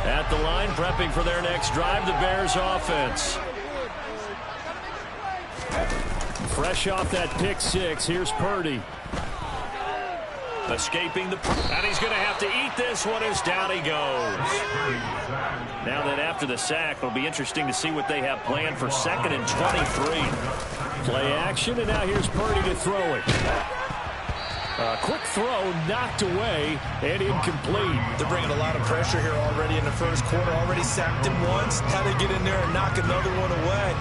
At the line, prepping for their next drive, the Bears offense. Fresh off that pick six, here's Purdy. Escaping the... And he's going to have to eat this one as down he goes. Now that after the sack, it'll be interesting to see what they have planned for 2nd and 23. Play action, and now here's Purdy to throw it. A quick throw knocked away and incomplete. They're bringing a lot of pressure here already in the first quarter. Already sacked him once. How they get in there and knock another one away.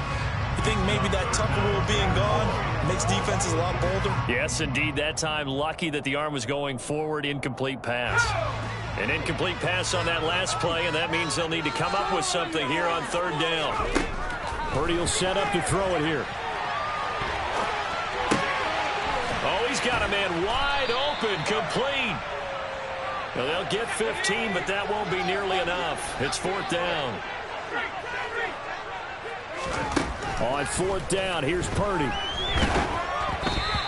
You think maybe that Tucker rule being gone makes defenses a lot bolder? Yes, indeed. That time, lucky that the arm was going forward. Incomplete pass. An incomplete pass on that last play, and that means they'll need to come up with something here on 3rd down. Purdy will set up to throw it here. Oh, he's got a man wide open, complete. Well, they'll get 15, but that won't be nearly enough. It's 4th down. On 4th down, here's Purdy.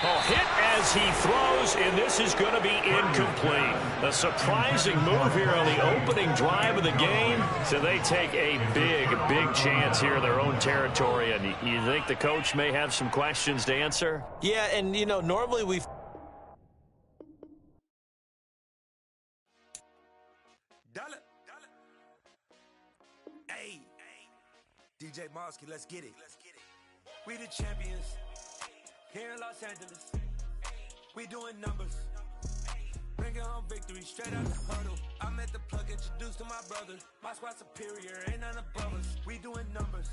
Oh, hit as he throws, and this is going to be incomplete. A surprising move here on the opening drive of the game. So they take a big, big chance here in their own territory. And you think the coach may have some questions to answer? Yeah, and, you know, normally we've... Hey, DJ Mosky, let's get it. We the champions here in Los Angeles. We doing numbers. Bringing home victory straight out the huddle. I'm at the plug, introduced to my brother. My squad superior, ain't none above us. We doing numbers.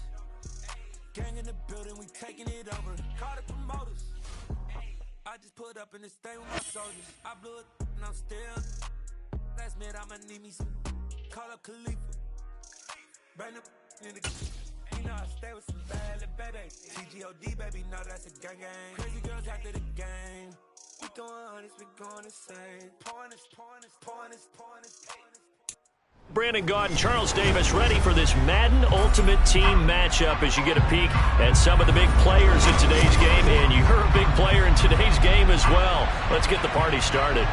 Gang in the building, we taking it over. Call the promoters. I just put up in this thing with my soldiers. I blew it and I'm still. Last minute I'ma need me some. Call up Khalifa. Bring up in the. You know I stay with some bad little baby. TGOD, baby, no, that's a gang gang. Crazy girls after the game. We throwing hundreds, we going insane. Pointers. Brandon Gaud and Charles Davis ready for this Madden Ultimate Team matchup as you get a peek at some of the big players in today's game. And you're a big player in today's game as well. Let's get the party started.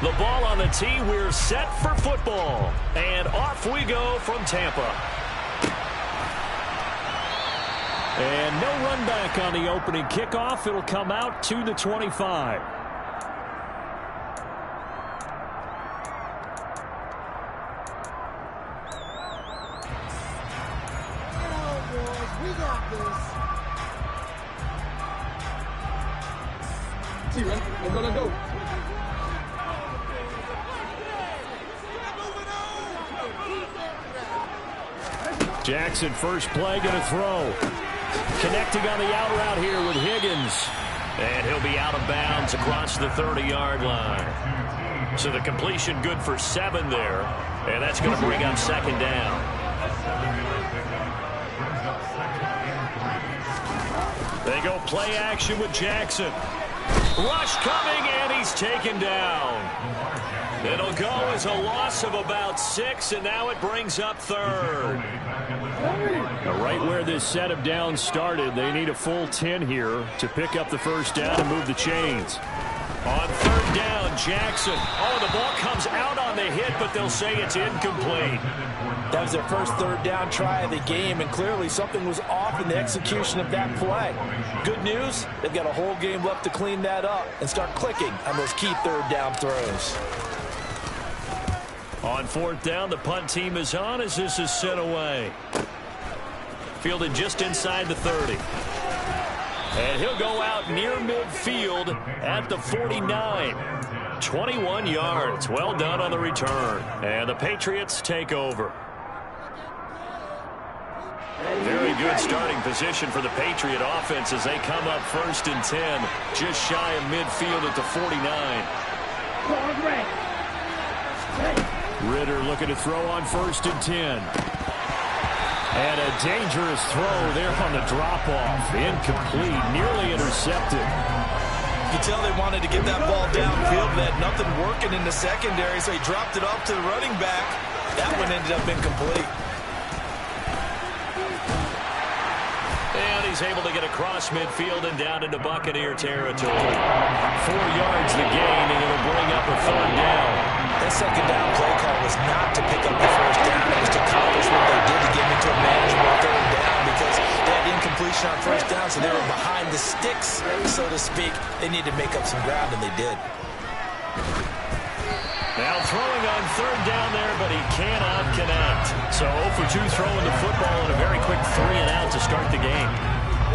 The ball on the tee. We're set for football. And off we go from Tampa. And no run back on the opening kickoff. It'll come out to the 25. We got this. See, man, I'm gonna go. Jackson, first play, going to throw. Connecting on the out route here with Higgins. And he'll be out of bounds across the 30-yard line. So the completion good for 7 there. And that's going to bring up 2nd down. They go play action with Jackson. Rush coming, and he's taken down. It'll go as a loss of about 6, and now it brings up 3rd. Right where this set of downs started, they need a full 10 here to pick up the first down and move the chains. On 3rd down, Jackson. Oh, the ball comes out on the hit, but they'll say it's incomplete. That was their first 3rd down try of the game, and clearly something was off in the execution of that play. Good news, they've got a whole game left to clean that up and start clicking on those key 3rd down throws. On 4th down, the punt team is on as this is sent away. Fielded just inside the 30. And he'll go out near midfield at the 49. 21 yards. Well done on the return. And the Patriots take over. Very good starting position for the Patriot offense as they come up 1st and 10. Just shy of midfield at the 49. Ritter looking to throw on 1st and 10. And a dangerous throw there on the drop-off. Incomplete, nearly intercepted. You can tell they wanted to get that ball downfield. They had nothing working in the secondary, so he dropped it off to the running back. That one ended up incomplete. And he's able to get across midfield and down into Buccaneer territory. 4 yards the gain, and it'll bring up a 3rd down. That 2nd down play call was not to pick up the 1st down. It was to accomplish what they did to get into a manageable 3rd down because they had incompletion on 1st down, so they were behind the sticks, so to speak. They needed to make up some ground, and they did. Now throwing on 3rd down there, but he cannot connect. So 0 for 2 throwing the football and a very quick 3 and out to start the game.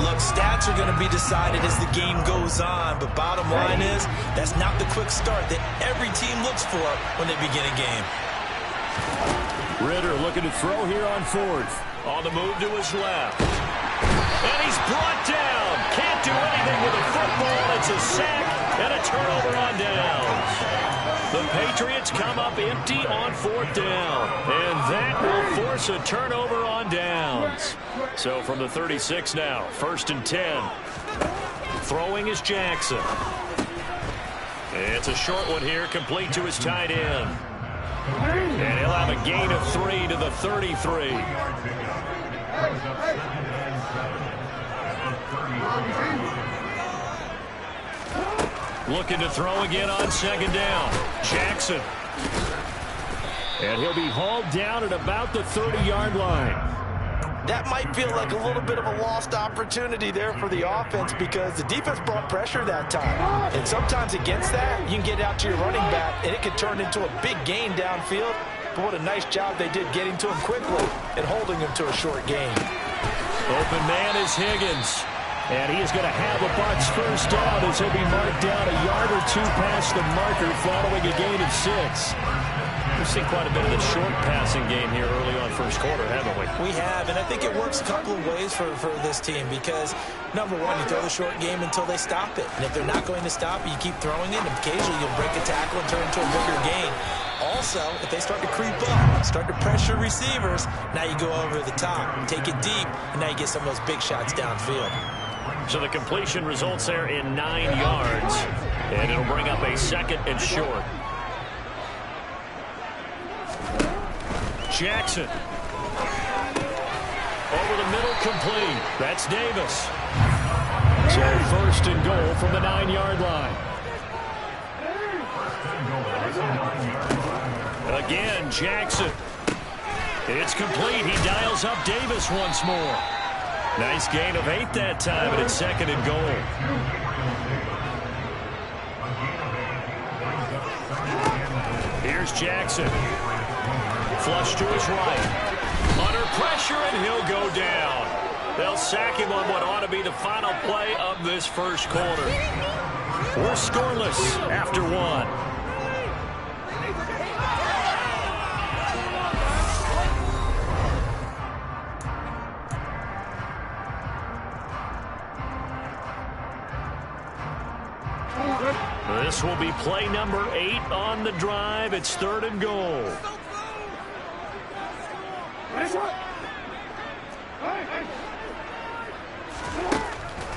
Look, stats are going to be decided as the game goes on, but bottom line is that's not the quick start that every team looks for when they begin a game. Ritter looking to throw here on 4th. On the move to his left. And he's brought down. Can't do anything with a football. It's a sack and a turnover on downs. The Patriots come up empty on 4th down. And that will force a turnover on downs. So from the 36 now, 1st and 10. Throwing is Jackson. It's a short one here, complete to his tight end. And he'll have a gain of 3 to the 33. Looking to throw again on 2nd down. Jackson. And he'll be hauled down at about the 30-yard line. That might feel like a little bit of a lost opportunity there for the offense because the defense brought pressure that time. And sometimes against that, you can get out to your running back, and it could turn into a big gain downfield. But what a nice job they did getting to him quickly and holding him to a short gain. Open man is Higgins. And he is going to have a Bucs 1st down as he'll be marked down a yard or 2 past the marker following a gain of 6. We've seen quite a bit of the short passing game here early on 1st quarter, haven't we? We have, and I think it works a couple of ways for this team because, number one, you throw the short game until they stop it. And if they're not going to stop it, you keep throwing it, and occasionally you'll break a tackle and turn into a bigger gain. Also, if they start to creep up, start to pressure receivers, now you go over the top, take it deep, and now you get some of those big shots downfield. So the completion results there in 9 yards, and it'll bring up a 2nd and short. Jackson. Over the middle, complete. That's Davis. So 1st and goal from the 9-yard line. Again, Jackson. It's complete. He dials up Davis once more. Nice gain of 8 that time, and it's 2nd and goal. Here's Jackson. Flush to his right. Under pressure, and he'll go down. They'll sack him on what ought to be the final play of this 1st quarter. We're scoreless after 1. This will be play number 8 on the drive. It's 3rd and goal.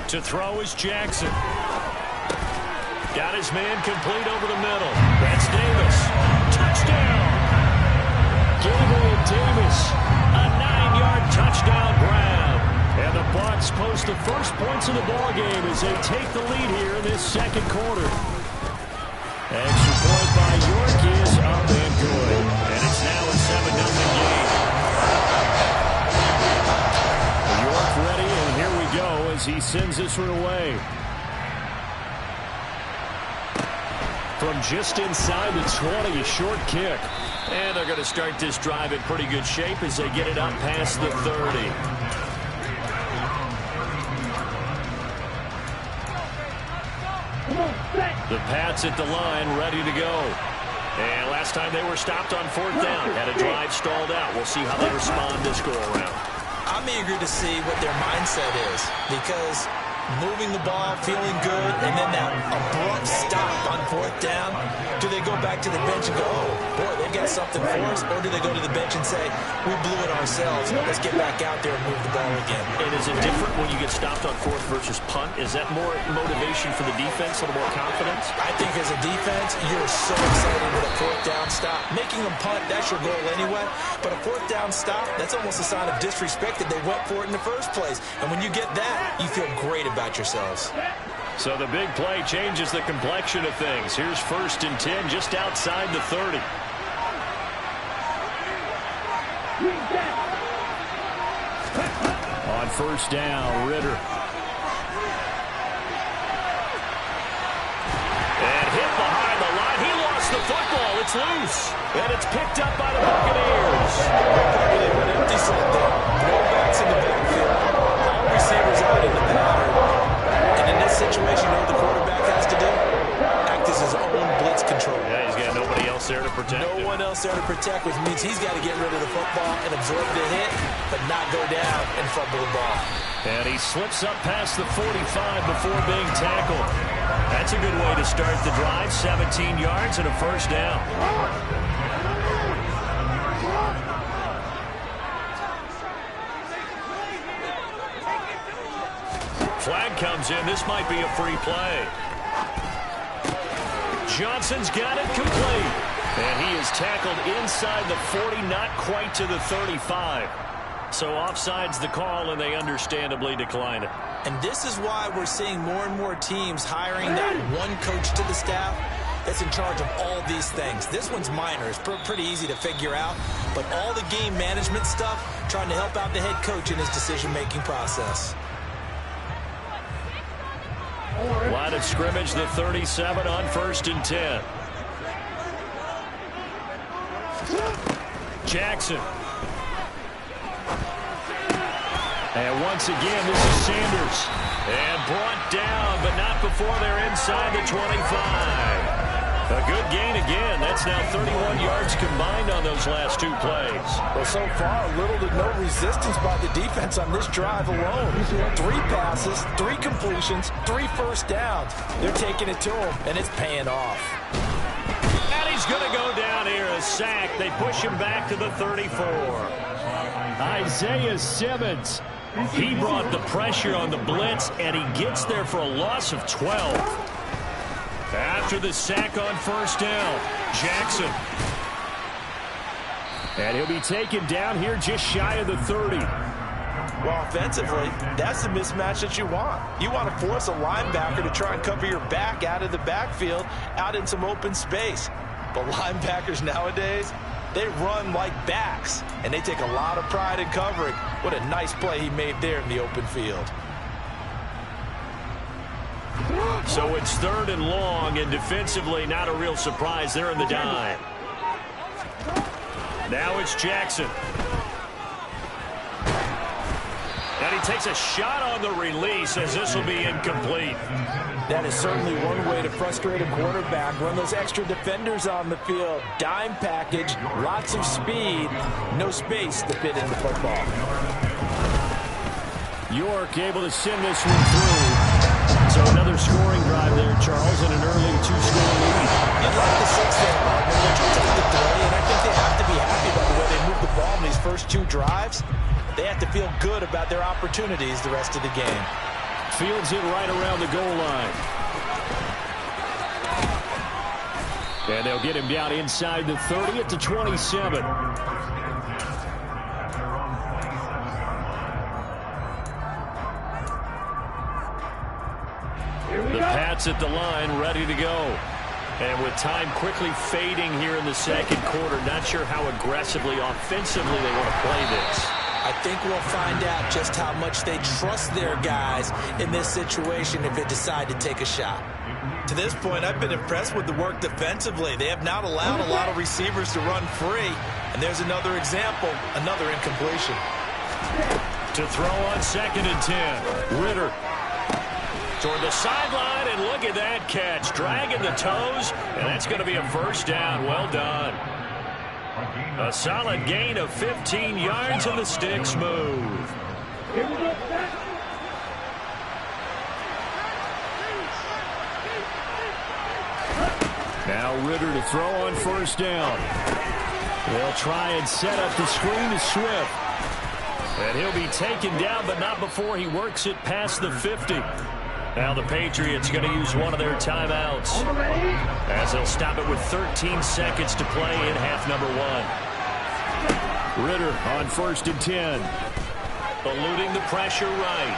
To throw is Jackson. Got his man complete over the middle. That's Davis. Touchdown! Gabriel Davis. A 9-yard touchdown grab. And the Bucs post the first points of the ballgame as they take the lead here in this 2nd quarter. Extra point by York is up and good. And it's now a 7-0 game. York ready, and here we go as he sends this one away. From just inside the 20, a short kick. And they're going to start this drive in pretty good shape as they get it up past the 30. The Pats at the line, ready to go. And last time they were stopped on 4th down. Had a drive stalled out. We'll see how they respond this go-around. I'm eager to see what their mindset is because moving the ball, feeling good, and then that abrupt stop on fourth down. Do they go back to the bench and go, oh, boy, they've got something for us? Or do they go to the bench and say, we blew it ourselves. Let's get back out there and move the ball again. And is it different when you get stopped on fourth versus punt? Is that more motivation for the defense, a little more confidence? I think as a defense, you're so excited with a fourth down stop. Making them punt, that's your goal anyway. But a fourth down stop, that's almost a sign of disrespect that they went for it in the first place. And when you get that, you feel great about yourselves. So the big play changes the complexion of things. Here's 1st and 10 just outside the 30. On 1st down, Ritter. And hit behind the line. He lost the football. It's loose. And it's picked up by the Buccaneers. They went empty set there. No backs in the backfield. All receivers out in the pattern. And in this situation, you know what the quarterback has to do? Act as his own blitz control. Yeah, he's got nobody else there to protect him. No one else there to protect, which means he's got to get rid of the football and absorb the hit, but not go down and fumble the ball. And he slips up past the 45 before being tackled. That's a good way to start the drive. 17 yards and a 1st down. Flag comes in. This might be a free play. Johnson's got it complete. And he is tackled inside the 40, not quite to the 35. So offside's the call, and they understandably decline it. And this is why we're seeing more and more teams hiring that one coach to the staff that's in charge of all these things. This one's minor. It's pretty easy to figure out. But all the game management stuff, trying to help out the head coach in his decision-making process. Line of scrimmage, the 37 on 1st and 10. Jackson. And once again, this is Sanders. And brought down, but not before they're inside the 25. A good gain again. That's now 31 yards combined on those last 2 plays. Well, so far, little to no resistance by the defense on this drive alone. 3 passes, 3 completions, 3 first downs. They're taking it to him, and it's paying off. And he's going to go down here, a sack. They push him back to the 34. Isaiah Simmons. He brought the pressure on the blitz, and he gets there for a loss of 12. After the sack on 1st down, Jackson. And he'll be taken down here just shy of the 30. Well, offensively, that's the mismatch that you want. You want to force a linebacker to try and cover your back out of the backfield, out in some open space. But linebackers nowadays, they run like backs, and they take a lot of pride in covering. What a nice play he made there in the open field. So it's 3rd and long, and defensively not a real surprise. They're in the dime. Now it's Jackson. And he takes a shot on the release as this will be incomplete. That is certainly one way to frustrate a quarterback. Run those extra defenders on the field. Dime package, lots of speed, no space to fit in the football. York able to send this one through. So another scoring drive there, Charles, and an early 2-score lead. You'd like the 6th there, Martin. They're trying to play, and I think they have to be happy about the way they move the ball in these first 2 drives. They have to feel good about their opportunities the rest of the game. Fields it right around the goal line. And they'll get him down inside the 30 at the 27. The Pats at the line, ready to go. And with time quickly fading here in the 2nd quarter, not sure how aggressively, offensively they want to play this. I think we'll find out just how much they trust their guys in this situation if they decide to take a shot. To this point, I've been impressed with the work defensively. They have not allowed a lot of receivers to run free. And there's another example, another incompletion. To throw on 2nd and 10, Ritter. Toward the sideline, and look at that catch. Dragging the toes, and that's going to be a 1st down. Well done. A solid gain of 15 yards, and the sticks move. Now Ritter to throw on first down. They'll try and set up the screen to Swift. And he'll be taken down, but not before he works it past the 50. Now the Patriots going to use one of their timeouts, as they'll stop it with 13 seconds to play in half number 1. Ritter on 1st and 10. Eluding the pressure right.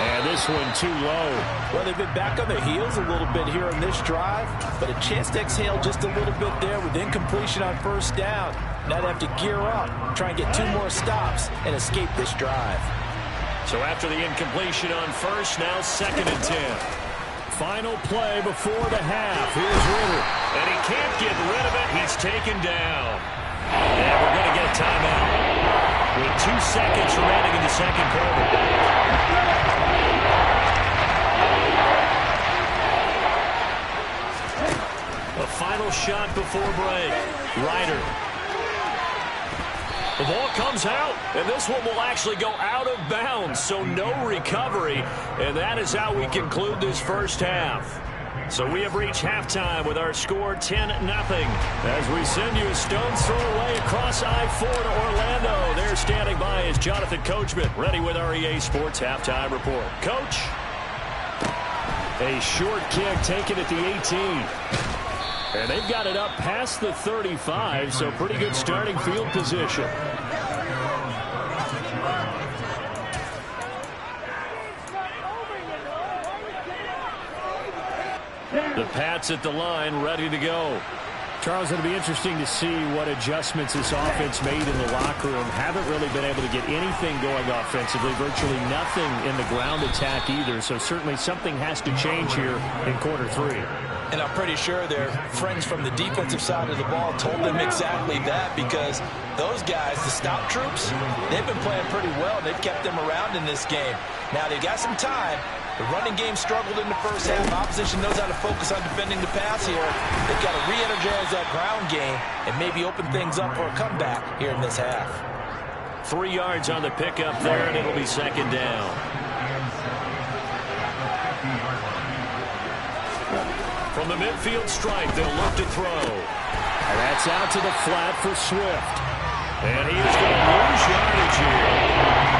And this one too low. Well, they've been back on their heels a little bit here on this drive, but a chance to exhale just a little bit there with incompletion on first down. Now they have to gear up, try and get 2 more stops, and escape this drive. So after the incompletion on first, now 2nd and 10. Final play before the half. Here's Ritter. And he can't get rid of it. He's taken down. And we're going to get a timeout with 2 seconds remaining in the second quarter. A final shot before break. Ryder. The ball comes out, and this one will actually go out of bounds, so no recovery, and that is how we conclude this first half. So we have reached halftime with our score 10-0. As we send you a stone's throw away across I-4 to Orlando. There standing by is Jonathan Coachman, ready with our EA Sports Halftime Report. Coach. A short kick taken at the 18. And they've got it up past the 35, so pretty good starting field position. The Pats at the line, ready to go. Charles, it'll be interesting to see what adjustments this offense made in the locker room. Haven't really been able to get anything going offensively, virtually nothing in the ground attack either, so certainly something has to change here in quarter 3. And I'm pretty sure their friends from the defensive side of the ball told them exactly that, because those guys, the stop troops, they've been playing pretty well. They've kept them around in this game. Now they've got some time. The running game struggled in the first half. Opposition knows how to focus on defending the pass here. They've got to re-energize that ground game and maybe open things up for a comeback here in this half. 3 yards on the pickup there, and it'll be 2nd down. From the midfield stripe, they'll look to throw. And that's out to the flat for Swift. And he is going to lose yardage here.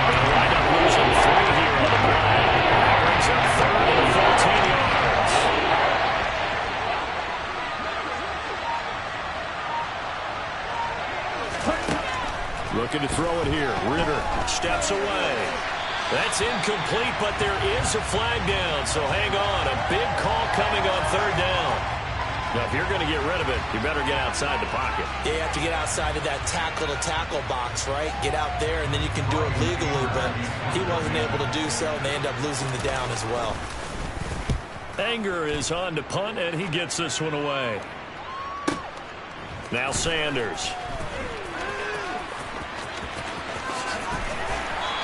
They'll wind up losing 3 here on the play. That brings up 3rd and 14 yards. Looking to throw it here. Ritter steps away. That's incomplete, but there is a flag down, so hang on. A big call coming on 3rd down. Now, if you're going to get rid of it, you better get outside the pocket. Yeah, you have to get outside of that tackle-to-tackle box, right? Get out there, and then you can do it legally, but he wasn't able to do so, and they end up losing the down as well. Anger is on to punt, and he gets this one away. Now Sanders.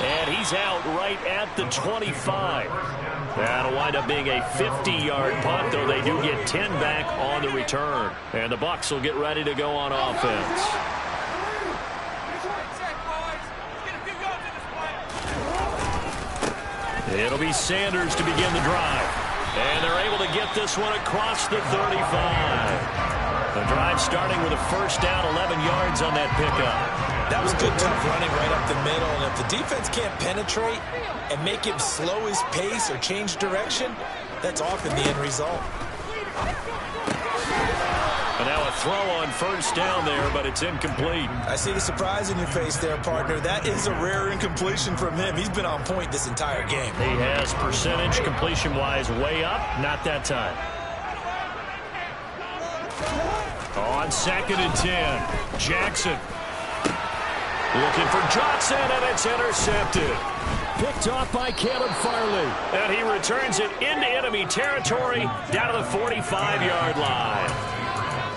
And he's out right at the 25. That'll wind up being a 50-yard punt, though they do get 10 back on the return. And the Bucs will get ready to go on offense. It'll be Sanders to begin the drive. And they're able to get this one across the 35. The drive starting with a first down, 11 yards on that pickup. That was good, tough running right up the middle. And if the defense can't penetrate and make him slow his pace or change direction, that's often the end result. And now a throw on first down there, but it's incomplete. I see the surprise in your face there, partner. That is a rare incompletion from him. He's been on point this entire game. He has percentage completion-wise way up. Not that time. On 2nd and 10, Jackson. Looking for Johnson, and it's intercepted. picked off by Caleb Farley. And he returns it into enemy territory down to the 45-yard line.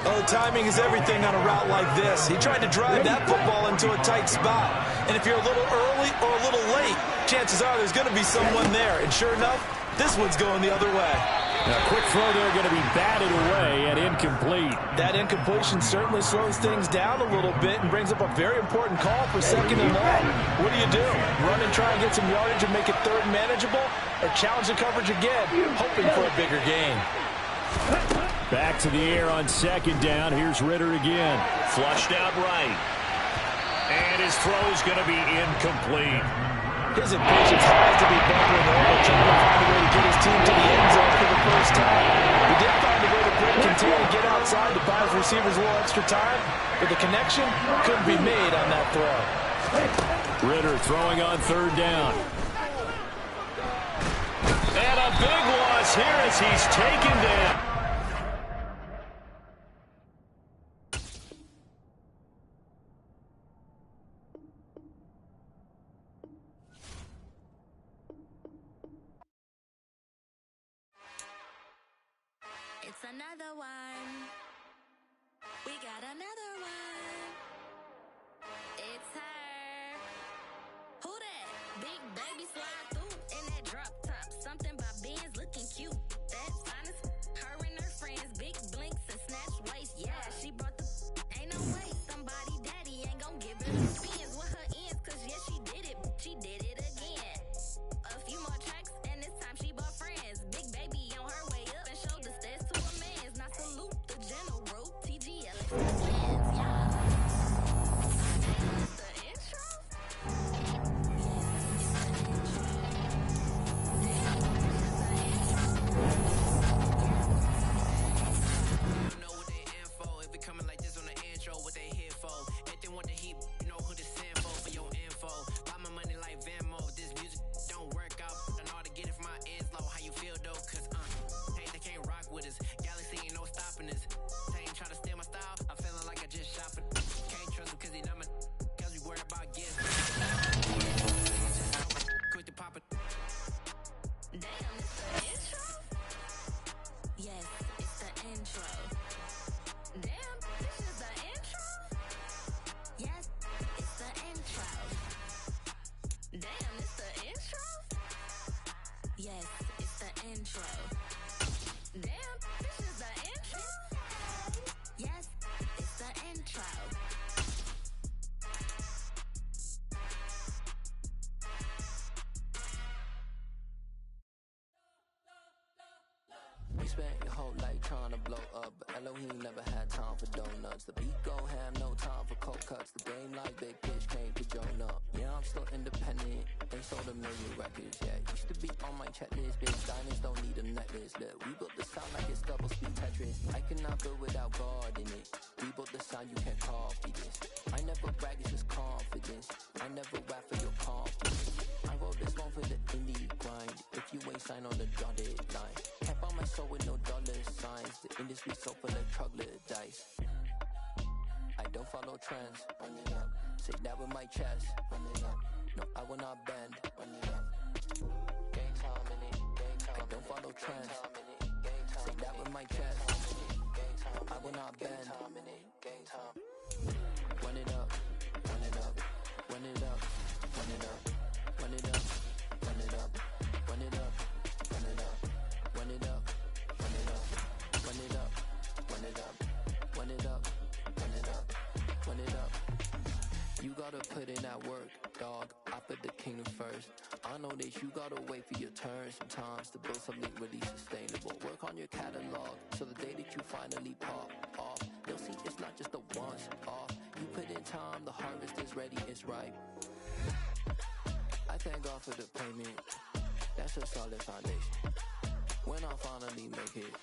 Oh, timing is everything on a route like this. He tried to drive that football into a tight spot. And if you're a little early or a little late, chances are there's going to be someone there. And sure enough, this one's going the other way. A quick throw there going to be batted away and incomplete. That incompletion certainly slows things down a little bit and brings up a very important call for 2nd and long. What do? Run and try and get some yardage and make it third manageable, or challenge the coverage again, hoping for a bigger gain? Back to the air on second down. Here's Ritter again. Flushed out right. And his throw's going to be incomplete. His impatience has to be bubbling over, trying to find a way to get his team to the end zone for the first time. He did find a way to break contain and get outside to buy his receivers a little extra time, but the connection couldn't be made on that throw. Ritter throwing on third down. And a big loss here as he's taken down. It's another one. We got another one. It's her. Who that? Big baby slide through in that drop top. Something by Benz looking cute. That's honest. Her and her friends, big blinks and snatch waist. Yeah, she brought the. Ain't no way somebody daddy ain't gon' give her the spins with her ends. Cause yeah, she did it. She did it again. A few more tracks and this time she bought friends. Big baby on her way up and showed the stairs to a man's. Now salute the general. TGL wins, yeah. The intro? Know what they in for. If it coming like this on the intro, what they here for? If they want the heat, you know who to send for your info. Buy my money like Venmo. If this music don't work out, I know how to get it from my ends low. How you feel though? Cause hey, they can't rock with us. Galaxy ain't no stopping us. They ain't trying to steal my style. I'm feeling like I just shop it. Can't trust them cause they not my cause we worried about getting quick to pop it. Damn, it's the intro? Yes, it's the intro. Damn, this is the intro? Yes, it's the intro. Damn, it's the intro? Yes, it's the intro. Damn, this is the intro? Yes, it's the intro. You spent your whole life trying to blow up, but Elohim never had time for donuts. The beat go ham, no time for cold cuts. The game like Big Pitch came to join up. Yeah, I'm still independent. They sold a million records, yeah. Used to be on my checklist. Big diamonds don't need a necklace. Look, we built the sound like it's double speed Tetris. I cannot build without God in it. We built the sound, you can't copy this. I never brag, it's just confidence. I never rap for your confidence. I wrote this one for the indie grind. If you ain't signed on the dotted line, can't buy my soul with no dollar signs. The industry so full of troglodytes. I don't follow trends. Run it up. Say that with my chest. Run it up. No, I will not bend. Run it up. Gang time in it. Gang time. I don't follow trends. Say that with my chest. I will not bend. Gang time. Run it up. Run it up. Run it up. Run it up. Run it up. Run it up. Run it up. Run it up. Run it up. Run it up. Run it up. Run it up. Run it up. Run it up. Run it up. You gotta put in that work, dog. I put the kingdom first. I know that you gotta wait for your turn sometimes to build something really sustainable. Work on your catalog so the day that you finally pop off, they'll see it's not just a once off. You put in time, the harvest is ready, it's ripe. I thank God for the payment. That's a solid foundation. When I finally make it,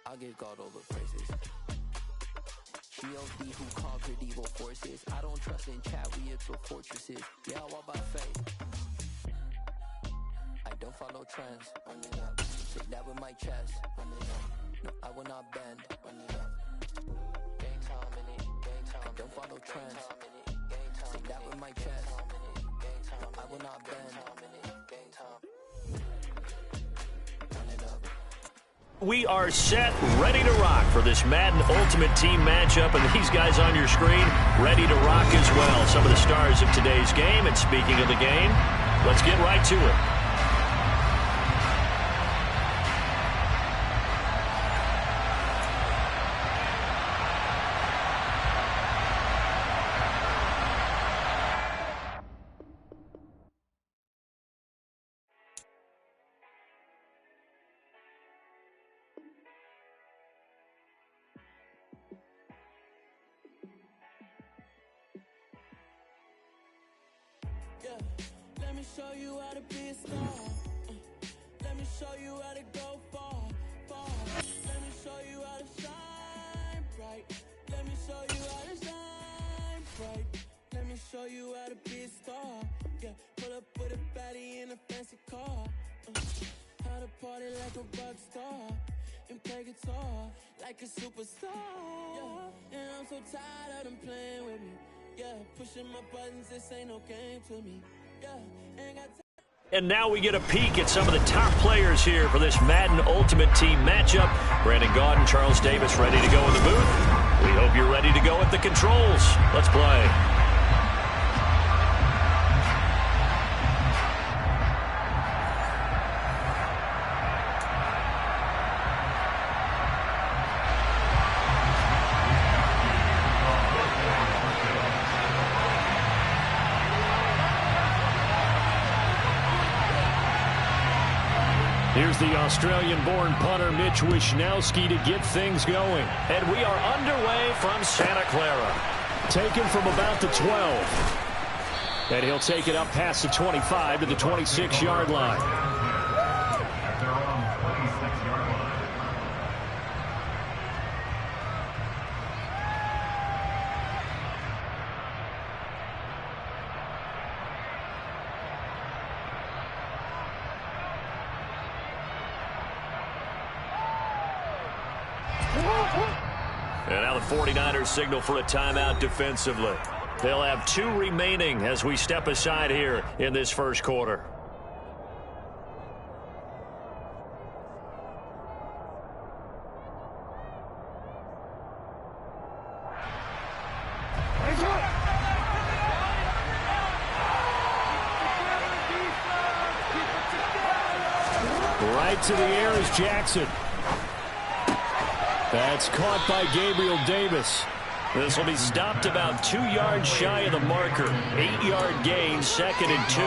I'll give God all the praises. G.O.D. who conquered evil forces. I don't trust in chariots or fortresses. Yeah, I walk by faith. I don't follow trends. Run it up. Say that with my chest. Run it up. No, I will not bend. Run it up. Gang time in it. Gang time. I don't follow trends. Say that with my chest. No, I will not bend. Gang time. Run it up. We are set, ready to rock for this Madden Ultimate Team matchup, and these guys on your screen ready to rock as well. Some of the stars of today's game, and speaking of the game, let's get right to it. Yeah, let me show you how to be a star. Let me show you how to go far, far. Let me show you how to shine bright. Let me show you how to shine bright. Let me show you how to be a star. Yeah, pull up with a baddie in a fancy car. How to party like a rock star and play guitar like a superstar. Yeah, and I'm so tired of them playing with me. Yeah, pushing my buttons, this ain't no game to me. Yeah, ain't got time. And now we get a peek at some of the top players here for this Madden Ultimate Team matchup. Brandon Gaudin, Charles Davis ready to go in the booth. We hope you're ready to go at the controls. Let's play. Here's the Australian-born punter Mitch Wishnowsky to get things going. And we are underway from Santa Clara. Taken from about the 12. And he'll take it up past the 25 to the 26-yard line. And now the 49ers signal for a timeout defensively. They'll have 2 remaining as we step aside here in this first quarter. Right to the air is Jackson. That's caught by Gabriel Davis. This will be stopped about 2 yards shy of the marker. 8-yard gain, 2nd and 2.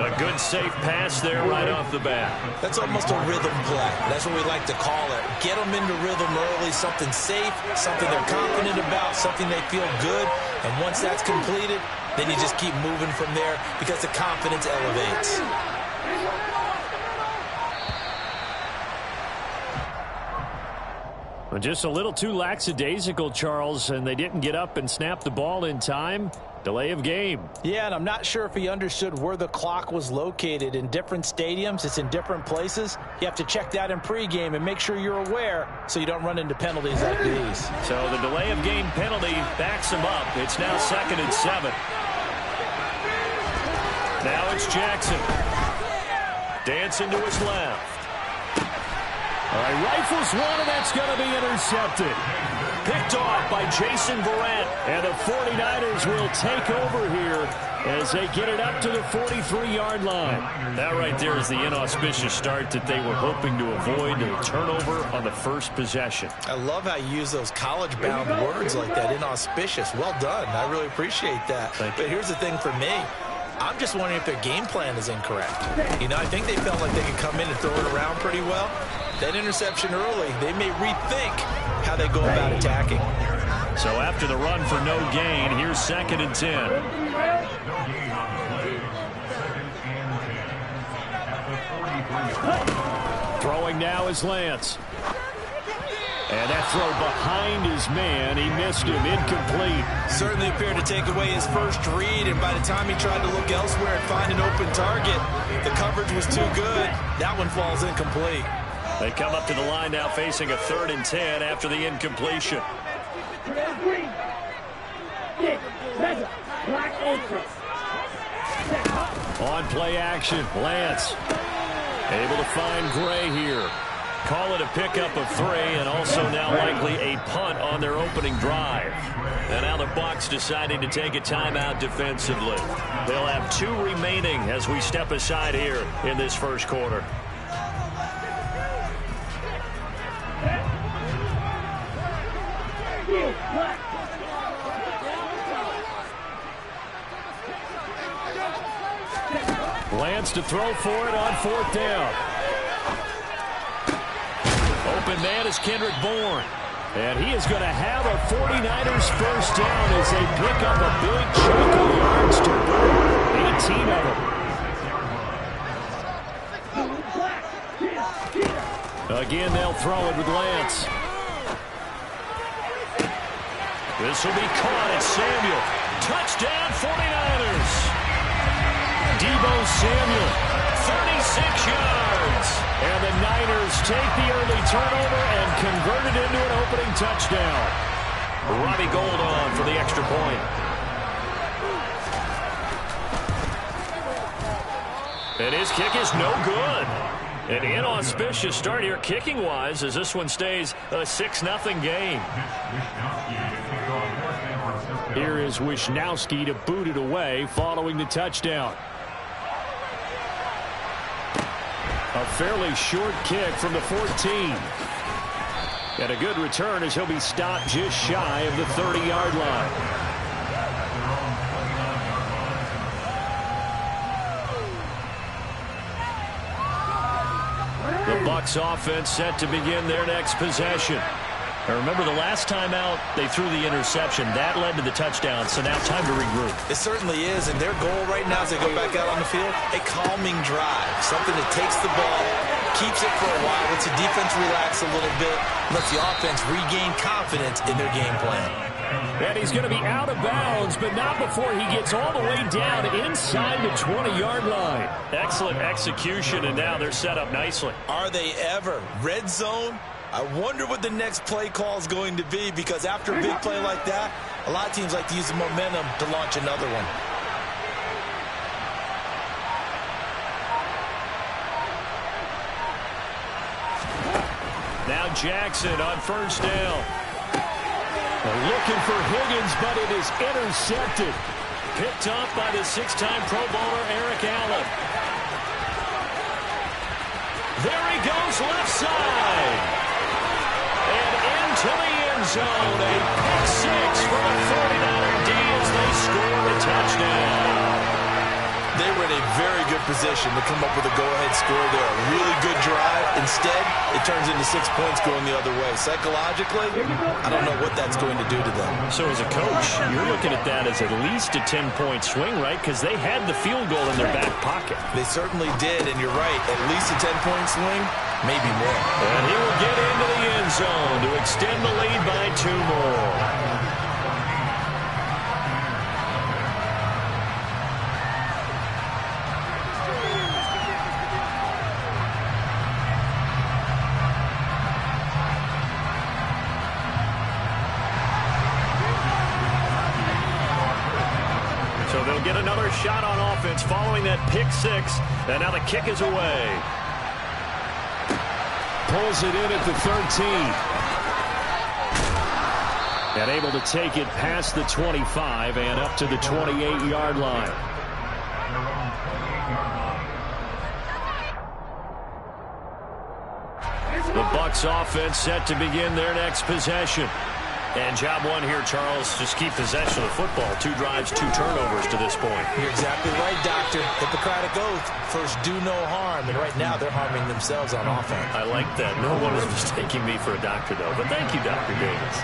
A good safe pass there right off the bat. That's almost a rhythm play. That's what we like to call it. Get them into rhythm early, something safe, something they're confident about, something they feel good. And once that's completed, then you just keep moving from there because the confidence elevates. Just a little too lackadaisical, Charles, and they didn't get up and snap the ball in time. Delay of game. Yeah, and I'm not sure if he understood where the clock was located. In different stadiums, it's in different places. You have to check that in pregame and make sure you're aware so you don't run into penalties like these. So the delay of game penalty backs him up. It's now 2nd and 7. Now it's Jackson. Dancing to his left. All right, rifles one, and that's going to be intercepted. Picked off by Jason Verrett, and the 49ers will take over here as they get it up to the 43-yard line. That right there is the inauspicious start that they were hoping to avoid, a turnover on the first possession. I love how you use those college-bound words like that, inauspicious. Well done. I really appreciate that. But here's the thing for me. I'm just wondering if their game plan is incorrect. You know, I think they felt like they could come in and throw it around pretty well. That interception early, they may rethink how they go about attacking. So after the run for no gain, here's 2nd and 10. Throwing now is Lance. And that throw behind his man, he missed him, incomplete. Certainly appeared to take away his first read, and by the time he tried to look elsewhere and find an open target, the coverage was too good. That one falls incomplete. They come up to the line now facing a 3rd and 10 after the incompletion. On play action, Lance able to find Gray here. Call it a pickup of 3, and also now likely a punt on their opening drive. And now the Bucs deciding to take a timeout defensively. They'll have 2 remaining as we step aside here in this first quarter. Lance to throw for it on 4th down. Open man is Kendrick Bourne. And he is going to have a 49ers first down as they pick up a big chunk of yards to boot. 18 of them. Again, they'll throw it with Lance. This will be caught at Samuel. Touchdown, 49ers. Deebo Samuel, 36 yards. And the Niners take the early turnover and convert it into an opening touchdown. Robbie Gould on for the extra point. And his kick is no good. An inauspicious start here kicking-wise as this one stays a 6-0 game. Here is Wisnowski to boot it away following the touchdown. A fairly short kick from the 14. And a good return as he'll be stopped just shy of the 30-yard line. The Bucs offense set to begin their next possession. Now remember, the last time out, they threw the interception. That led to the touchdown, so now time to regroup. It certainly is, and their goal right now as they go back out on the field, a calming drive. Something that takes the ball, keeps it for a while, lets the defense relax a little bit, lets the offense regain confidence in their game plan. And he's going to be out of bounds, but not before he gets all the way down inside the 20-yard line. Excellent execution, and now they're set up nicely. Are they ever? Red zone? I wonder what the next play call is going to be, because after a big play like that, a lot of teams like to use the momentum to launch another one. Now Jackson on first down. Looking for Higgins, but it is intercepted. Picked up by the 6-time Pro Bowler Eric Allen. There he goes, left side. And into the end zone. A pick six for the 49er D as they score the touchdown. They were in a very good position to come up with a go-ahead score there. A really good drive. Instead, it turns into 6 points going the other way. Psychologically, I don't know what that's going to do to them. So as a coach, you're looking at that as at least a 10-point swing, right? Because they had the field goal in their back pocket. They certainly did, and you're right. At least a 10-point swing, maybe more. And he will get into the end zone to extend the lead by 2 more. So they'll get another shot on offense following that pick six. And now the kick is away. Pulls it in at the 13. And able to take it past the 25 and up to the 28-yard line. The Bucs offense set to begin their next possession. And job one here, Charles, just keep possession of the football. 2 drives, 2 turnovers to this point. You're exactly right, Doctor. Hippocratic oath. First, do no harm. And right now, they're harming themselves on offense. I like that. No one is mistaking me for a doctor, though. But thank you, Dr. Davis.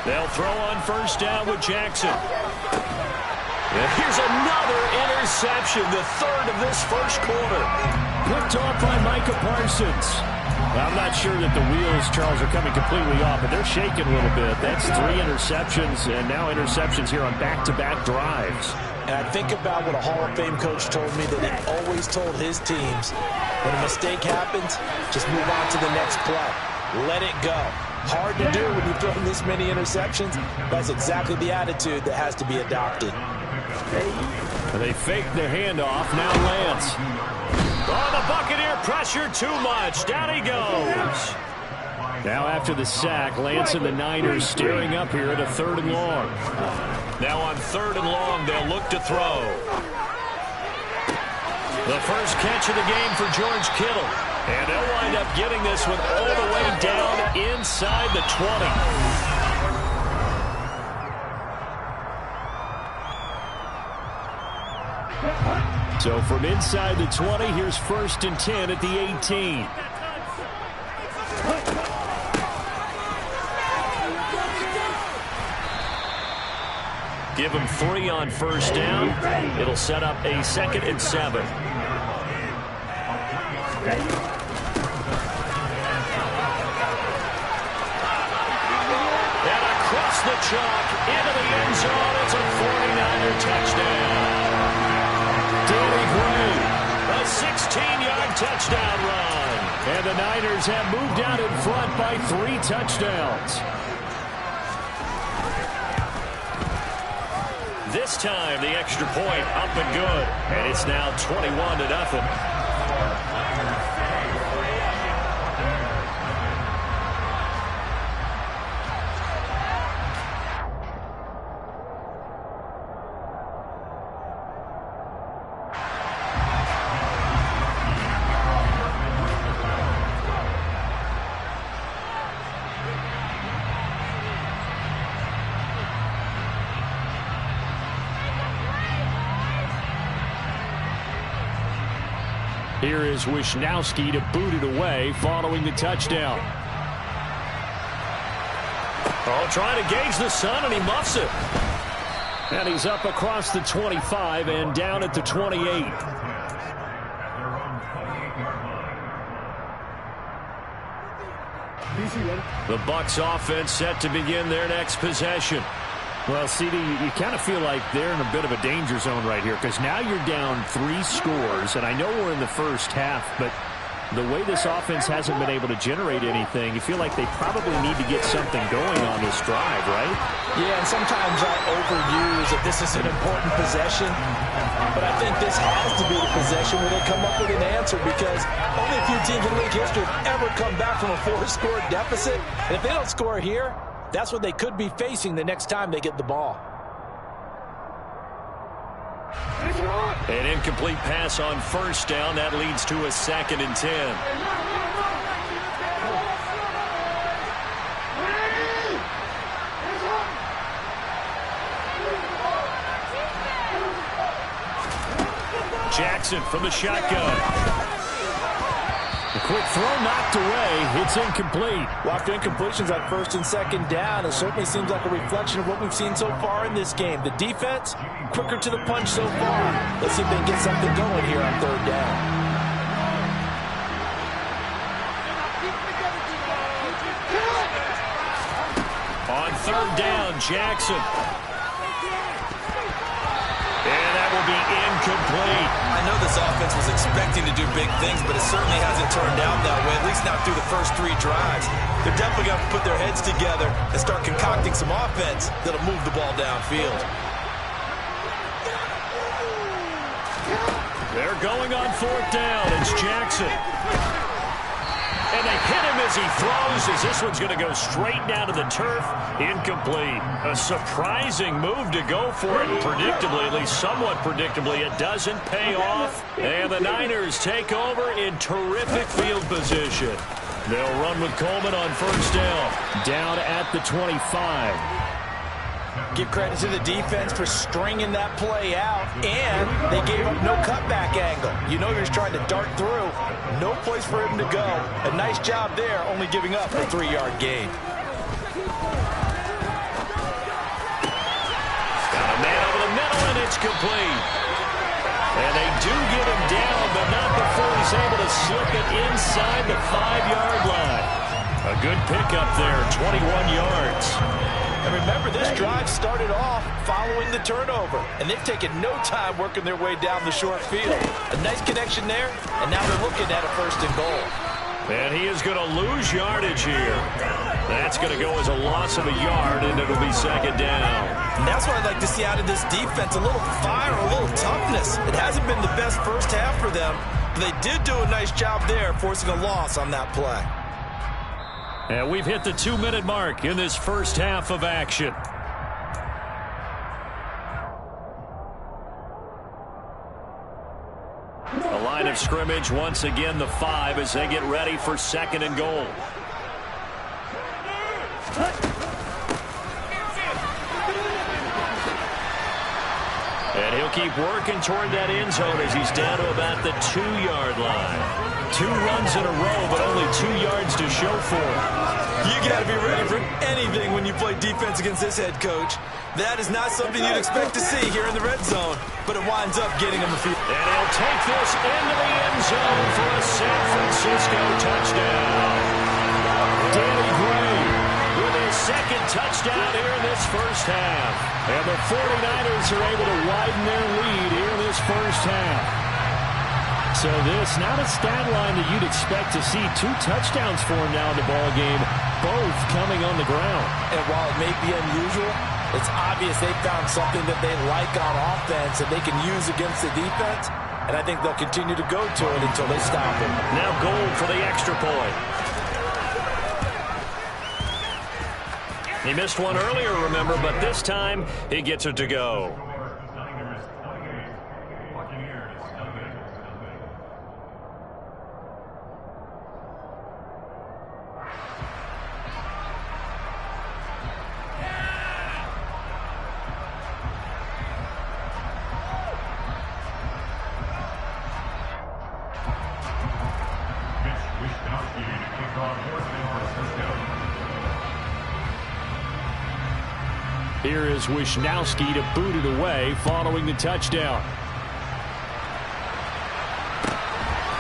They'll throw on first down with Jackson. And here's another interception, the third of this first quarter. Picked off by Micah Parsons. I'm not sure that the wheels, Charles, are coming completely off, but they're shaking a little bit. That's 3 interceptions, and now interceptions here on back-to-back drives. And I think about what a Hall of Fame coach told me, that he always told his teams, when a mistake happens, just move on to the next play. Let it go. Hard to do when you've thrown this many interceptions. That's exactly the attitude that has to be adopted. They fake the handoff. Now Lance. Oh, the Buccaneer pressure too much. Down he goes. Now after the sack, Lance and the Niners staring up here at a 3rd and long. Now on 3rd and long, they'll look to throw. The first catch of the game for George Kittle. And they'll wind up getting this one all the way down inside the 20. So from inside the 20, here's 1st and 10 at the 18. Give him 3 on first down. It'll set up a 2nd and 7. And across the chalk into the end zone. It's a 49er touchdown. Danny Gray, a 16-yard touchdown run. And the Niners have moved out in front by 3 touchdowns. This time, the extra point up and good. And it's now 21-0. Here is Wisnowski to boot it away following the touchdown. Oh, trying to gauge the sun, and he muffs it. And he's up across the 25 and down at the 28. The Bucs offense set to begin their next possession. Well, CD, you kind of feel like they're in a bit of a danger zone right here because now you're down 3 scores, and I know we're in the first half, but the way this offense hasn't been able to generate anything, you feel like they probably need to get something going on this drive, right? Yeah, and sometimes I overuse that this is an important possession, but I think this has to be the possession where they come up with an answer because only a few teams in league history have ever come back from a 4-score deficit, and if they don't score here, that's what they could be facing the next time they get the ball. An incomplete pass on first down. That leads to a 2nd and 10. Jackson from the shotgun. A quick throw knocked away. It's incomplete. Well, after incompletions on 1st and 2nd down, it certainly seems like a reflection of what we've seen so far in this game. The defense, quicker to the punch so far. Let's see if they can get something going here on 3rd down. On 3rd down, Jackson. And that will be incomplete. I know this offense was expecting to do big things, but it certainly hasn't turned out that way, at least not through the first 3 drives. They're definitely going to put their heads together and start concocting some offense that'll move the ball downfield. They're going on 4th down. It's Jackson. And they hit him as he throws, as this one's going to go straight down to the turf. Incomplete. A surprising move to go for it, and predictably, at least somewhat predictably, it doesn't pay off. And the Niners take over in terrific field position. They'll run with Coleman on 1st down. Down at the 25. Give credit to the defense for stringing that play out, and they gave up no cutback angle. You know he's trying to dart through. No place for him to go. A nice job there, only giving up a 3-yard gain. Got a man over the middle, and it's complete. And they do get him down, but not before he's able to slip it inside the 5-yard line. A good pickup there, 21 yards. And remember, this drive started off following the turnover, and they've taken no time working their way down the short field. A nice connection there, and now they're looking at a 1st and goal. And he is going to lose yardage here. That's going to go as a loss of a yard, and it'll be 2nd down. And that's what I'd like to see out of this defense, a little fire, a little toughness. It hasn't been the best first half for them, but they did do a nice job there, forcing a loss on that play. And we've hit the 2-minute mark in this first half of action. The line of scrimmage, once again, the 5 as they get ready for 2nd and goal. And he'll keep working toward that end zone as he's down to about the 2-yard line. 2 runs in a row, but only 2 yards to show for it. You got to be ready for anything when you play defense against this head coach. That is not something you'd expect to see here in the red zone, but it winds up getting him a few. And he'll take this into the end zone for a San Francisco touchdown. Danny Gray with his second touchdown here in this first half. And the 49ers are able to widen their lead here in this first half. So this, not a stat line that you'd expect to see 2 touchdowns for him now in the ball game, both coming on the ground. And while it may be unusual, it's obvious they found something that they like on offense and they can use against the defense, and I think they'll continue to go to it until they stop it. Now goal for the extra point. He missed one earlier, remember, but this time he gets it to go. Here is Wisnowski to boot it away following the touchdown.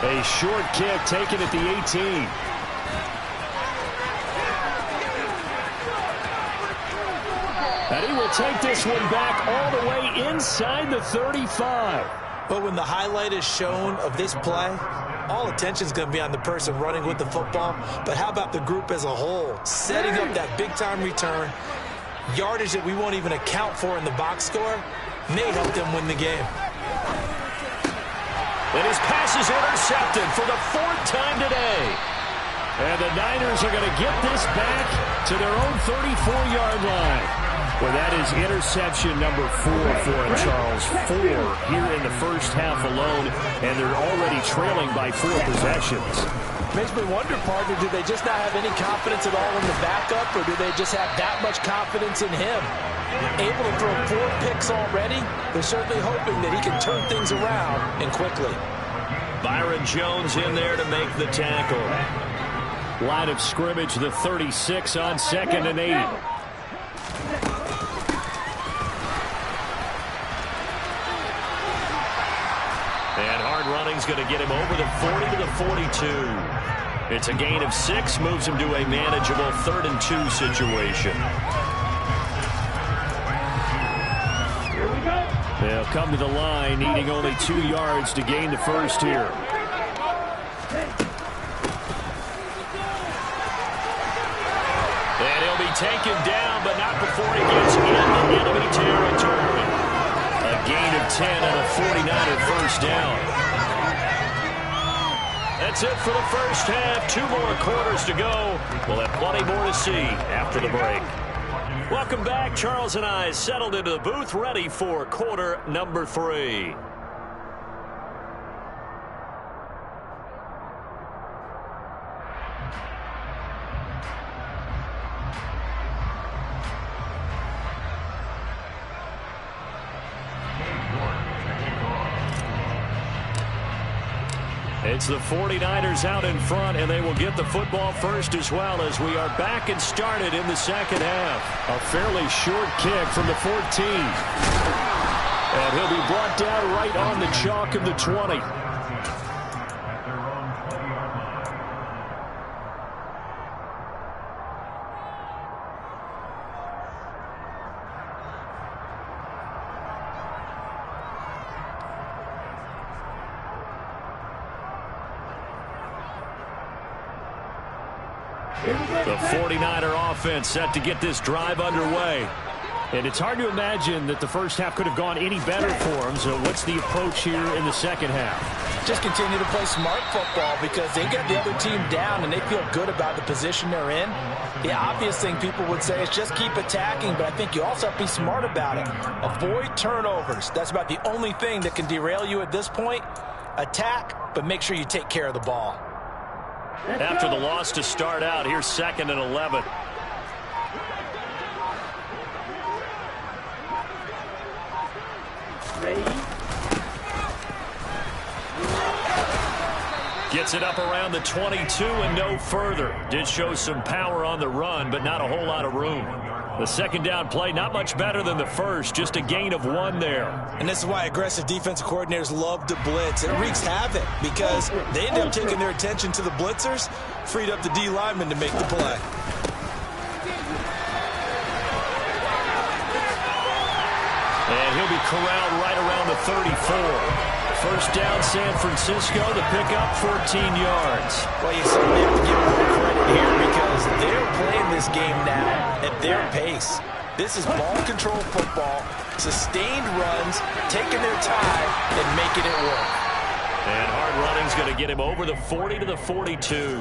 A short kick taken at the 18. And he will take this one back all the way inside the 35. But when the highlight is shown of this play, all attention is going to be on the person running with the football. But how about the group as a whole? Setting up that big-time return, yardage that we won't even account for in the box score, may help them win the game. And his pass is intercepted for the 4th time today. And the Niners are going to get this back to their own 34-yard line. Well, that is interception number 4 for him, Charles. 4 here in the first half alone, and they're already trailing by 4 possessions. Makes me wonder, partner, do they just not have any confidence at all in the backup, or do they just have that much confidence in him? Able to throw 4 picks already, they're certainly hoping that he can turn things around and quickly. Byron Jones in there to make the tackle. Line of scrimmage, the 36 on 2nd and 8. And hard running's going to get him over the 40 to the 42. It's a gain of 6, moves him to a manageable 3rd and 2 situation. They'll come to the line, needing only 2 yards to gain the first here. And he'll be taken down, but not before he gets into enemy territory. A gain of 10 and a 49er first down. That's it for the first half. 2 more quarters to go. We'll have plenty more to see after the break. Welcome back. Charles and I settled into the booth, ready for quarter number 3. It's the 49ers out in front, and they will get the football first as well as we are back and started in the second half. A fairly short kick from the 14. And he'll be brought down right on the chalk of the 20. The 49er offense set to get this drive underway. And it's hard to imagine that the first half could have gone any better for them. So what's the approach here in the second half? Just continue to play smart football because they get the other team down and they feel good about the position they're in. The obvious thing people would say is just keep attacking, but I think you also have to be smart about it. Avoid turnovers. That's about the only thing that can derail you at this point. Attack, but make sure you take care of the ball. After the loss to start out, here's 2nd and 11. Ready? Gets it up around the 22 and no further. Did show some power on the run, but not a whole lot of room. The second down play, not much better than the first, just a gain of 1 there. And this is why aggressive defensive coordinators love to blitz. It wreaks havoc because they end up taking their attention to the blitzers, freed up the D lineman to make the play. And he'll be corralled right around the 34. First down, San Francisco. The pickup, 14 yards. Well, you certainly have to give them credit here because they're playing this game now at their pace. This is ball control football, sustained runs, taking their time, and making it work. And hard running's going to get him over the 40 to the 42.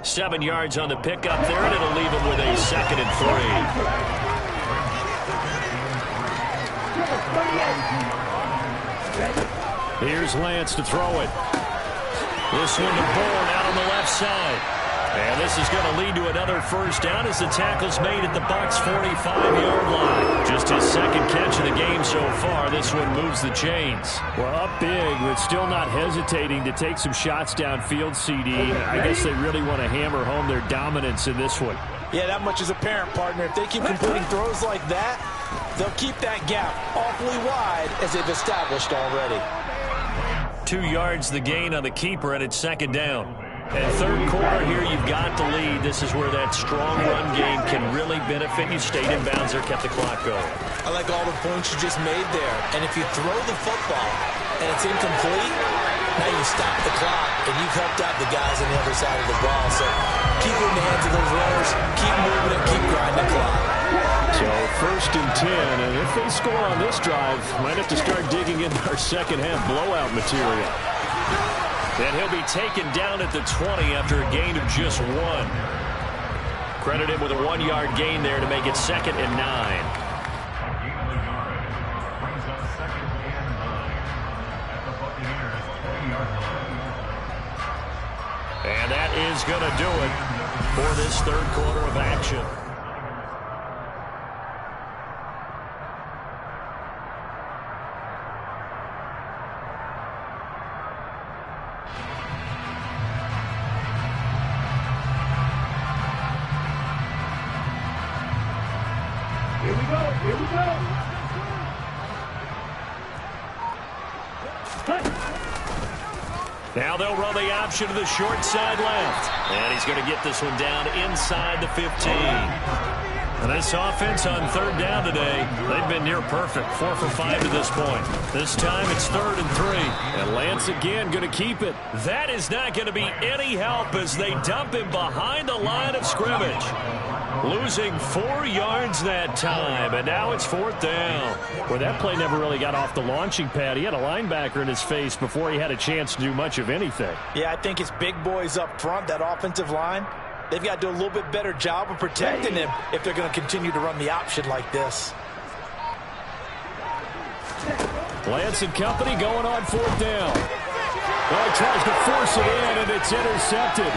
7 yards on the pickup there, and it'll leave him with a 2nd and 3. Here's Lance to throw it. This one to Bourne out on the left side. And this is going to lead to another first down as the tackle's made at the Bucs' 45-yard line. Just his second catch of the game so far. This one moves the chains. Well, up big, but still not hesitating to take some shots downfield, CD. I guess they really want to hammer home their dominance in this one. Yeah, that much is apparent, partner. If they keep completing throws like that, they'll keep that gap awfully wide as they've established already. 2 yards the gain on the keeper, and it's second down. And third quarter here, you've got the lead. This is where that strong run game can really benefit you. Stayed in bounds there, kept the clock going. I like all the points you just made there. And if you throw the football and it's incomplete, now you stop the clock, and you've helped out the guys on the other side of the ball. So keep it in the hands of those runners, keep moving it, keep grinding the clock. So first and 10, and if they score on this drive, might have to start digging into our second half blowout material. And he'll be taken down at the 20 after a gain of just 1. Credit him with a 1-yard gain there to make it 2nd and 9. And that is going to do it for this third quarter of action. Now they'll run the option to the short side left. And he's going to get this one down inside the 15. And this offense on third down today, they've been near perfect. 4 for 5 to this point. This time it's 3rd and 3. And Lance again going to keep it. That is not going to be any help as they dump him behind the line of scrimmage. Losing 4 yards that time, and now it's 4th down. Well, that play never really got off the launching pad. He had a linebacker in his face before he had a chance to do much of anything. Yeah, I think it's big boys up front, that offensive line. They've got to do a little bit better job of protecting him if they're going to continue to run the option like this. Lance and company going on 4th down. Well, he tries to force it in, and it's intercepted.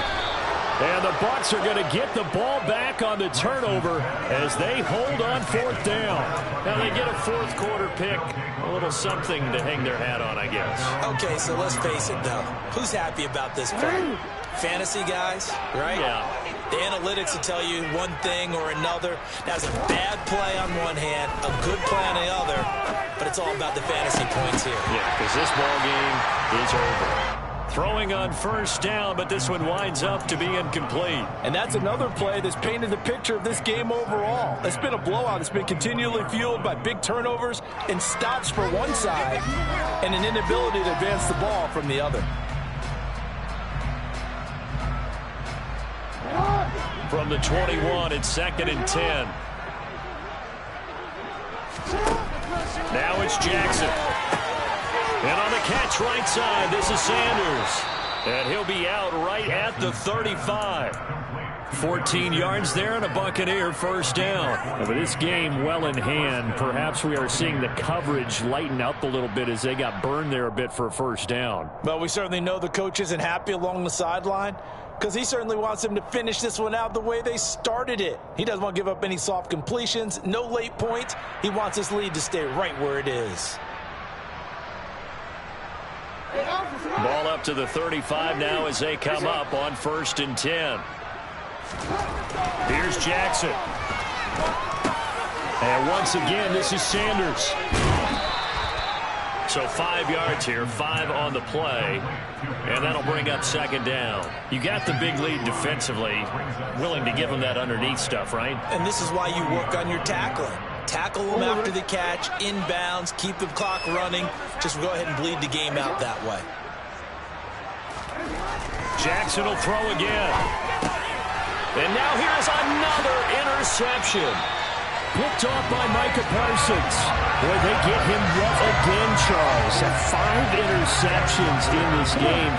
And the Bucs are going to get the ball back on the turnover as they hold on 4th down. Now they get a fourth quarter pick. A little something to hang their hat on, I guess. Okay, so let's face it, though. Who's happy about this play? Fantasy guys, right? Yeah. The analytics will tell you one thing or another. That's a bad play on one hand, a good play on the other, but it's all about the fantasy points here. Yeah, because this ball game is over. Throwing on first down, but this one winds up to be incomplete. And that's another play that's painted the picture of this game overall. It's been a blowout. It's been continually fueled by big turnovers and stops for one side and an inability to advance the ball from the other. From the 21, it's 2nd and 10. Now it's Jackson. And on the catch right side, this is Sanders. And he'll be out right at the 35. 14 yards there and a Buccaneer first down. Yeah, but this game well in hand. Perhaps we are seeing the coverage lighten up a little bit as they got burned there a bit for a first down. Well, we certainly know the coach isn't happy along the sideline because he certainly wants them to finish this one out the way they started it. He doesn't want to give up any soft completions, no late points. He wants his lead to stay right where it is. Ball up out to the 35 now as they come up on 1st and 10. Here's Jackson. And once again, this is Sanders. So 5 yards here, 5 on the play, and that'll bring up 2nd down. You got the big lead defensively, willing to give them that underneath stuff, right? And this is why you work on your tackling. Tackle them after the catch, inbounds, keep the clock running. Just go ahead and bleed the game out that way. Jackson will throw again. And now here's another interception. Picked off by Micah Parsons. Boy, they get him yet again, Charles. 5 interceptions in this game.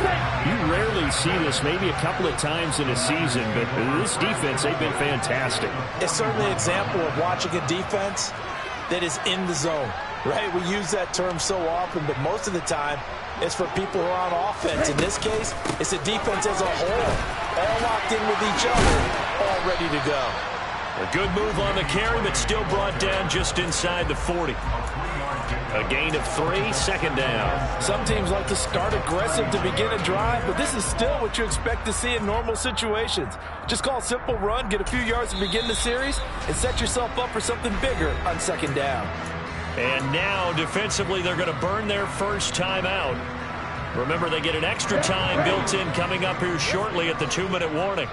You rarely see this, maybe a couple of times in a season, but this defense, they've been fantastic. It's certainly an example of watching a defense that is in the zone, right? We use that term so often, but most of the time, it's for people who are on offense. In this case, it's a defense as a whole, all locked in with each other, all ready to go. A good move on the carry, but still brought down just inside the 40. A gain of 3, 2nd down. Some teams like to start aggressive to begin a drive, but this is still what you expect to see in normal situations. Just call a simple run, get a few yards to begin the series, and set yourself up for something bigger on 2nd down. And now, defensively, they're going to burn their first time out. Remember, they get an extra time built in coming up here shortly at the 2-minute warning.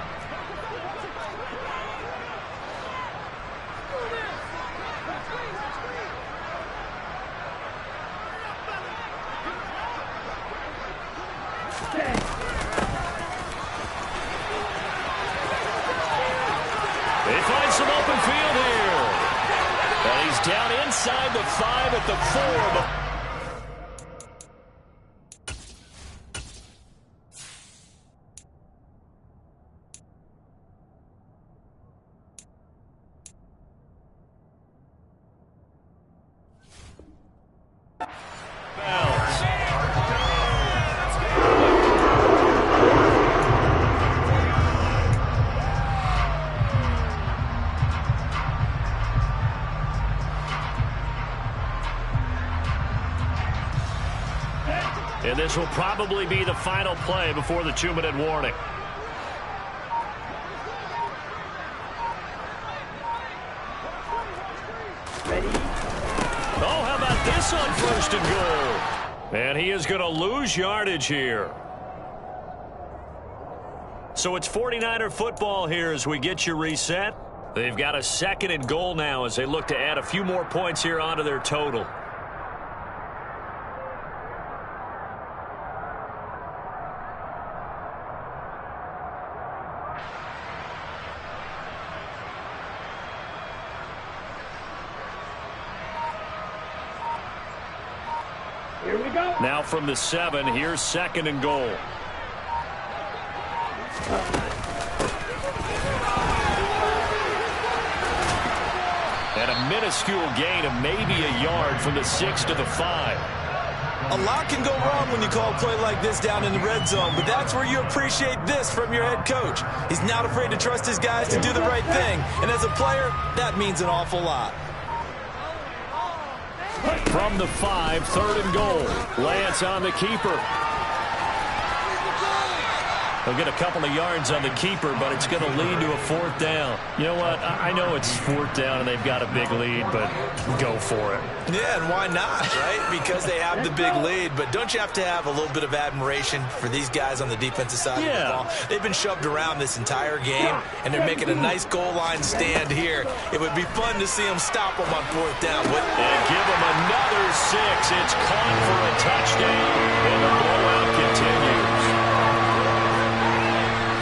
They find some open field here. And he's down inside the 5 at the 4. And this will probably be the final play before the 2-minute warning. Oh, how about this on 1st and goal? And he is going to lose yardage here. So it's 49er football here as we get you reset. They've got a 2nd and goal now as they look to add a few more points here onto their total. Now from the 7, here's 2nd and goal. And a minuscule gain of maybe a yard from the 6 to the 5. A lot can go wrong when you call a play like this down in the red zone, but that's where you appreciate this from your head coach. He's not afraid to trust his guys to do the right thing, and as a player, that means an awful lot. From the 5, 3rd and goal. Lance on the keeper. They'll get a couple of yards on the keeper, but it's going to lead to a 4th down. You know what? I know it's 4th down and they've got a big lead, but go for it. Yeah, and why not, right? Because they have the big lead. But don't you have to have a little bit of admiration for these guys on the defensive side of the ball? They've been shoved around this entire game, and they're making a nice goal line stand here. It would be fun to see them stop them on 4th down. And give them another 6. It's caught for a touchdown, and the blowout continues.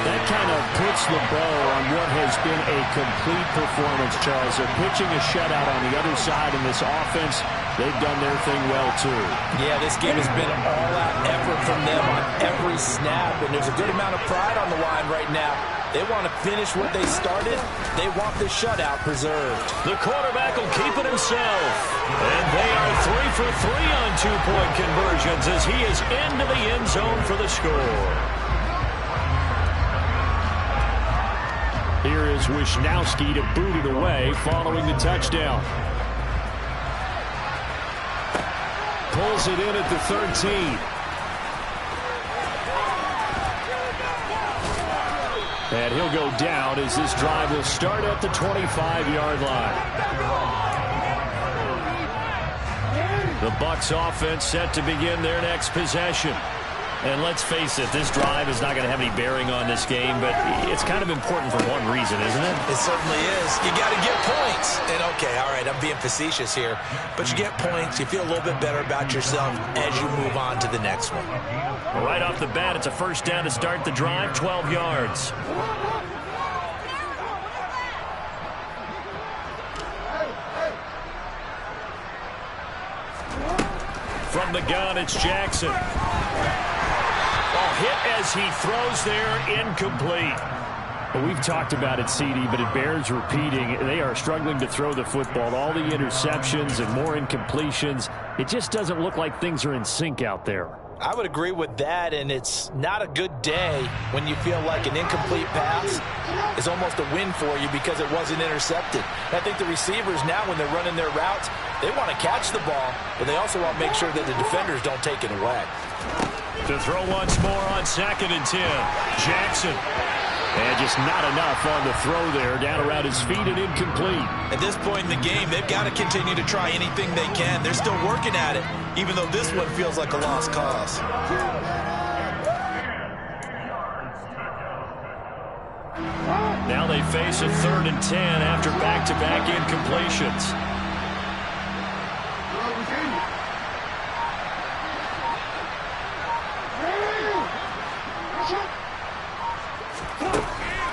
That kind of puts the bow on what has been a complete performance, Charles. They're pitching a shutout on the other side in this offense. They've done their thing well, too. Yeah, this game has been all-out effort from them on every snap, and there's a good amount of pride on the line right now. They want to finish what they started. They want the shutout preserved. The quarterback will keep it himself. And they are 3 for 3 on 2-point conversions as he is into the end zone for the score. Here is Wisnowski to boot it away following the touchdown. Pulls it in at the 13. And he'll go down as this drive will start at the 25-yard line. The Bucs offense set to begin their next possession. And let's face it, this drive is not going to have any bearing on this game, but it's kind of important for one reason, isn't it? It certainly is. You got to get points. And, okay, all right, I'm being facetious here, but you get points, you feel a little bit better about yourself as you move on to the next one. Right off the bat, it's a first down to start the drive, 12 yards. From the gun, it's Jackson. Hit as he throws there, incomplete. Well, we've talked about it, CD, but it bears repeating. They are struggling to throw the football. All the interceptions and more incompletions. It just doesn't look like things are in sync out there. I would agree with that, and it's not a good day when you feel like an incomplete pass is almost a win for you because it wasn't intercepted. I think the receivers now, when they're running their routes, they want to catch the ball, but they also want to make sure that the defenders don't take it away. To throw once more on 2nd and 10. Jackson. And just not enough on the throw there. Down around his feet and incomplete. At this point in the game, they've got to continue to try anything they can. They're still working at it, even though this one feels like a lost cause. Now they face a 3rd and 10 after back-to-back incompletions.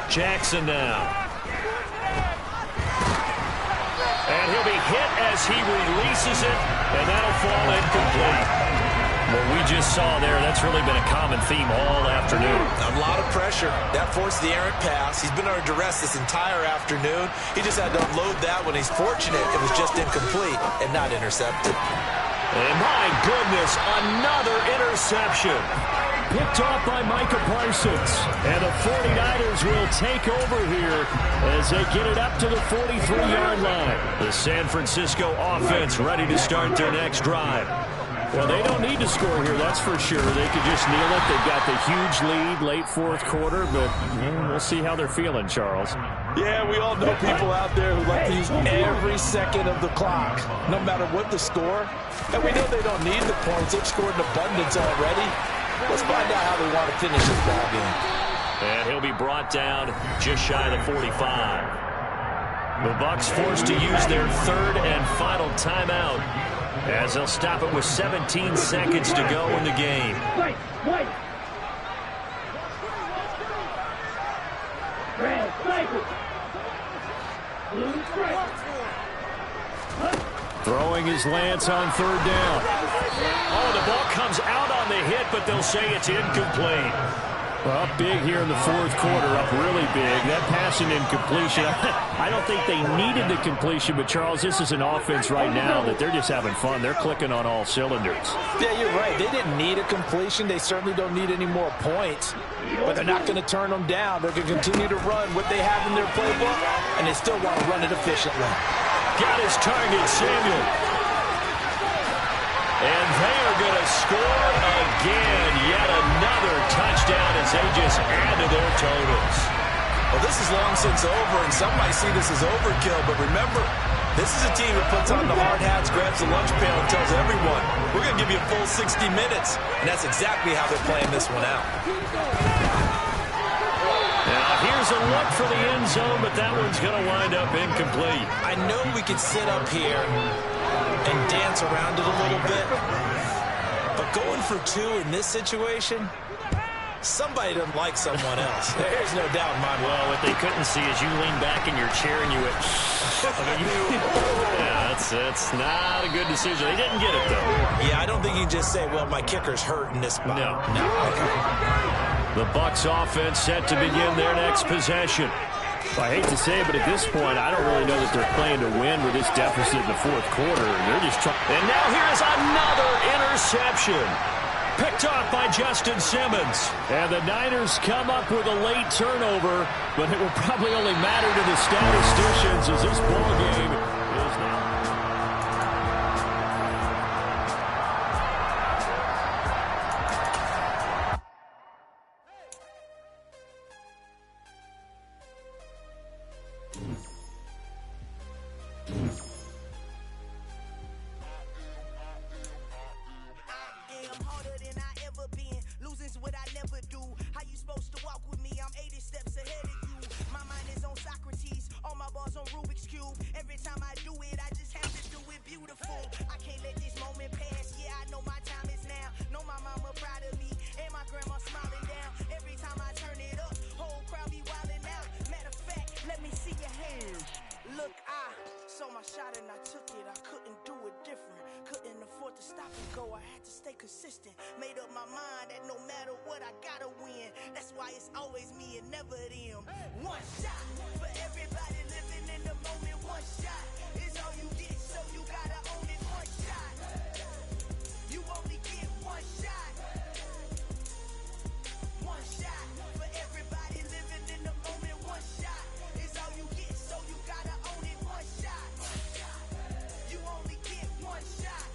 Jackson now. And he'll be hit as he releases it, and that'll fall incomplete. What we just saw there, that's really been a common theme all afternoon. A lot of pressure. That forced the errant pass. He's been under duress this entire afternoon. He just had to unload that when he's fortunate it was just incomplete and not intercepted. And my goodness, another interception. Picked off by Micah Parsons. And the 49ers will take over here as they get it up to the 43-yard line. The San Francisco offense ready to start their next drive. Well, they don't need to score here, that's for sure. They could just kneel it. They've got the huge lead late 4th quarter, but we'll see how they're feeling, Charles. Yeah, we all know people out there who like to use every second of the clock, no matter what the score. And we know they don't need the points. They've scored in abundance already. Let's find out how they want to finish this ball game. And he'll be brought down just shy of the 45. The Bucs forced to use their 3rd and final timeout as they'll stop it with 17 seconds to go in the game. Throwing his Lance on 3rd down. Oh, the ball comes out on the hit, but they'll say it's incomplete. Well, up big here in the 4th quarter, up really big. That passing incompletion, I don't think they needed the completion, but Charles, this is an offense right now that they're just having fun. They're clicking on all cylinders. Yeah, you're right. They didn't need a completion. They certainly don't need any more points, but they're not going to turn them down. They're going to continue to run what they have in their playbook, and they still want to run it efficiently. Got his target, Samuel. And they are going to score again. Yet another touchdown as they just add to their totals. Well, this is long since over, and some might see this as overkill. But remember, this is a team that puts on the hard hats, grabs the lunch pail, and tells everyone, we're going to give you a full 60 minutes. And that's exactly how they're playing this one out. Now, here's a look for the end zone, but that one's going to wind up incomplete. I know we could sit up here and dance around it a little bit, but going for 2 in this situation, somebody doesn't like someone else. There's no doubt in my mind. Well, what they couldn't see is you lean back in your chair and you went, yeah, that's not a good decision. They didn't get it, though. Yeah, I don't think you can just say, well, my kicker's hurt in this spot. No. Okay. The Bucs offense set to begin their next possession. I hate to say it, but at this point, I don't really know that they're playing to win with this deficit in the 4th quarter. They're just trying. And now here is another interception. Picked off by Justin Simmons. And the Niners come up with a late turnover, but it will probably only matter to the statisticians as this ball game is now. am harder than I ever been. Losing's what I never do. How you supposed to walk with me? I'm 80 steps ahead of you. My mind is on Socrates. All my bars on Rubik's Cube. Every time I do it, I just have to do it beautiful. I can't let this moment pass. Yeah, I know my time is now. Know my mama proud of me. And my grandma smiling down. Every time I turn it up, whole crowd be wilding out. Matter of fact, let me see your hands. Look, I saw my shot and I took it. I couldn't do it different. Couldn't afford to stop and go. I had to stay consistent. Made up my mind that no matter what, I gotta win. That's why it's always me and never them. One shot for everybody living in the moment. One shot is all you get, so you gotta own it. One shot. You only get one shot. One shot for everybody living in the moment. One shot is all you get, so you gotta own it. One shot. You only get one shot.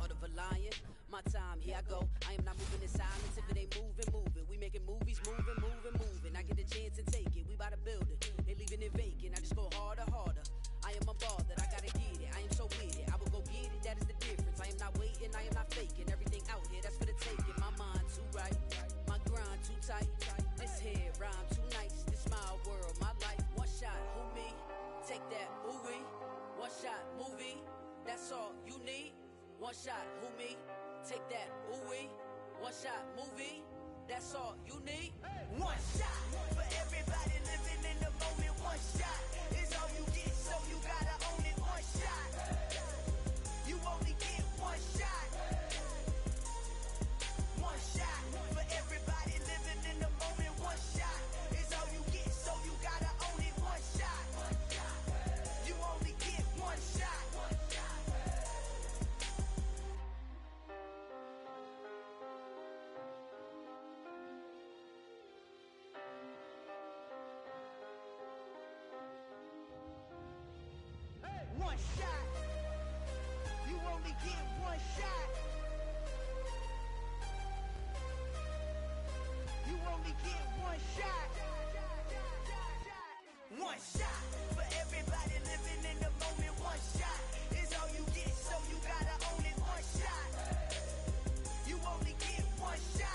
Order of a lion, my time, here I go. I am not moving in silence. If it ain't moving, moving. We making movies, moving, moving, moving. I get a chance and take it. We bout to build it. They leaving it vacant. I just go harder, harder. I am a ball that I gotta get it. I am so with it. I will go get it. That is the difference. I am not waiting. I am not faking. Everything out here, that's for the taking. My mind too right. My grind too tight. This head rhyme too nice. This my world, my life. One shot, who me? Take that, ooh-wee. One shot, movie. That's all you need. One shot, who me? Take that, ooh-wee. One shot, movie. That's all you need. One shot for everybody living in the moment. One shot is all you get, so you gotta own it. One shot. You only get one shot. One shot for everybody living in the moment. One shot is all you get, so you gotta own it. One shot. You only get one shot. One shot. You only get one shot. You only get one shot. One shot for everybody living in the moment. One shot is all you get, so you gotta own it. One shot. You only get one shot.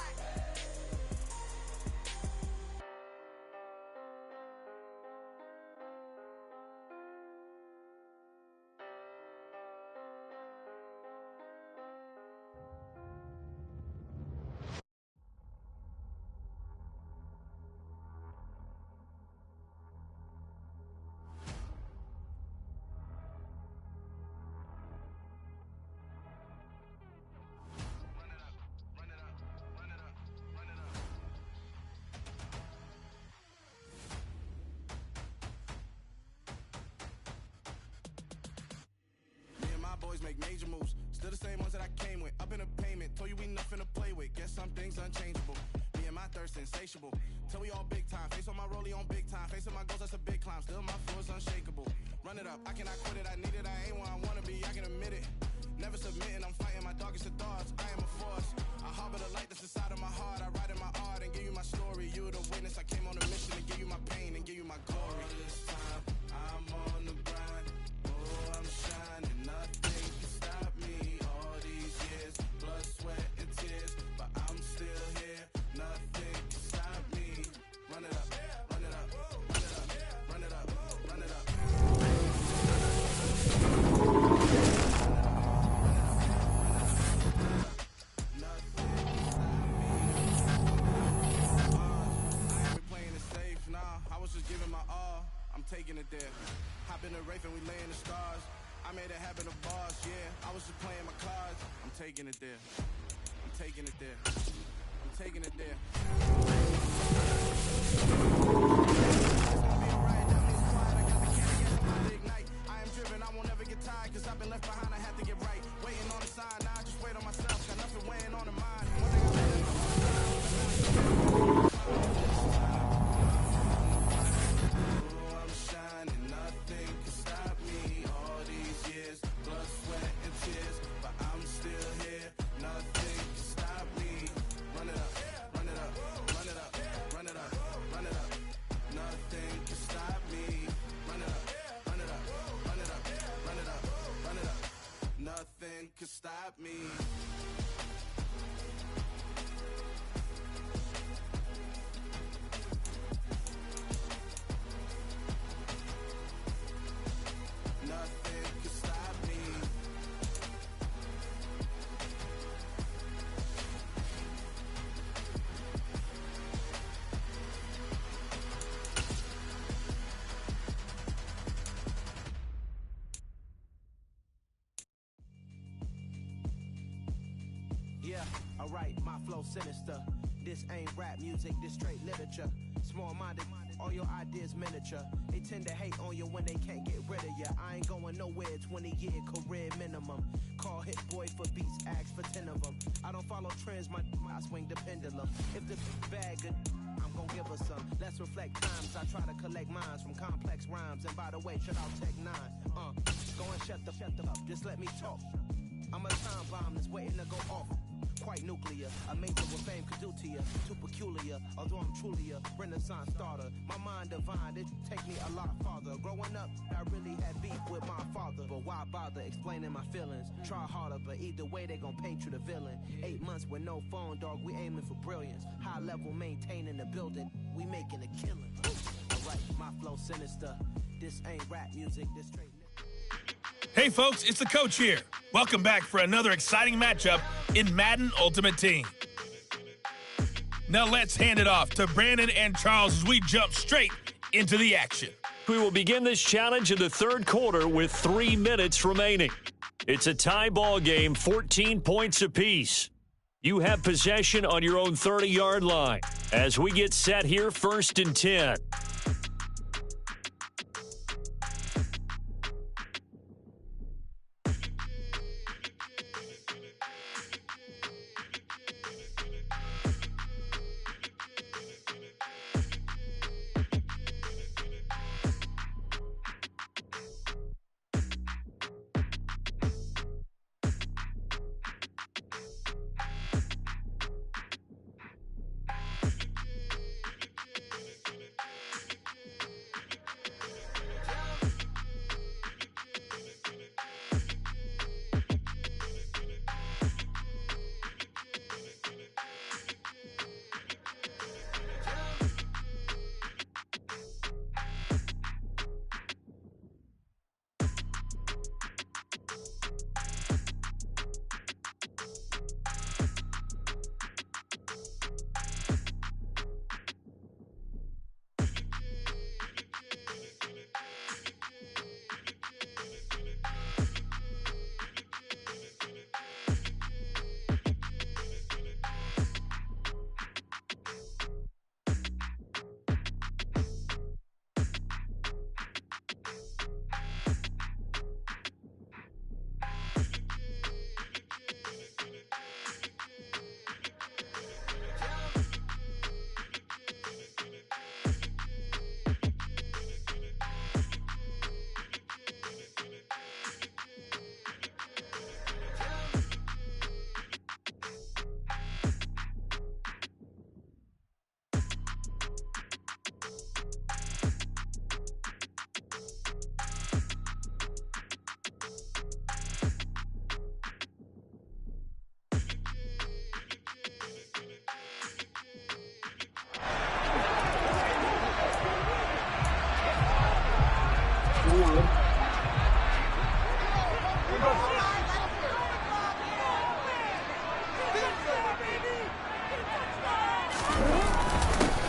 Boys make major moves, still the same ones that I came with. Up in a payment, told you we nothing to play with. Guess some things unchangeable. Me and my thirst insatiable. Till we all big time. Face on my rollie on big time. Facing my goals, that's a big climb. Still my floor is unshakable. Run it up, I cannot quit it. I need it, I ain't where I wanna be. I can admit it. Never submitting, I'm fighting my darkest of thoughts. I am a force. I harbor the light that's inside of my heart. I write in my art and give you my story. You the witness. I came on a mission to give you my pain and give you my glory. All this time, I'm on the grind. Oh, I'm shining. Nothing can stop me. All these years, blood, sweat, and tears. But I'm still here. Nothing can stop me. Run it up, run it up, run it up, run it up, run it up. Just giving my all, I'm taking it there. Hop in the Wraith and we laying the stars. I made it happen to bars, yeah. I was just playing my cards. I'm taking it there. I'm taking it there. I'm taking it there. I am driven, I won't ever get tired, cause I've been left behind, I had to get right. Waiting on the sign, now I just wait on myself, got nothing weighing on the mind. One thing I shining, nothing can stop me. All these years, blood, sweat, and tears, but I'm still here. Nothing can stop me. Run it up, run it up, run it up, run it up, run it up. stop me. Nothing can stop me. Yeah, alright, my flow sinister. This ain't rap music, this straight literature. Small-minded, all your ideas miniature. They tend to hate on you when they can't get rid of you. I ain't going nowhere, 20-year career minimum. Call Hit Boy for beats, ask for 10 of them. I don't follow trends, I swing the pendulum. If the bag good, I'm gonna give her some. Let's reflect times, I try to collect minds from complex rhymes. And by the way, shut out Tech 9. Go and shut the up, just let me talk. I'm a time bomb that's waiting to go off. Quite nuclear, amazing what fame could do to you. Too peculiar, although I'm truly a renaissance starter. My mind divine, it take me a lot farther. Growing up, I really had beef with my father. But why bother explaining my feelings? Try harder, but either way they gon' paint you the villain. 8 months with no phone, dog, we aiming for brilliance. High level maintaining the building, we making a killing. Alright, my flow sinister. This ain't rap music, this straight. Hey folks, it's the coach here. Welcome back for another exciting matchup in Madden Ultimate Team. Now let's hand it off to Brandon and Charles as we jump straight into the action. We will begin this challenge in the third quarter with 3 minutes remaining. It's a tie ball game, 14 points apiece. You have possession on your own 30-yard line. As we get set here, 1st and 10.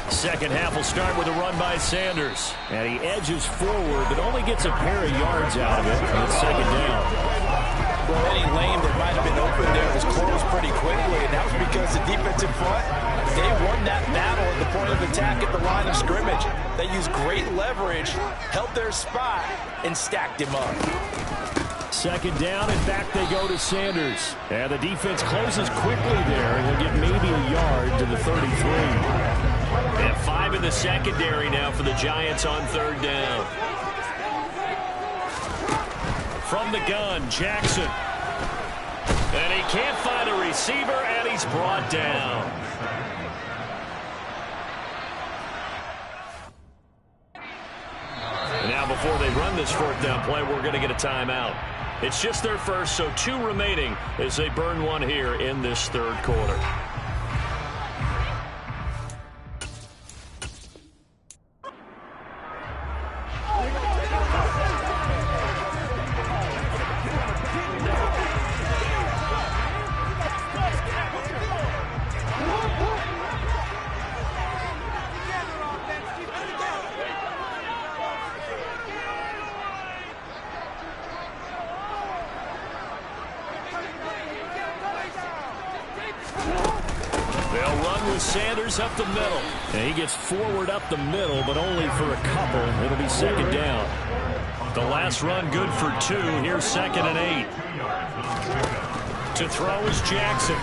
Second half will start with a run by Sanders. And he edges forward, but only gets a pair of yards out of it. And it's 2nd down. Well, any lane that might have been open there was closed pretty quickly, and that was because the defensive front, they won that battle at the point of attack at the line of scrimmage. They used great leverage, held their spot, and stacked him up. 2nd down, and back they go to Sanders. And the defense closes quickly there, and he'll get maybe a yard to the 33. And 5 in the secondary now for the Giants on 3rd down. From the gun, Jackson. And he can't find a receiver, and he's brought down. And now before they run this 4th down play, we're going to get a timeout. It's just their first, so 2 remaining as they burn one here in this third quarter. They'll run with Sanders up the middle. And he gets forward up the middle, but only for a couple. It'll be second down. The last run good for 2. Here's 2nd and 8. To throw is Jackson.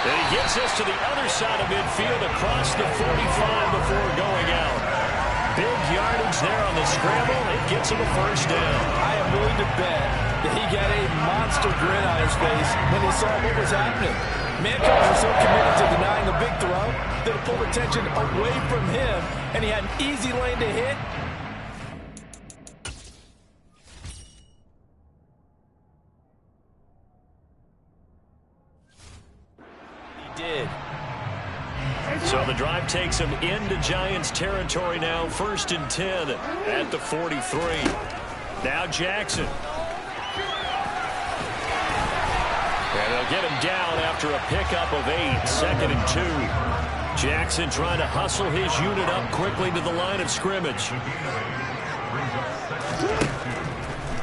And he gets us to the other side of midfield across the 45 before going out. Big yardage there on the scramble. It gets him a first down. I am willing to bet that he got a monster grin on his face when he saw what was happening. Man-coverage was so committed to denying a big throw that it pulled attention away from him, and he had an easy lane to hit. He did. So the drive takes him into Giants territory now. 1st and 10 at the 43. Now Jackson. And they'll get him down after a pickup of 8. 2nd and 2. Jackson trying to hustle his unit up quickly to the line of scrimmage.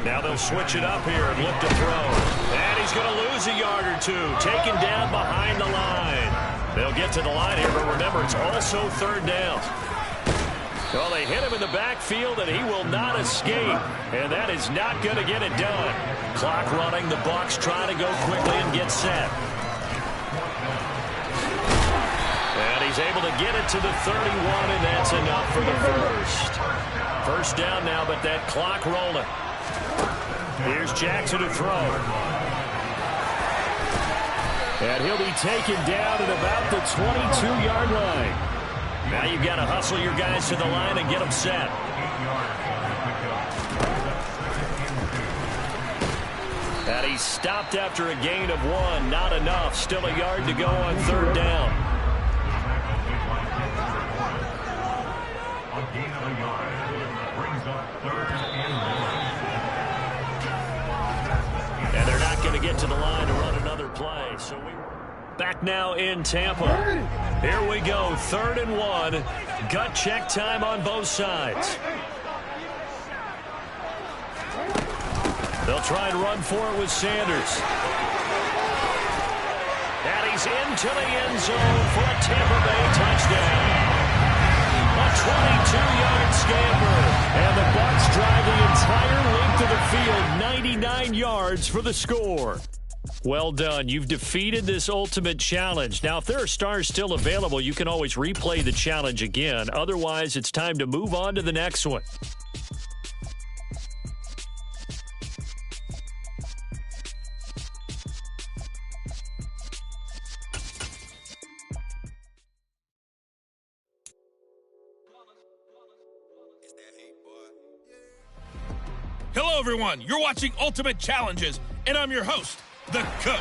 Now they'll switch it up here and look to throw. And he's going to lose a yard or 2. Taken down behind the line. They'll get to the line here, but remember, it's also 3rd down. Well, they hit him in the backfield, and he will not escape. And that is not going to get it done. Clock running. The Bucs trying to go quickly and get set. And he's able to get it to the 31, and that's enough for the first. First down now, but that clock rolling. Here's Jackson to throw. And he'll be taken down at about the 22-yard line. Now you've got to hustle your guys to the line and get them set. And he's stopped after a gain of 1. Not enough. Still a yard to go on 3rd down. A gain of a yard brings up 3rd and 1. And they're not going to get to the line to run another play. So back now in Tampa. Here we go. 3rd and 1. Gut check time on both sides. They'll try and run for it with Sanders. And he's into the end zone for a Tampa Bay touchdown. A 22-yard scamper. And the Bucs drive the entire length of the field, 99 yards for the score. Well done. You've defeated this ultimate challenge. Now, if there are stars still available, you can always replay the challenge again. Otherwise, it's time to move on to the next one. Hello, everyone. You're watching Ultimate Challenges, and I'm your host, the Coach.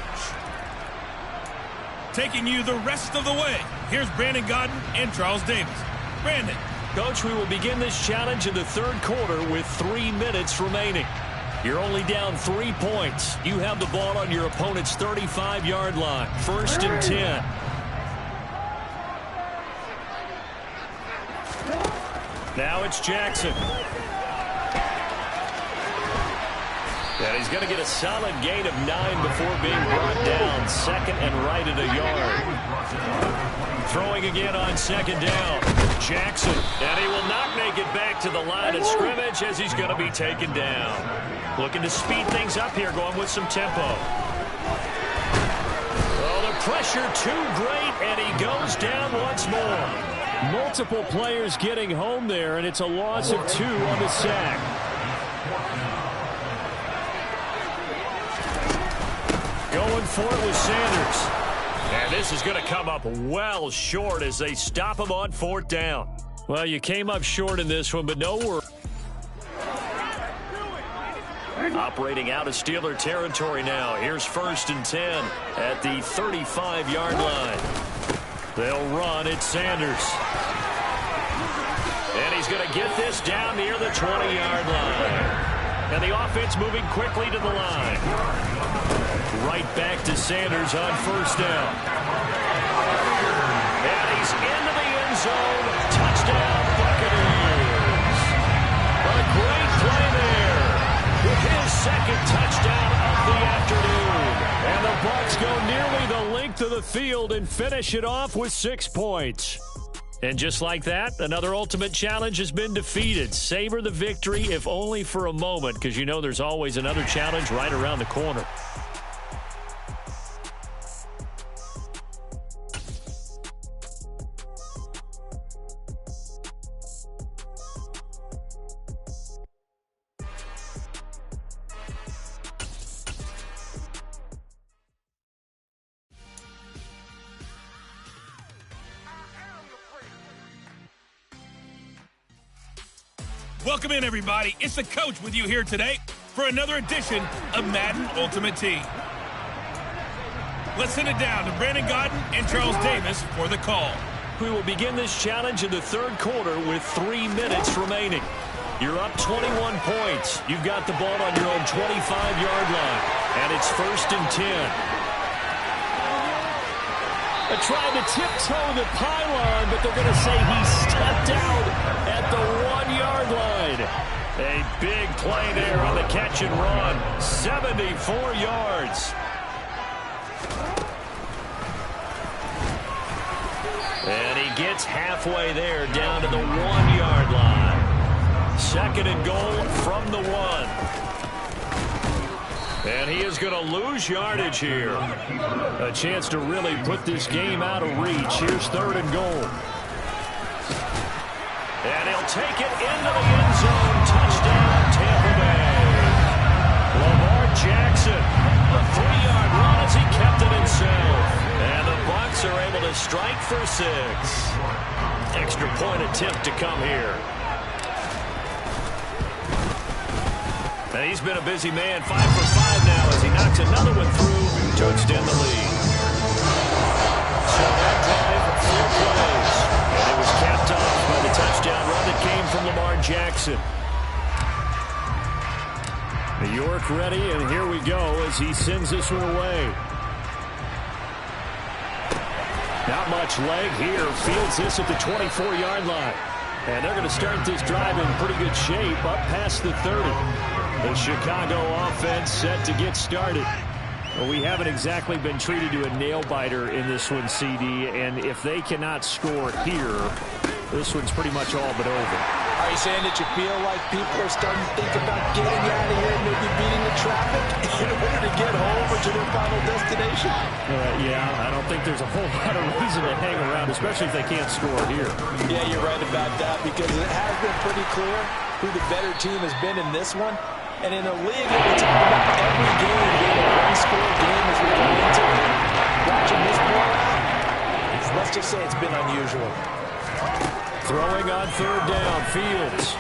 Taking you the rest of the way, here's Brandon Godden and Charles Davis. Brandon. Coach, we will begin this challenge in the 3rd quarter with 3 minutes remaining. You're only down 3 points. You have the ball on your opponent's 35-yard line. 1st and 10. Now it's Jackson. And he's going to get a solid gain of 9 before being brought down. 2nd and right at a yard. Throwing again on 2nd down. Jackson. And he will not make it back to the line of scrimmage as he's going to be taken down. Looking to speed things up here, going with some tempo. Oh, the pressure too great, and he goes down once more. Multiple players getting home there, and it's a loss of 2 on the sack. Going for it with Sanders. And this is going to come up well short as they stop him on 4th down. Well, you came up short in this one, but no worries. Operating out of Steeler territory now. Here's 1st and 10 at the 35-yard line. They'll run. It's Sanders. And he's going to get this down near the 20-yard line. And the offense moving quickly to the line. Right back to Sanders on 1st down. And he's into the end zone. Touchdown, Buccaneers. What a great play there. With his 2nd touchdown of the afternoon. And the Bucs go nearly the length of the field and finish it off with 6 points. And just like that, another ultimate challenge has been defeated. Savor the victory, if only for a moment, because you know there's always another challenge right around the corner. Welcome in, everybody. It's the coach with you here today for another edition of Madden Ultimate Team. Let's send it down to Brandon Gaudin and Charles Davis for the call. We will begin this challenge in the 3rd quarter with 3 minutes remaining. You're up 21 points. You've got the ball on your own 25-yard line, and it's 1st and 10. They're trying to tiptoe the pylon, but they're going to say he stepped out at the 1-yard line. A big play there on the catch and run. 74 yards. And he gets halfway there down to the 1-yard line. 2nd and goal from the 1. And he is going to lose yardage here. A chance to really put this game out of reach. Here's 3rd and goal. And he'll take it into the end zone. Touchdown, Tampa Bay. Lamar Jackson, a 3-yard run as he kept it himself. And the Bucs are able to strike for 6. Extra point attempt to come here. And he's been a busy man, 5 for 5 now as he knocks another one through to extend the lead. So that drive, 4 plays. And it was capped off by the touchdown run that came from Lamar Jackson. New York ready, and here we go as he sends this one away. Not much leg here. Fields this at the 24-yard line. And they're going to start this drive in pretty good shape up past the 30. The Chicago offense set to get started. Well, we haven't exactly been treated to a nail-biter in this one, CD, and if they cannot score here, this one's pretty much all but over. Are you saying that you feel like people are starting to think about getting out of here, maybe beating the traffic in order to get home or to their final destination? Yeah, I don't think there's a whole lot of reason to hang around, especially if they can't score here. Yeah, you're right about that, because it has been pretty clear who the better team has been in this one. And in a league that we talk about every game being a one-score game as we go into it, watching this ball out, let's just say it's been unusual. Throwing on 3rd down, Fields.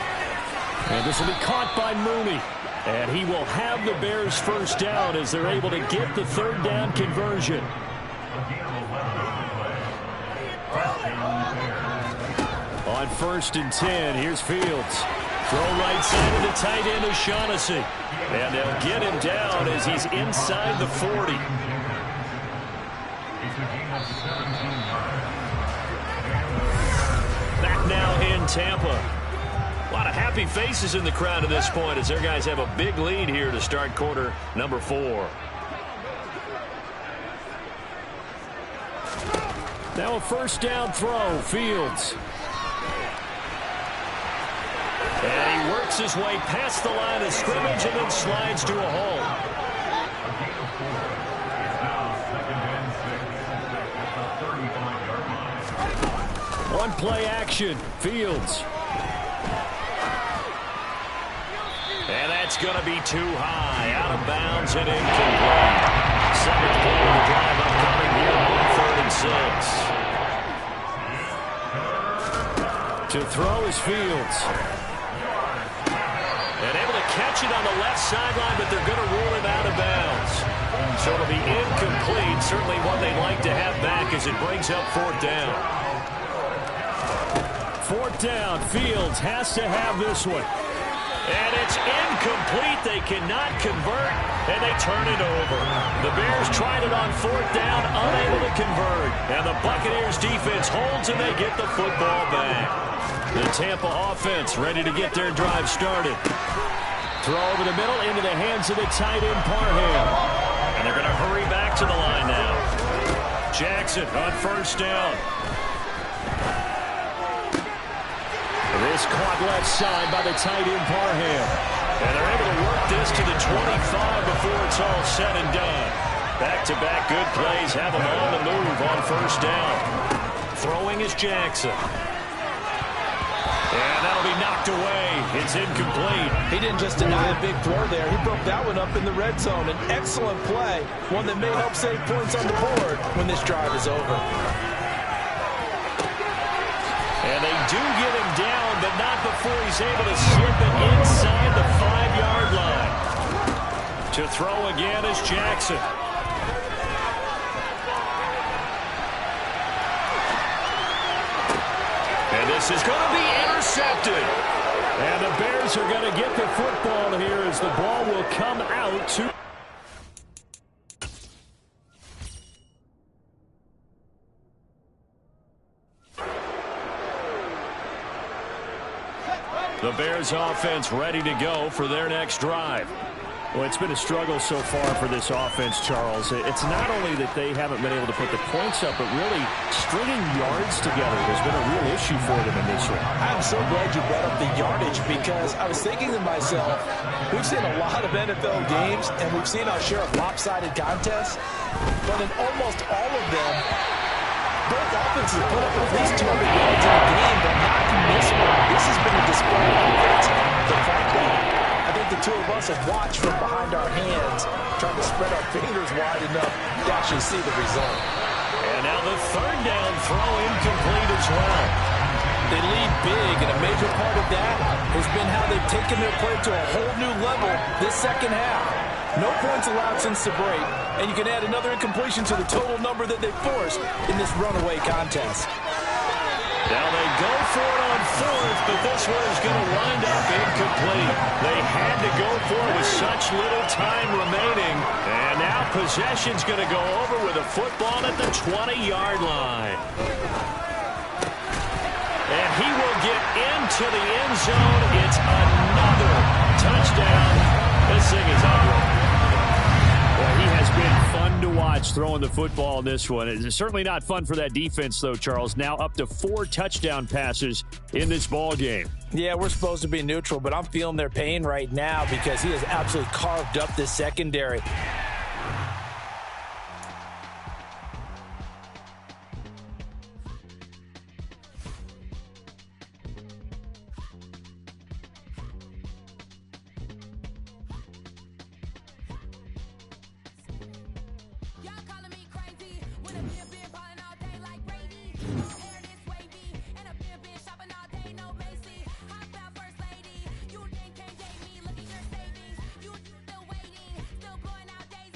And this will be caught by Mooney. And he will have the Bears 1st down as they're able to get the 3rd down conversion. On 1st and 10, here's Fields. Throw right side of the tight end O'Shaughnessy. And they'll get him down as he's inside the 40. Back now in Tampa. A lot of happy faces in the crowd at this point as their guys have a big lead here to start quarter number 4. Now a 1st down throw, Fields. And he works his way past the line of scrimmage and then slides to a hole. One play action, Fields. And that's going to be too high, out of bounds and incomplete. 7th play of the drive upcoming here on 3rd and 6. To throw is Fields. And able to catch it on the left sideline, but they're going to rule him out of bounds. So it'll be incomplete. Certainly one they'd like to have back as it brings up 4th down. 4th down. Fields has to have this one. And it's incomplete. They cannot convert, and they turn it over. The Bears tried it on 4th down, unable to convert. And the Buccaneers defense holds, and they get the football back. The Tampa offense ready to get their drive started. Throw over the middle into the hands of the tight end, Parham. And they're going to hurry back to the line now. Jackson on 1st down. This caught left side by the tight end, Parham. And they're able to work this to the 25 before it's all said and done. Back-to-back good plays have them on the move on 1st down. Throwing is Jackson. And that'll be knocked away. It's incomplete. He didn't just deny a big throw there. He broke that one up in the red zone. An excellent play, one that may help save points on the board when this drive is over. And they do get him down, but not before he's able to slip it inside the 5-yard line. To throw again is Jackson. And this is going to be intercepted. And the Bears are going to get the football here as the ball will come out to... The Bears offense ready to go for their next drive. Well, it's been a struggle so far for this offense, Charles. It's not only that they haven't been able to put the points up, but really stringing yards together has been a real issue for them in this one. I'm so glad you brought up the yardage because I was thinking to myself, we've seen a lot of NFL games and we've seen our share of lopsided contests, but in almost all of them, both offenses put up at least 200 yards in a game, but not in this one. This has been a display of offense. The fact that I think the two of us have watched from behind our hands, trying to spread our fingers wide enough to actually see the result. And now the 3rd down throw incomplete as well. They lead big, and a major part of that has been how they've taken their play to a whole new level this second half. No points allowed since the break, and you can add another incompletion to the total number that they forced in this runaway contest. Now they go for it on 4th, but this one is going to wind up incomplete. They had to go for it with such little time remaining, and now possession's going to go over with a football at the 20-yard line. And he will get into the end zone. It's another touchdown. This thing is ugly. Well, he has been fun to watch throwing the football in this one. It's certainly not fun for that defense, though, Charles. Now up to 4 touchdown passes in this ball game. Yeah, we're supposed to be neutral, but I'm feeling their pain right now because he has absolutely carved up this secondary. Still going out dating.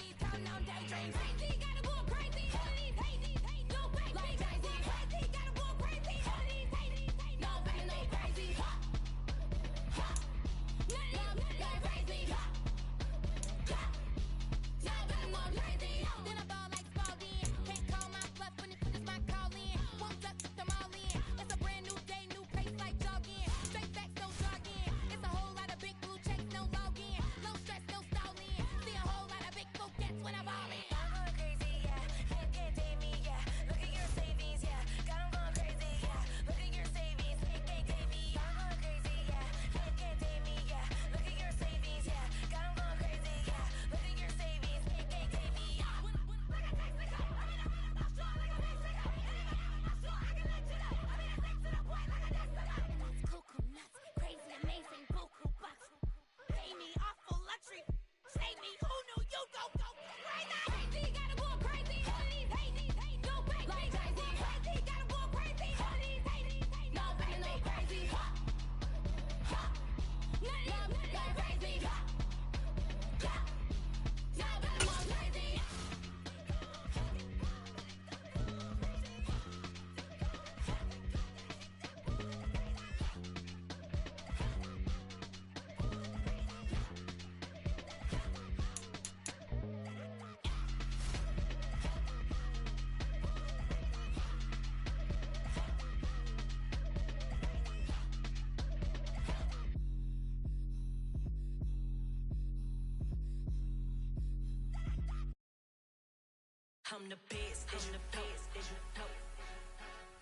I'm the best, I'm the best,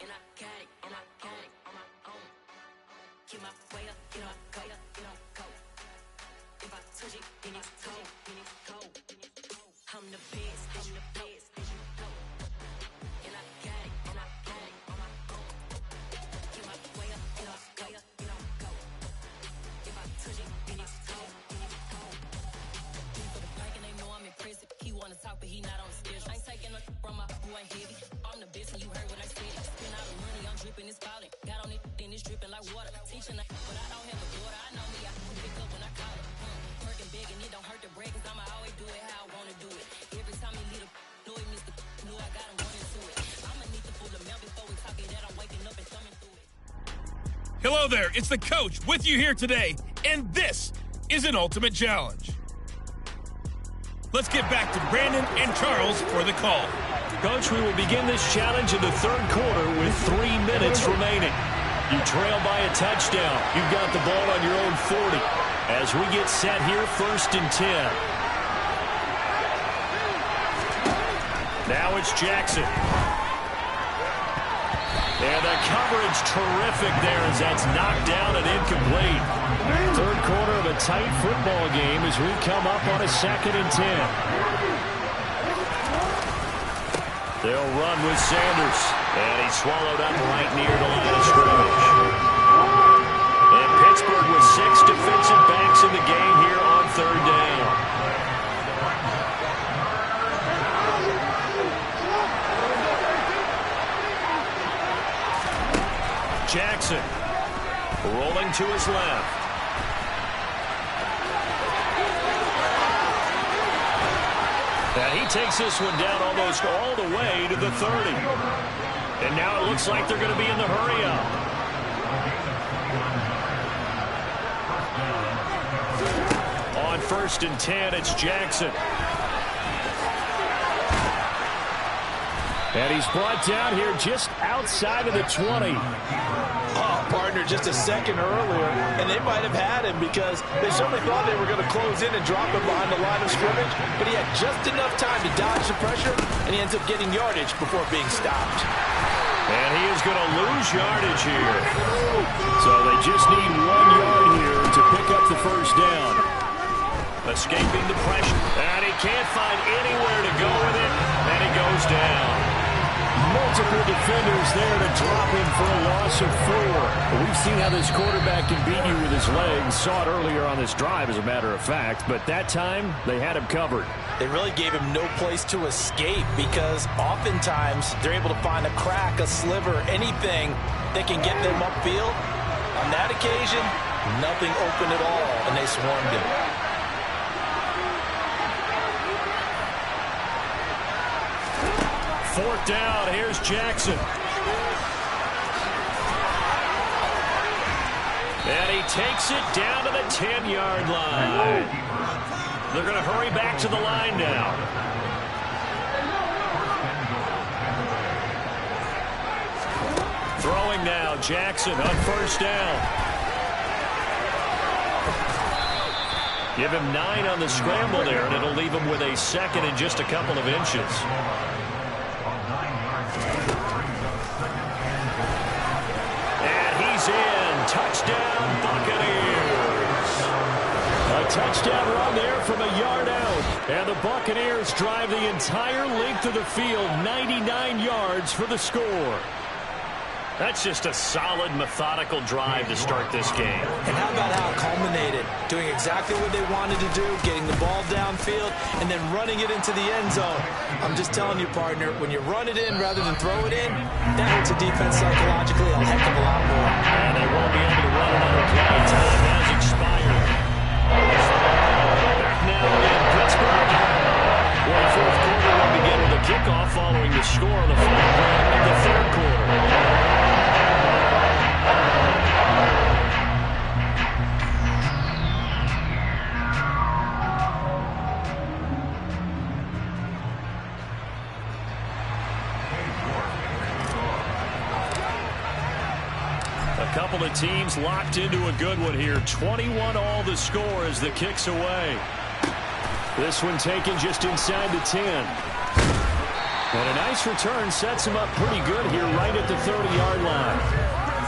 and I got it, and I got it on my own. Get my way up, get up, go, get up, go. If I touch it, then it's cold, then it's cold. I'm the best, I'm the best, and I got it, and I got it on my own. Get my way up, get up, go, get up, go. If I touch it, then it's cold, then it's cold. For the bank and they know I'm impressive. He wanna talk, but he not on the schedule. I ain't taking a from my boy heavy. I'm the best, and you heard what I said. Spend all the money, I'm dripping, it's falling. Got on it, then it's dripping like water. Teaching, but I don't have a daughter. I know me, I can pick up when I call it. Working big, and it don't hurt to break, cause I'ma always do it how I wanna do it. Every time he lead a know he missed the knew I got him running to it. I'ma need to pull the mail before we talk it that I'm waking up and thumbing through it. Hello there, it's the coach with you here today, and this is an ultimate challenge. Let's get back to Brandon and Charles for the call. Coach, we will begin this challenge in the third quarter with 3 minutes remaining. You trail by a touchdown. You've got the ball on your own 40. As we get set here, 1st and 10. Now it's Jackson. And the coverage terrific there as that's knocked down and incomplete. Third quarter of a tight football game as we come up on a 2nd and 10. They'll run with Sanders. And he's swallowed up right near the line of scrimmage. And Pittsburgh with 6 defensive backs in the game here on 3rd down. Jackson rolling to his left. And he takes this one down almost all the way to the 30. And now it looks like they're going to be in the hurry-up. On 1st and 10, it's Jackson. And he's brought down here just outside of the 20. Oh, partner, just a second earlier, and they might have had him because they certainly thought they were going to close in and drop him behind the line of scrimmage, but he had just enough time to dodge the pressure, and he ends up getting yardage before being stopped. And he is going to lose yardage here. So they just need 1 yard here to pick up the 1st down. Escaping the pressure. And he can't find anywhere to go with it, and he goes down. Multiple defenders there to drop him for a loss of 4. We've seen how this quarterback can beat you with his legs. Saw it earlier on this drive, as a matter of fact. But that time, they had him covered. They really gave him no place to escape because oftentimes they're able to find a crack, a sliver, anything that can get them upfield. On that occasion, nothing open at all, and they swarmed him. Fourth down, here's Jackson. And he takes it down to the 10-yard line. They're going to hurry back to the line now. Throwing now, Jackson on 1st down. Give him 9 on the scramble there, and it'll leave him with a 2nd and just a couple of inches. In. Touchdown, Buccaneers. A touchdown run there from a yard out. And the Buccaneers drive the entire length of the field, 99 yards for the score. That's just a solid, methodical drive to start this game. And how about how it culminated? Doing exactly what they wanted to do, getting the ball downfield, and then running it into the end zone. I'm just telling you, partner, when you run it in rather than throw it in, that hurts a defense psychologically a heck of a lot more. And they won't be able to run another play. Time has expired. Back now in Pittsburgh. 44th quarter will begin with a kickoff following the score on the final play of the 3rd quarter. Couple of teams locked into a good one here. 21 all the score as the kick's away. This one taken just inside the 10. And a nice return sets him up pretty good here right at the 30-yard line.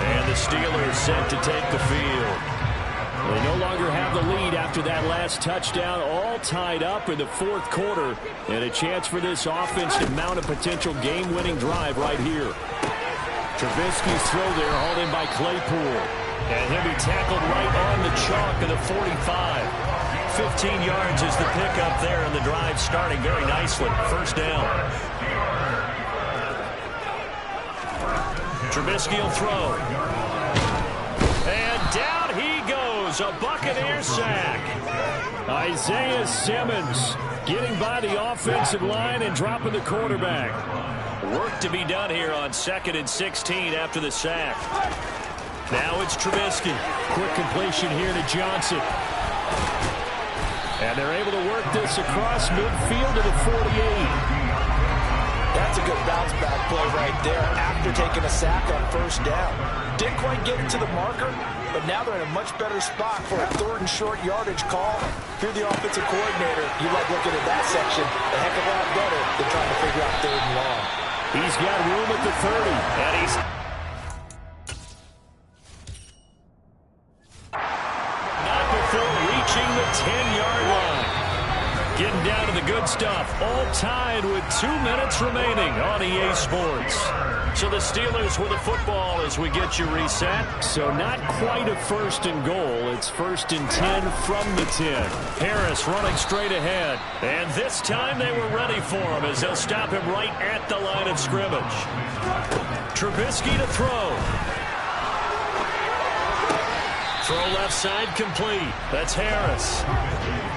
And the Steelers set to take the field. They no longer have the lead after that last touchdown, all tied up in the fourth quarter, and a chance for this offense to mount a potential game-winning drive right here. Trubisky's throw there, hauled in by Claypool. And he'll be tackled right on the chalk of the 45. 15 yards is the pickup there, and the drive starting very nicely. First down. Trubisky will throw. And down he goes. A Buccaneer sack. Isaiah Simmons getting by the offensive line and dropping the quarterback. Work to be done here on 2nd and 16 after the sack. Now it's Trubisky. Quick completion here to Johnson. And they're able to work this across midfield to the 48. That's a good bounce-back play right there after taking a sack on first down. Didn't quite get it to the marker, but now they're in a much better spot for a 3rd and short yardage call. If you're the offensive coordinator, you like looking at that section a heck of a lot better than trying to figure out 3rd and long. He's got room at the 30, and he's not before reaching the 10-yard line. Getting down to the good stuff, all tied with 2 minutes remaining on EA Sports. So the Steelers with the football as we get you reset. So not quite a 1st and goal. It's 1st and 10 from the 10. Harris running straight ahead. And this time they were ready for him as they'll stop him right at the line of scrimmage. Trubisky to throw. Throw left side complete. That's Harris.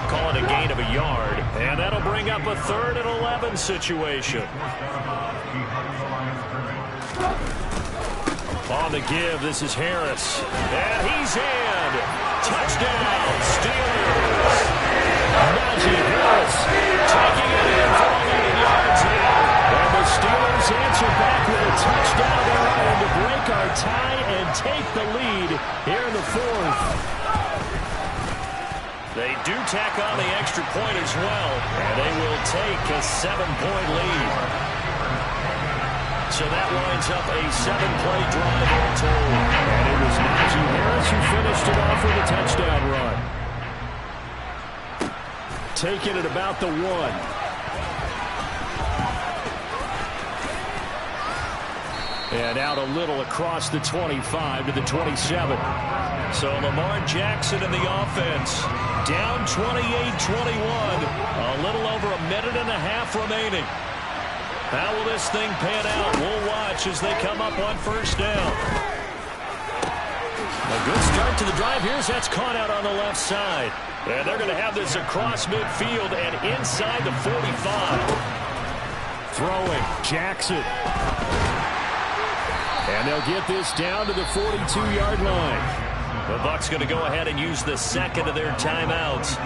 Call it a gain of a yard. And that'll bring up a 3rd and 11 situation. On the give, this is Harris. And he's in. Touchdown, Steelers. Najee Harris taking it in for 11 yards here. And the Steelers answer back with a touchdown there to break our tie and take the lead here in the 4th. They do tack on the extra point as well, and they will take a 7-point lead. So that lines up a 7-play drive all told. And it was Najee Harris who finished it off with a touchdown run. Taking it about the 1. And out a little across the 25 to the 27. So Lamar Jackson in the offense. Down 28-21. A little over a minute and a half remaining. How will this thing pan out? We'll watch as they come up on first down. A good start to the drive here as that's caught out on the left side. And they're going to have this across midfield and inside the 45. Throwing, Jackson. And they'll get this down to the 42-yard line. The Bucs going to go ahead and use the second of their timeouts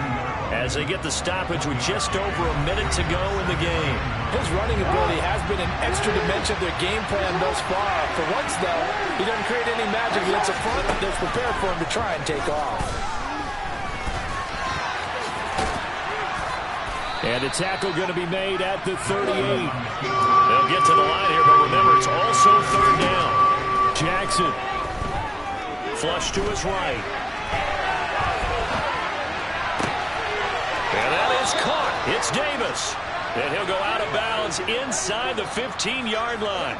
as they get the stoppage with just over a minute to go in the game. His running ability has been an extra dimension of their game plan thus far. For once, though, he doesn't create any magic against the front. They're prepared for him to try and take off. And a tackle going to be made at the 38. They'll get to the line here, but remember, it's also 3rd down. Jackson. Flush to his right. And that is caught. It's Davis. And he'll go out of bounds inside the 15-yard line.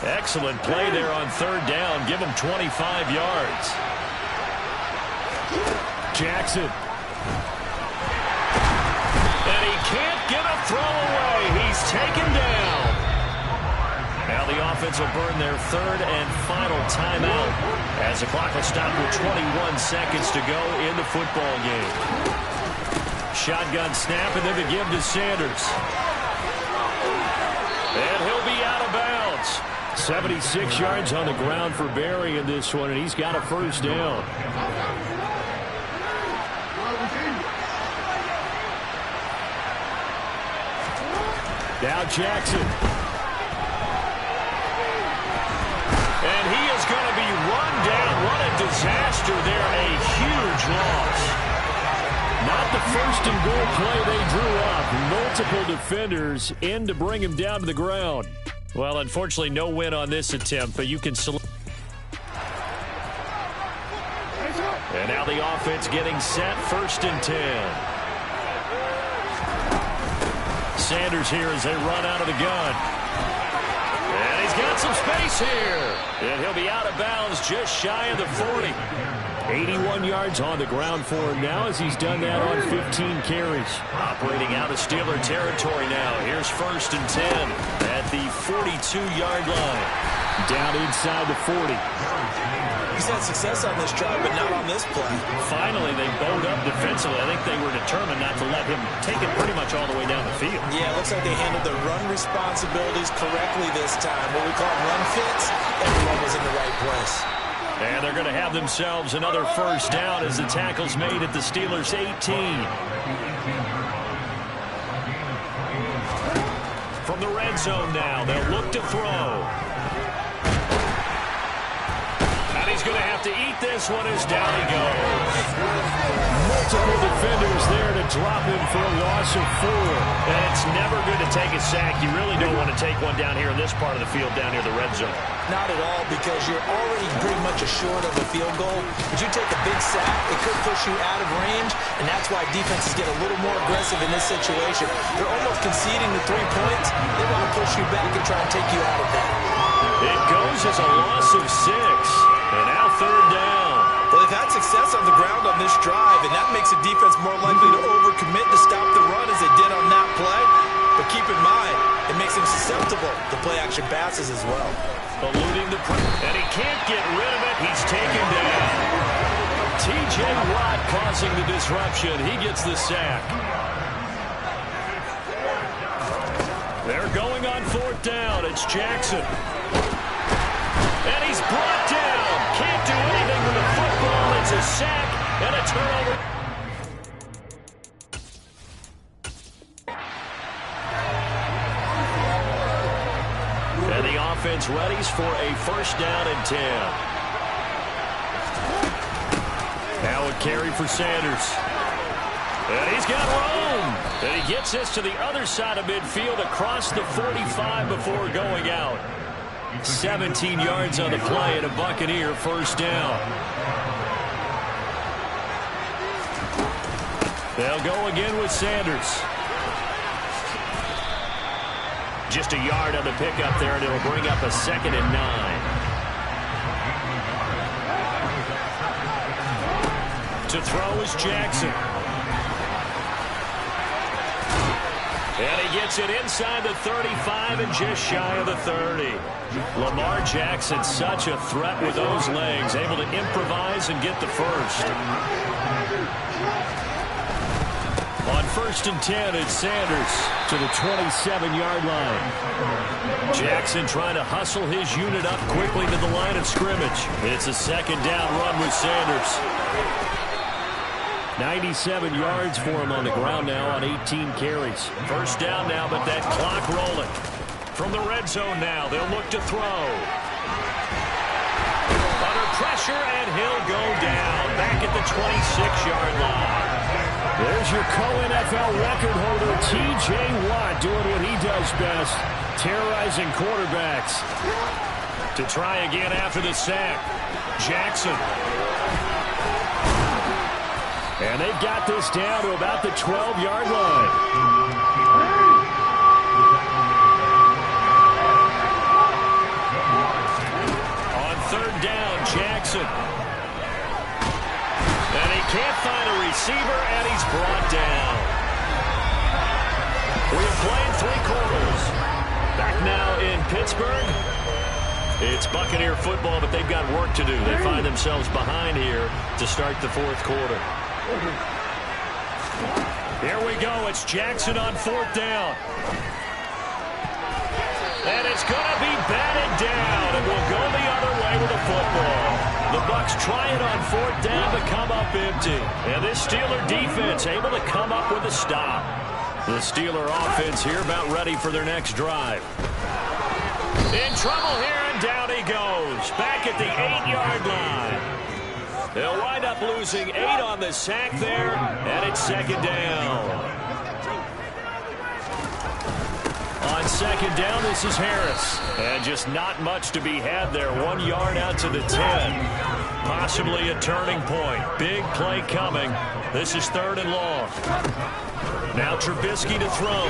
Excellent play there on 3rd down. Give him 25 yards. Jackson. And he can't get a throw away. He's taken down. Now the offense will burn their 3rd and final timeout as the clock will stop with 21 seconds to go in the football game. Shotgun snap and then the give to Sanders. And he'll be out of bounds. 76 yards on the ground for Barry in this one, and he's got a first down. Now Jackson. And he is going to be run down. What a disaster there. A huge loss. Not the first and goal play they drew up. Multiple defenders in to bring him down to the ground. Well, unfortunately, no win on this attempt, but you can select. And now the offense getting set, 1st and 10. Sanders here as they run out of the gun. And he's got some space here. And he'll be out of bounds just shy of the 40. 81 yards on the ground for him now as he's done that on 15 carries. Operating out of Steeler territory now. Here's 1st and 10 at the 42-yard line. Down inside the 40. He's had success on this drive, but not on this play. Finally, they bowed up defensively. I think they were determined not to let him take it pretty much all the way down the field. Yeah, it looks like they handled their run responsibilities correctly this time. What we call run fits, everyone was in the right place. And they're going to have themselves another 1st down as the tackle's made at the Steelers' 18. From the red zone now, they'll look to throw. And he's going to have to eat this one as down he goes. Multiple defenders there to drop him for a loss of 4. And it's never good to take a sack. You really don't want to take one down here in this part of the field down near the red zone. Not at all, because you're already pretty much assured of a field goal. But you take a big sack, it could push you out of range, and that's why defenses get a little more aggressive in this situation. They're almost conceding the 3 points. They want to push you back and try and take you out of that. It goes as a loss of 6, and now 3rd down. Well, they've had success on the ground on this drive, and that makes the defense more likely to overcommit to stop the run as they did on that play. But keep in mind, it makes them susceptible to play-action passes as well. Eluding the and he can't get rid of it. He's taken down. T.J. Watt causing the disruption. He gets the sack. They're going on 4th down. It's Jackson. And he's brought down. Can't do anything with the football. It's a sack and a turnover. And the offense readies for a 1st down and 10. Now a carry for Sanders. And he's got room. And he gets this to the other side of midfield across the 45 before going out. 17 yards on the play and a Buccaneer 1st down. They'll go again with Sanders. Just a yard on the pickup there, and it'll bring up a 2nd and 9. To throw is Jackson. And he gets it inside the 35 and just shy of the 30. Lamar Jackson, such a threat with those legs, able to improvise and get the 1st. On 1st and 10, it's Sanders to the 27-yard line. Jackson trying to hustle his unit up quickly to the line of scrimmage. It's a 2nd down run with Sanders. 97 yards for him on the ground now on 18 carries. 1st down now, but that clock rolling. From the red zone now, they'll look to throw. Under pressure, and he'll go down back at the 26-yard line. There's your co-NFL record holder, T.J. Watt, doing what he does best, terrorizing quarterbacks. To try again after the sack, Jackson. And they've got this down to about the 12-yard line. On 3rd down, Jackson. And he can't find a receiver, and he's brought down. We have played 3 quarters. Back now in Pittsburgh. It's Buccaneer football, but they've got work to do. They find themselves behind here to start the 4th quarter. Here we go. It's Jackson on 4th down. And it's going to be batted down. It will go the other way with the football. The Bucs try it on 4th down to come up empty. And this Steeler defense able to come up with a stop. The Steeler offense here about ready for their next drive. In trouble here, and down he goes. Back at the 8-yard line. They'll wind up losing 8 on the sack there, and it's second down. On second down, this is Harris. And just not much to be had there. 1 yard out to the 10. Possibly a turning point. Big play coming. This is 3rd and long. Now Trubisky to throw.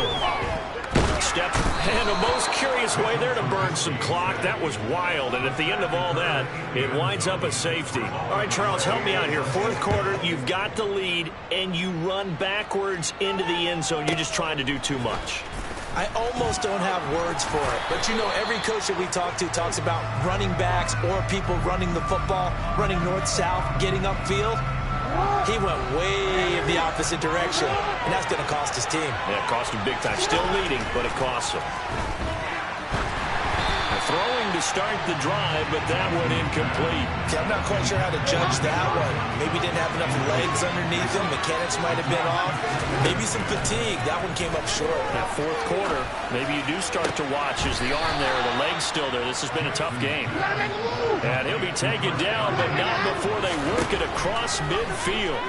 Step and a most curious way there to burn some clock. That was wild. And at the end of all that, it winds up a safety. All right, Charles, help me out here. 4th quarter, you've got the lead, and you run backwards into the end zone. You're just trying to do too much. I almost don't have words for it. But, you know, every coach that we talk to talks about running backs or people running the football, running north-south, getting upfield. He went way in the opposite direction, and that's going to cost his team. Yeah, it cost him big time. Still leading, but it costs him. Throwing to start the drive, but that one incomplete. Yeah, I'm not quite sure how to judge that one. Maybe didn't have enough legs underneath him. Mechanics might have been off. Maybe some fatigue. That one came up short. That 4th quarter, maybe you do start to watch as the arm there, the leg's still there. This has been a tough game. And he'll be taken down, but not before they work it across midfield.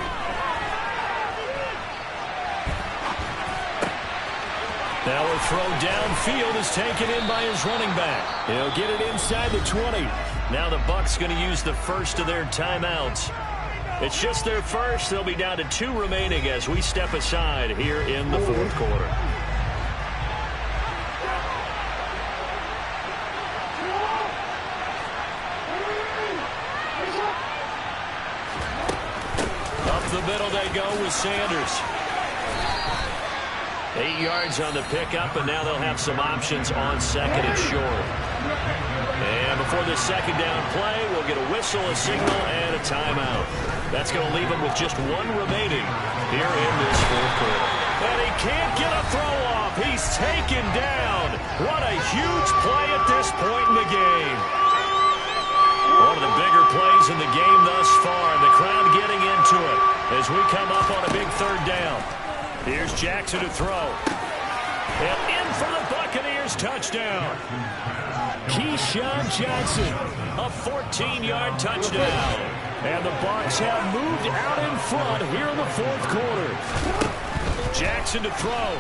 Now a throw downfield is taken in by his running back. He'll get it inside the 20. Now the Bucs going to use the first of their timeouts. It's just their first. They'll be down to 2 remaining as we step aside here in the 4th quarter. Up the middle they go with Sanders. 8 yards on the pickup, and now they'll have some options on 2nd and short. And before the 2nd down play, we'll get a whistle, a signal, and a timeout. That's going to leave them with just 1 remaining here in this 4th quarter. And he can't get a throw off. He's taken down. What a huge play at this point in the game. One of the bigger plays in the game thus far. The crowd getting into it as we come up on a big 3rd down. Here's Jackson to throw. And in for the Buccaneers touchdown. Keyshawn Johnson, a 14-yard touchdown. And the Bucs have moved out in front here in the 4th quarter. Jackson to throw.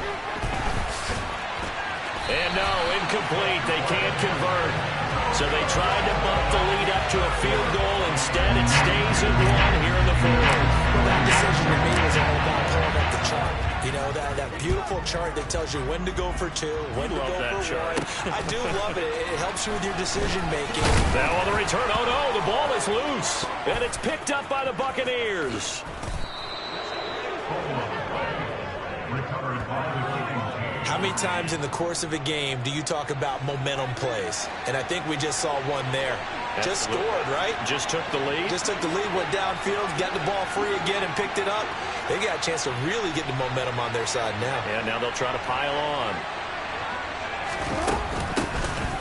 And no, incomplete. They can't convert. So they tried to bump the lead up to a field goal. Instead, it stays at 1 here in the 4th. Well, that decision to me was all about pulling up the chart. You know, that beautiful chart that tells you when to go for 2, when to go for 1. I do love it. It helps you with your decision-making. Now on the return, oh no, the ball is loose. And it's picked up by the Buccaneers. How many times in the course of a game do you talk about momentum plays? And I think we just saw one there. Absolutely. Just scored, right? Just took the lead. Just took the lead, went downfield, got the ball free again and picked it up. They got a chance to really get the momentum on their side now. Yeah, now they'll try to pile on.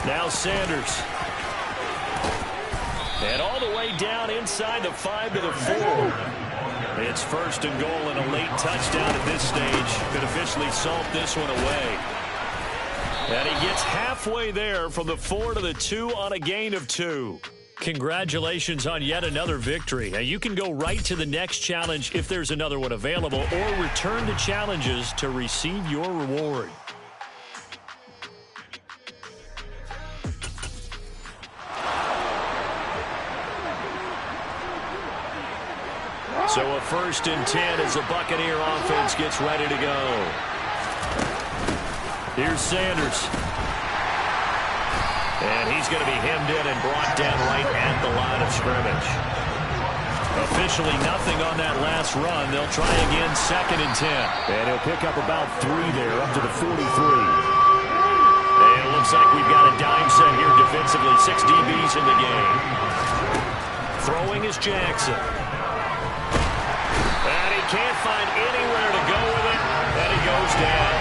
Now Sanders. And all the way down inside the 5 to the 4. It's 1st and goal and a late touchdown at this stage. Could officially salt this one away. And he gets halfway there from the 4 to the 2 on a gain of 2. Congratulations on yet another victory. Now you can go right to the next challenge if there's another one available, or return to challenges to receive your reward. So a 1st and 10 as the Buccaneer offense gets ready to go. Here's Sanders. And he's going to be hemmed in and brought down right at the line of scrimmage. Officially nothing on that last run. They'll try again 2nd and 10. And he'll pick up about 3 there, up to the 43. And it looks like we've got a dime set here defensively. 6 DBs in the game. Throwing is Jackson. And he can't find anywhere to go with it. And he goes down.